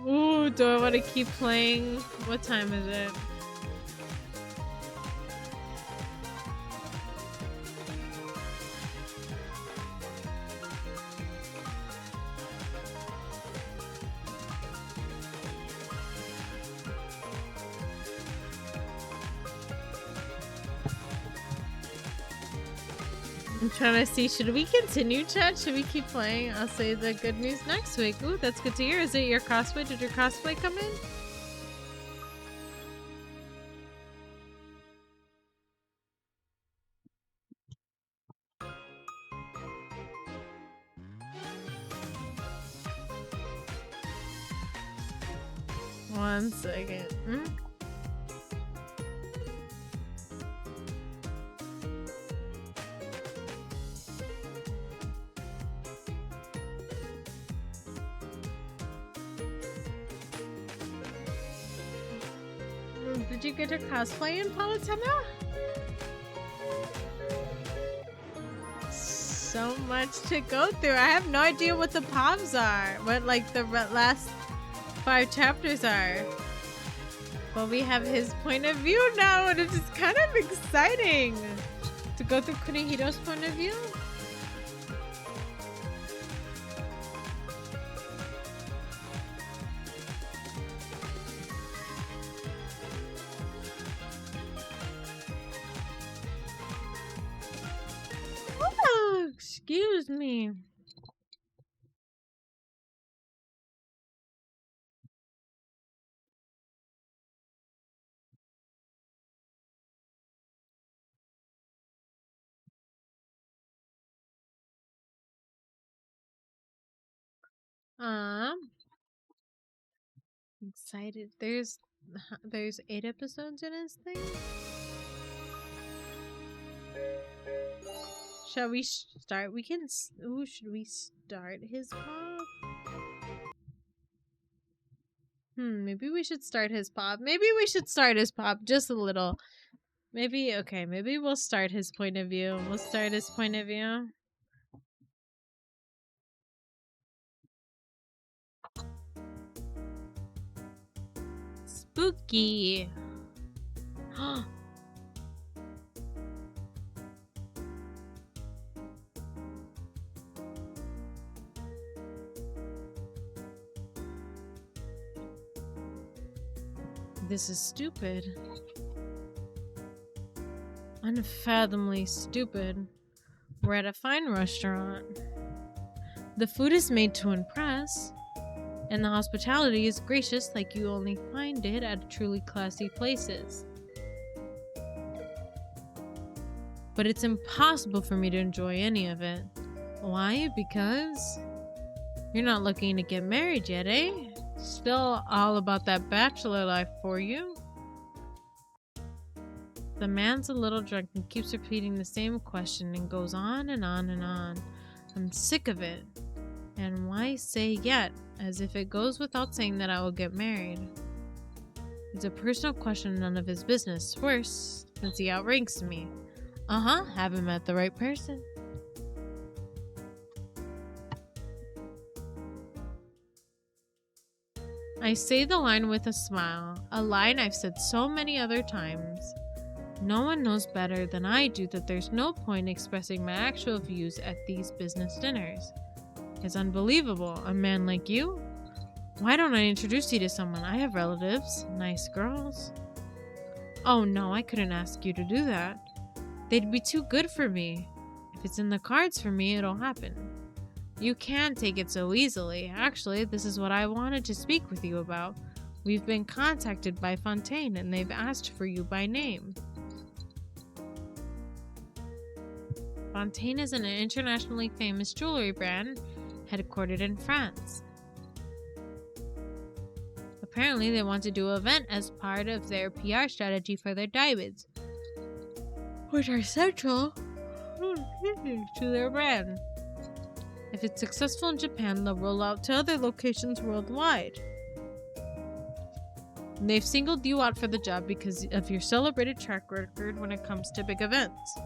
Ooh, do I want to keep playing? What time is it? I'm trying to see, should we continue, chat? Should we keep playing? I'll say the good news next week. Ooh, that's good to hear. Is it your cosplay? Did your cosplay come in? One second. Did you get your cosplay in, Palatena? So much to go through. I have no idea what the POVs are. What, like, the last 5 chapters are. But we have his point of view now, and it's just kind of exciting to go through Kunihiro's point of view. Oh, excuse me. Excited. There's 8 episodes in his thing. Shall we start? We can. Ooh, should we start his pop? Maybe we should start his pop. Maybe we should start his pop just a little. Maybe, okay, maybe we'll start his point of view. We'll start his point of view. Spooky. This is stupid. Unfathomably stupid. We're at a fine restaurant. The food is made to impress, and the hospitality is gracious like you only find it at truly classy places. But it's impossible for me to enjoy any of it. Why? Because you're not looking to get married yet, eh? Still all about that bachelor life for you. The man's a little drunk and keeps repeating the same question and goes on and on and on. I'm sick of it. And why say yet, as if it goes without saying that I will get married? It's a personal question, none of his business. Worse, since he outranks me. Haven't met the right person. I say the line with a smile, a line I've said so many other times. No one knows better than I do that there's no point expressing my actual views at these business dinners. It's unbelievable, a man like you? Why don't I introduce you to someone? I have relatives, nice girls. Oh no, I couldn't ask you to do that. They'd be too good for me. If it's in the cards for me, it'll happen. You can't take it so easily. Actually, this is what I wanted to speak with you about. We've been contacted by Fontaine and they've asked for you by name. Fontaine is an internationally famous jewelry brand headquartered in France. Apparently, they want to do an event as part of their PR strategy for their diamonds, which are central to their brand. If it's successful in Japan, they'll roll out to other locations worldwide. And they've singled you out for the job because of your celebrated track record when it comes to big events.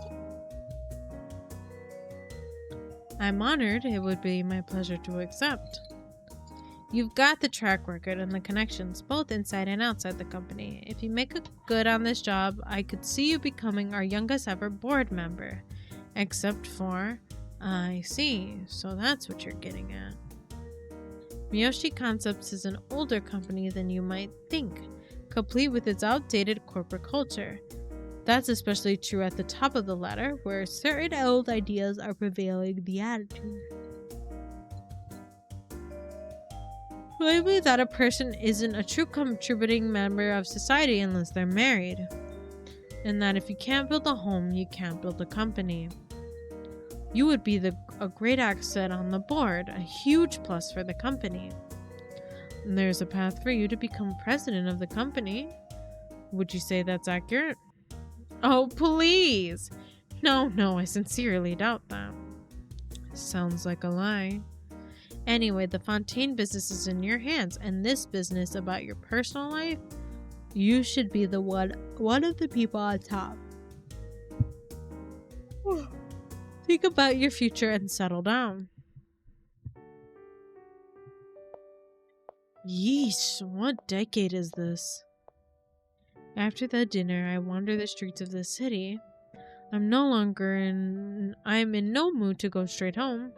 I'm honored. It would be my pleasure to accept. You've got the track record and the connections, both inside and outside the company. If you make good on this job, I could see you becoming our youngest ever board member. Except for... I see. So that's what you're getting at. Miyoshi Concepts is an older company than you might think, complete with its outdated corporate culture. That's especially true at the top of the ladder, where certain old ideas are prevailing the attitude. Maybe that a person isn't a true contributing member of society unless they're married. And that if you can't build a home, you can't build a company. You would be a great asset on the board, a huge plus for the company. And there's a path for you to become president of the company. Would you say that's accurate? Oh, please! No, I sincerely doubt that. Sounds like a lie. Anyway, the Fontaine business is in your hands, and this business about your personal life, you should be the one of the people on top. Think about your future and settle down. Yeesh, what decade is this? After the dinner, I wander the streets of the city. I'm in no mood to go straight home.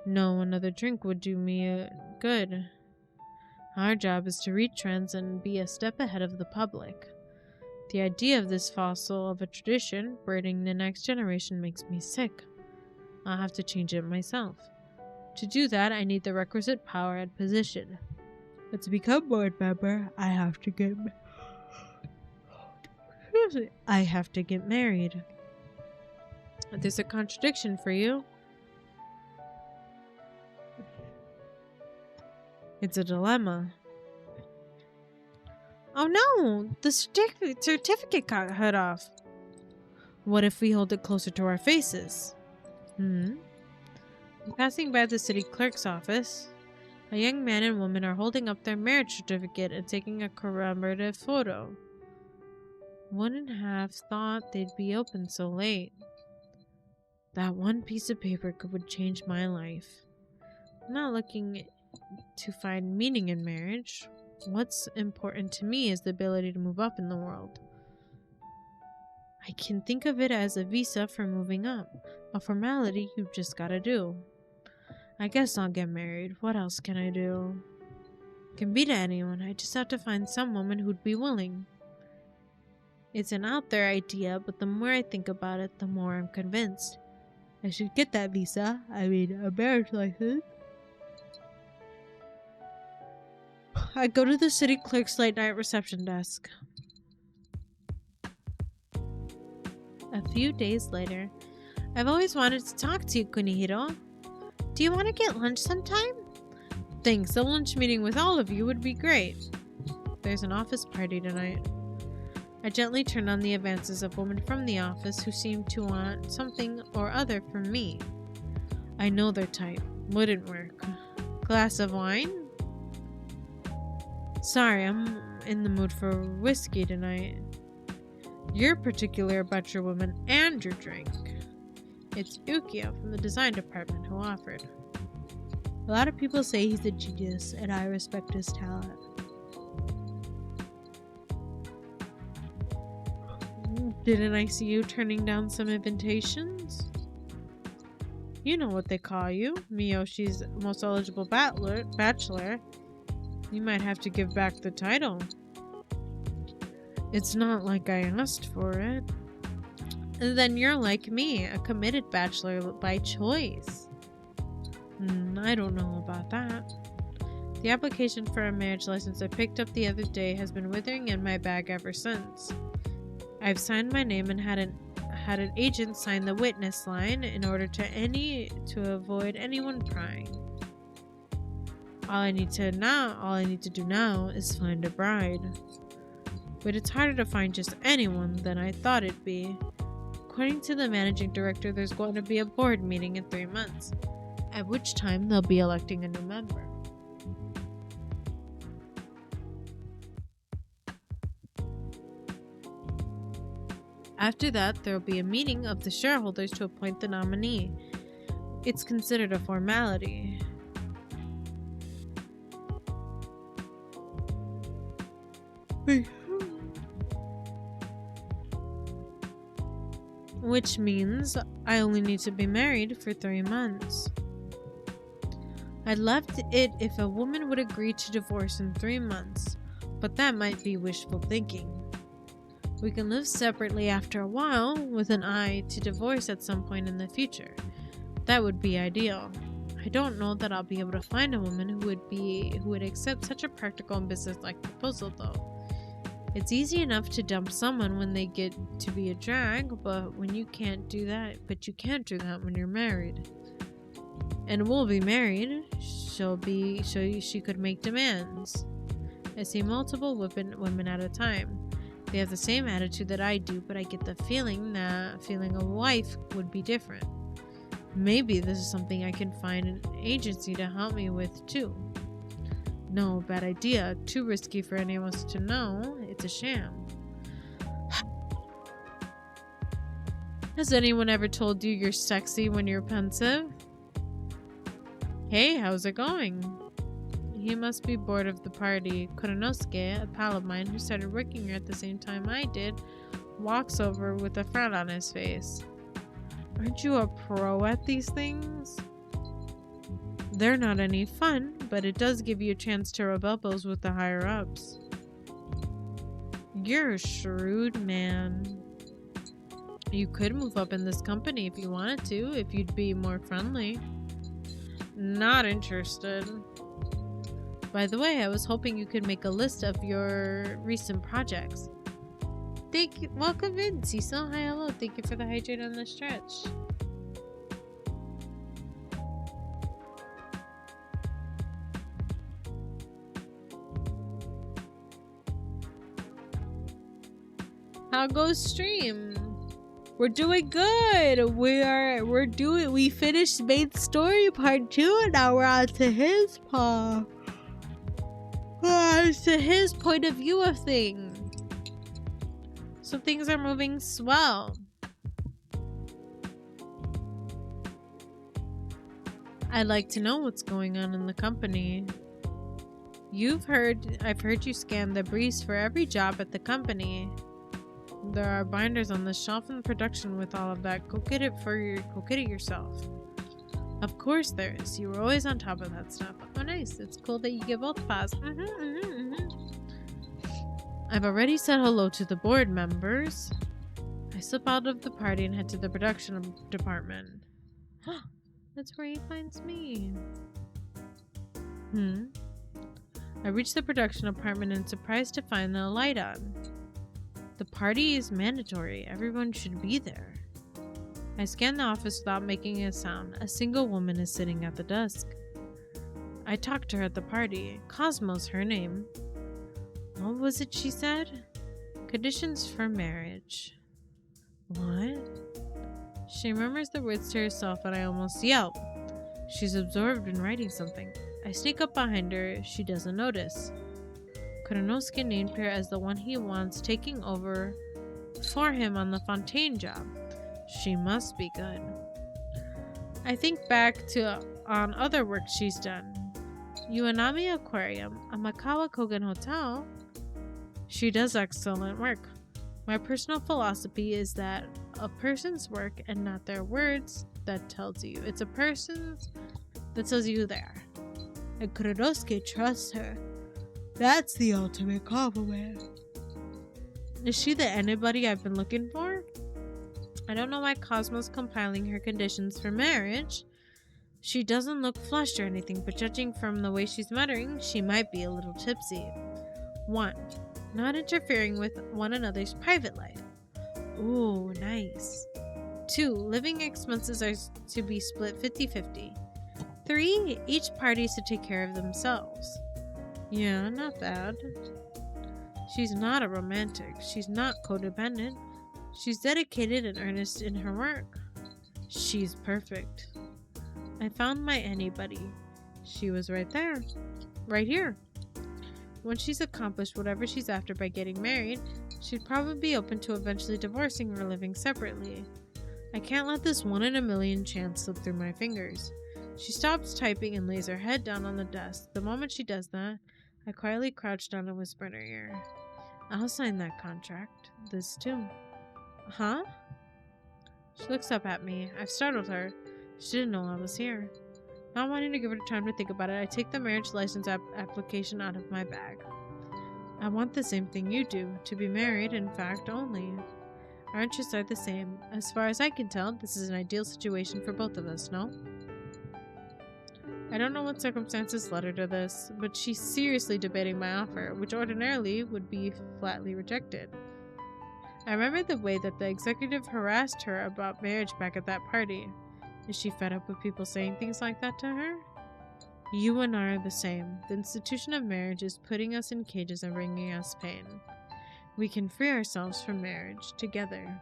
No, another drink would do me good. Our job is to read trends and be a step ahead of the public. The idea of this fossil of a tradition burdening the next generation makes me sick. I'll have to change it myself. To do that, I need the requisite power and position. But to become board member, I have to get married. There's a contradiction for you. It's a dilemma. Oh no! The certificate got cut off. What if we hold it closer to our faces? I'm passing by the city clerk's office. A young man and woman are holding up their marriage certificate and taking a commemorative photo. Wouldn't have thought they'd be open so late. That one piece of paper would change my life. I'm not looking to find meaning in marriage. What's important to me is the ability to move up in the world. I can think of it as a visa for moving up, a formality you've just gotta do. I guess I'll get married. What else can I do? Can be to anyone. I just have to find some woman who'd be willing. It's an out there idea, but the more I think about it, the more I'm convinced. I should get that visa. I mean, a marriage license. I go to the city clerk's late night reception desk. A few days later, I've always wanted to talk to you, Kunihiro. Do you want to get lunch sometime? Thanks, a lunch meeting with all of you would be great. There's an office party tonight. I gently turn on the advances of women from the office who seem to want something or other from me. I know their type. Wouldn't work. Glass of wine? Sorry, I'm in the mood for whiskey tonight. You're particular about your woman and your drink. It's Ukiyo from the design department who offered. A lot of people say he's a genius, and I respect his talent. Didn't I see you turning down some invitations? You know what they call you, Miyoshi's most eligible bachelor. You might have to give back the title. It's not like I asked for it. And then you're like me, a committed bachelor by choice. I don't know about that. The application for a marriage license I picked up the other day has been withering in my bag ever since. I've signed my name and had an agent sign the witness line in order to avoid anyone prying. All I need to do now is find a bride. But it's harder to find just anyone than I thought it'd be. According to the managing director, there's going to be a board meeting in 3 months, at which time they'll be electing a new member. After that, there will be a meeting of the shareholders to appoint the nominee. It's considered a formality. Which means I only need to be married for 3 months. I'd love it if a woman would agree to divorce in 3 months, but that might be wishful thinking. We can live separately after a while, with an eye to divorce at some point in the future. That would be ideal. I don't know that I'll be able to find a woman who would accept such a practical and business-like proposal, though. It's easy enough to dump someone when they get to be a drag, but you can't do that when you're married. And we'll be married. She could make demands. I see multiple women at a time. They have the same attitude that I do, but I get the feeling that feeling a wife would be different. Maybe this is something I can find an agency to help me with too. No, bad idea. Too risky for any of us to know. It's a sham. Has anyone ever told you you're sexy when you're pensive? Hey, how's it going? He must be bored of the party. Kuranosuke, a pal of mine who started working here at the same time I did, walks over with a frown on his face. Aren't you a pro at these things? They're not any fun, but it does give you a chance to rub elbows with the higher-ups. You're a shrewd man. You could move up in this company if you wanted to, if you'd be more friendly. Not interested. By the way, I was hoping you could make a list of your recent projects. Thank you. Welcome in, Cecil. Hi, hello. Thank you for the hydrate on the stretch. How goes stream? We're doing good. We finished main story part 2 and now we're on to his part. To his point of view of things. So things are moving swell. I'd like to know what's going on in the company. I've heard you scan the briefs for every job at the company. There are binders on the shelf in production with all of that. Go get it yourself. Of course there is. You were always on top of that stuff. Oh, nice. It's cool that you give both paws. I've already said hello to the board members. I slip out of the party and head to the production department. That's where he finds me. I reach the production department and surprised to find the light on. The party is mandatory. Everyone should be there. I scan the office without making a sound. A single woman is sitting at the desk. I talked to her at the party. Cosmo's her name. What was it she said? Conditions for marriage. What? She murmurs the words to herself and I almost yelp. She's absorbed in writing something. I sneak up behind her. She doesn't notice. Kuranosuke named her as the one he wants taking over for him on the Fontaine job. She must be good. I think back on other work she's done. Uenami Aquarium, a Makawa Kogen hotel. She does excellent work. My personal philosophy is that a person's work and not their words that tells you. It's a person's that tells you there. And Kuranosuke trusts her. That's the ultimate compliment. Is she the anybody I've been looking for? I don't know why Cosmo's compiling her conditions for marriage. She doesn't look flushed or anything, but judging from the way she's muttering, she might be a little tipsy. 1. Not interfering with one another's private life. Ooh, nice. 2. Living expenses are to be split 50-50. 3. Each party is to take care of themselves. Yeah, not bad. She's not a romantic. She's not codependent. She's dedicated and earnest in her work. She's perfect. I found my anybody. She was right there. Right here. When she's accomplished whatever she's after by getting married, she'd probably be open to eventually divorcing or living separately. I can't let this 1 in a million chance slip through my fingers. She stops typing and lays her head down on the desk. The moment she does that, I quietly crouch down and whisper in her ear, I'll sign that contract. This too. Huh? She looks up at me. I've startled her. She didn't know I was here. Not wanting to give her time to think about it, I take the marriage license application out of my bag. I want the same thing you do, to be married, in fact, only. Our interests are the same. As far as I can tell, this is an ideal situation for both of us, no? I don't know what circumstances led her to this, but she's seriously debating my offer, which ordinarily would be flatly rejected. I remember the way that the executive harassed her about marriage back at that party. Is she fed up with people saying things like that to her? You and I are the same. The institution of marriage is putting us in cages and bringing us pain. We can free ourselves from marriage together.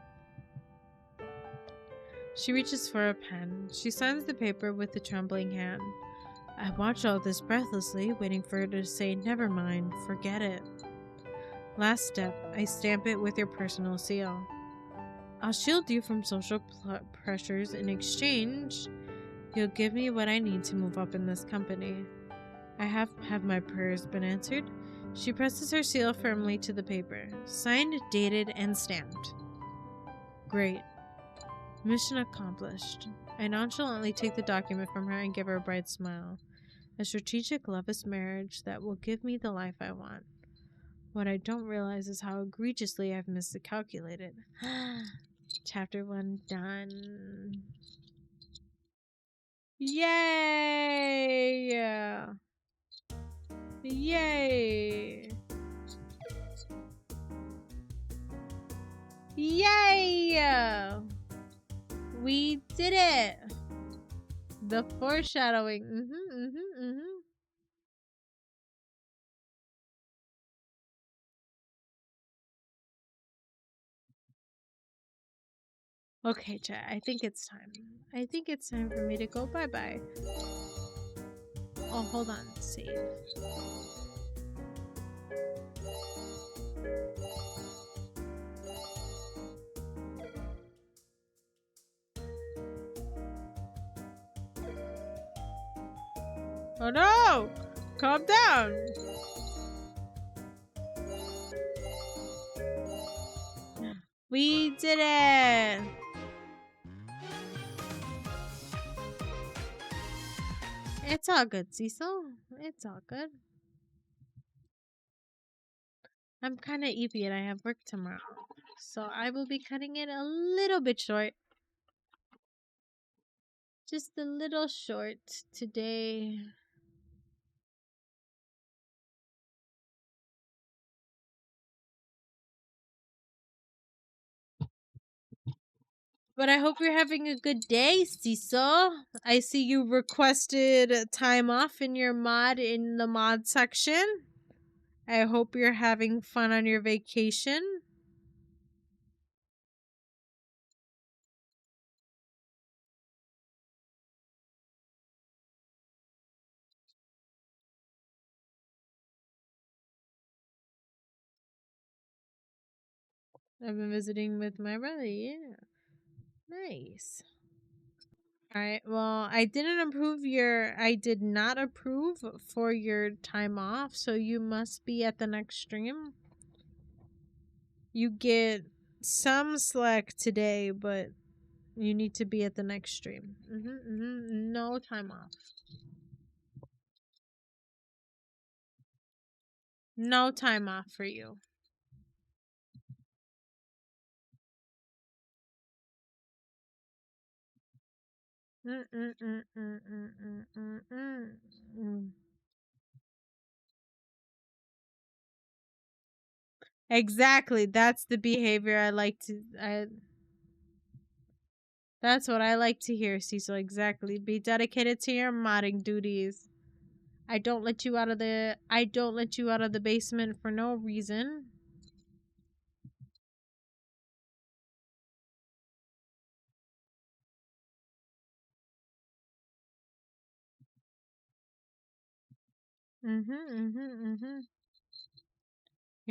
She reaches for a pen. She signs the paper with a trembling hand. I watch all this breathlessly, waiting for her to say, never mind, forget it. Last step, I stamp it with your personal seal. I'll shield you from social pressures. In exchange, you'll give me what I need to move up in this company. Have my prayers been answered? She presses her seal firmly to the paper. Signed, dated, and stamped. Great. Mission accomplished. I nonchalantly take the document from her and give her a bright smile. A strategic, loveless marriage that will give me the life I want. What I don't realize is how egregiously I've miscalculated. Chapter 1 done. Yay! Yay! Yay! We did it! The foreshadowing. Okay, chat. I think it's time. I think it's time for me to go bye-bye. Oh, hold on. Save. Oh no! Calm down! We did it! It's all good, Cecil. It's all good. I'm kind of eepy and I have work tomorrow. So I will be cutting it a little bit short. Just a little short today. But I hope you're having a good day, Cecil. I see you requested time off in your mod in the mod section. I hope you're having fun on your vacation. I've been visiting with my brother, yeah. Nice. Alright, well, I did not approve for your time off, so you must be at the next stream. You get some slack today, but you need to be at the next stream. No time off. No time off for you. Exactly. That's the behavior I like to. That's what I like to hear, Cecil. Exactly. Be dedicated to your modding duties. I don't let you out of the basement for no reason. You're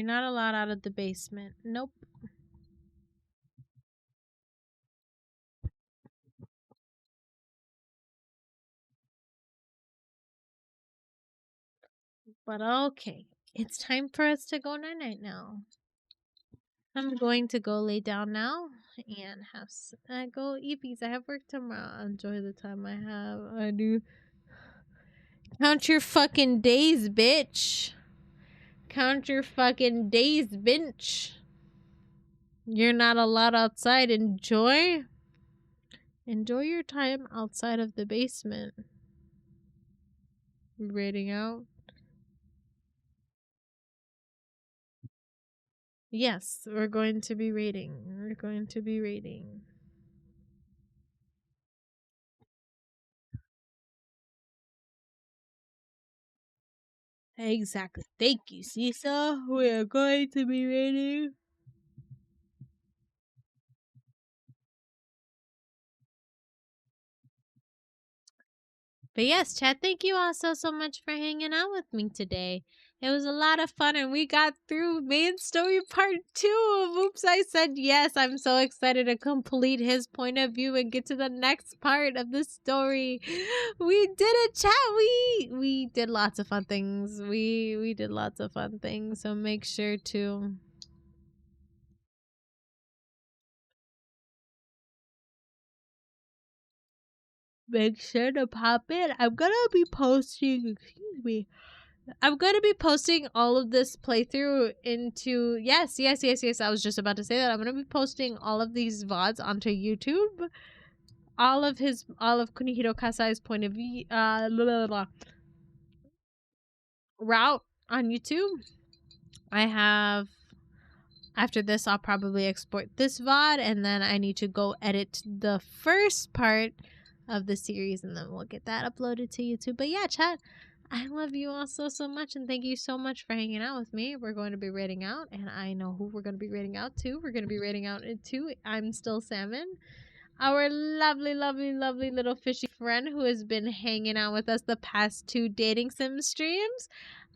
not allowed out of the basement. Nope. But okay. It's time for us to go night-night now. I'm going to go lay down now and go eat because I have work tomorrow. Enjoy the time I have. I do. Count your fucking days, bitch. Count your fucking days, bitch. You're not allowed outside. Enjoy your time outside of the basement. Rating out. Yes, we're going to be rating. Exactly. Thank you, Cecil. We are going to be rating. But yes, Chad, thank you all so much for hanging out with me today. It was a lot of fun, and we got through main story part 2 of Oops, I Said Yes. I'm so excited to complete his point of view and get to the next part of the story. We did it, chat. We did lots of fun things. We did lots of fun things. So make sure to pop in. I'm gonna be posting. Excuse me. I'm going to be posting all of this playthrough into yes. I was just about to say that. I'm going to be posting all of these VODs onto YouTube. All of Kunihiro Kasai's point of view route on YouTube. I have after this I'll probably export this VOD and then I need to go edit the first part of the series and then we'll get that uploaded to YouTube. But yeah, chat. I love you all so much and thank you so much for hanging out with me. We're going to be rating out and I know who we're going to be rating out to. We're going to be rating out to I'm Still Salmon, our lovely little fishy friend who has been hanging out with us the past 2 dating sim streams.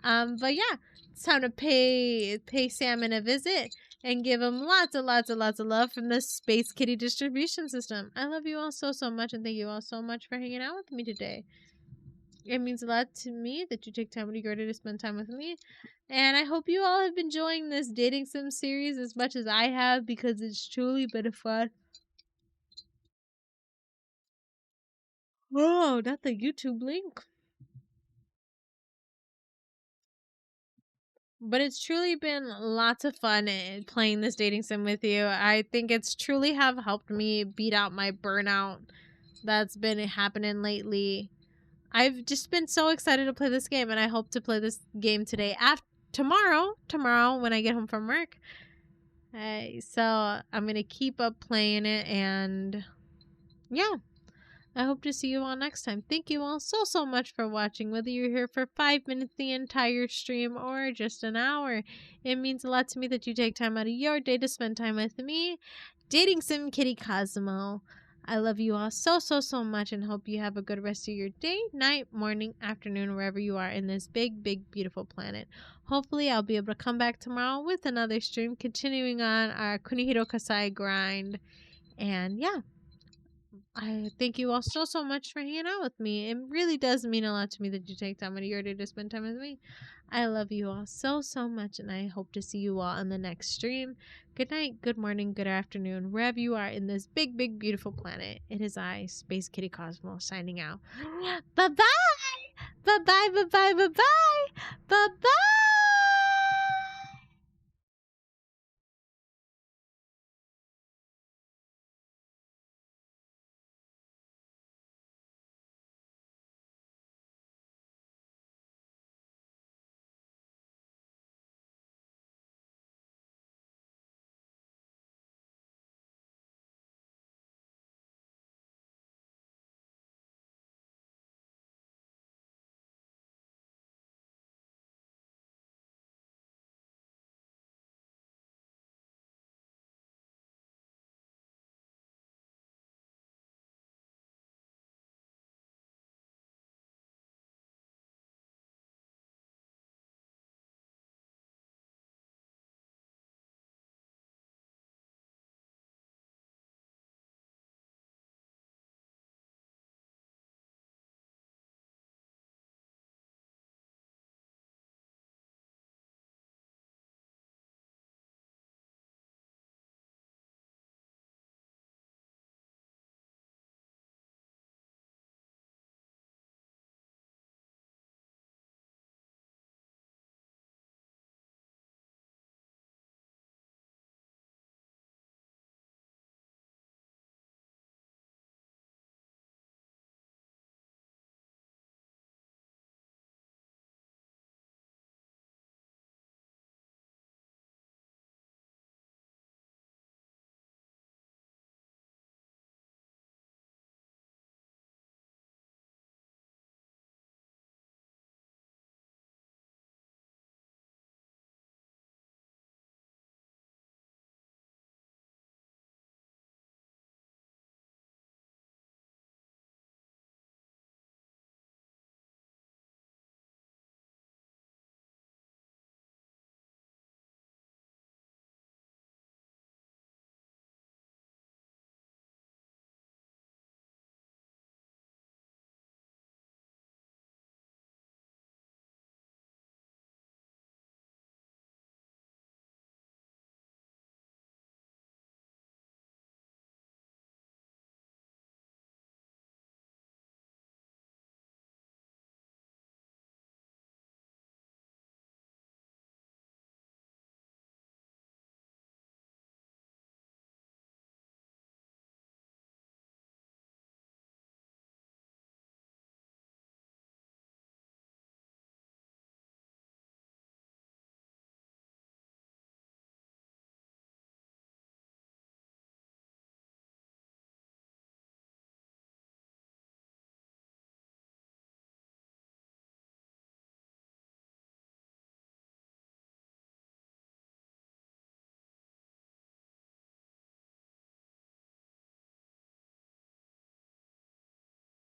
But yeah, it's time to pay Salmon a visit and give him lots of love from the Space Kitty distribution system. I love you all so much and thank you all so much for hanging out with me today. It means a lot to me that you take time out of your day to spend time with me. And I hope you all have been enjoying this dating sim series as much as I have because it's truly been fun. Oh, not the YouTube link. But it's truly been lots of fun playing this dating sim with you. I think it's truly have helped me beat out my burnout that's been happening lately. I've just been so excited to play this game, and I hope to play this game today. Tomorrow when I get home from work. So I'm gonna keep up playing it, and yeah. I hope to see you all next time. Thank you all so much for watching. Whether you're here for 5 minutes the entire stream or just an hour, it means a lot to me that you take time out of your day to spend time with me, Dating Sim Kitty Cosmo. I love you all so much and hope you have a good rest of your day, night, morning, afternoon, wherever you are in this big beautiful planet. Hopefully I'll be able to come back tomorrow with another stream continuing on our Kunihiro Kasai grind. And yeah. I thank you all so much for hanging out with me. It really does mean a lot to me that you take time out of your day to spend time with me. I love you all so much, and I hope to see you all on the next stream. Good night, good morning, good afternoon, wherever you are in this big beautiful planet. It is I, Space Kitty Cosmo, signing out. Bye bye! Bye bye! Bye bye! Bye bye! Bye bye!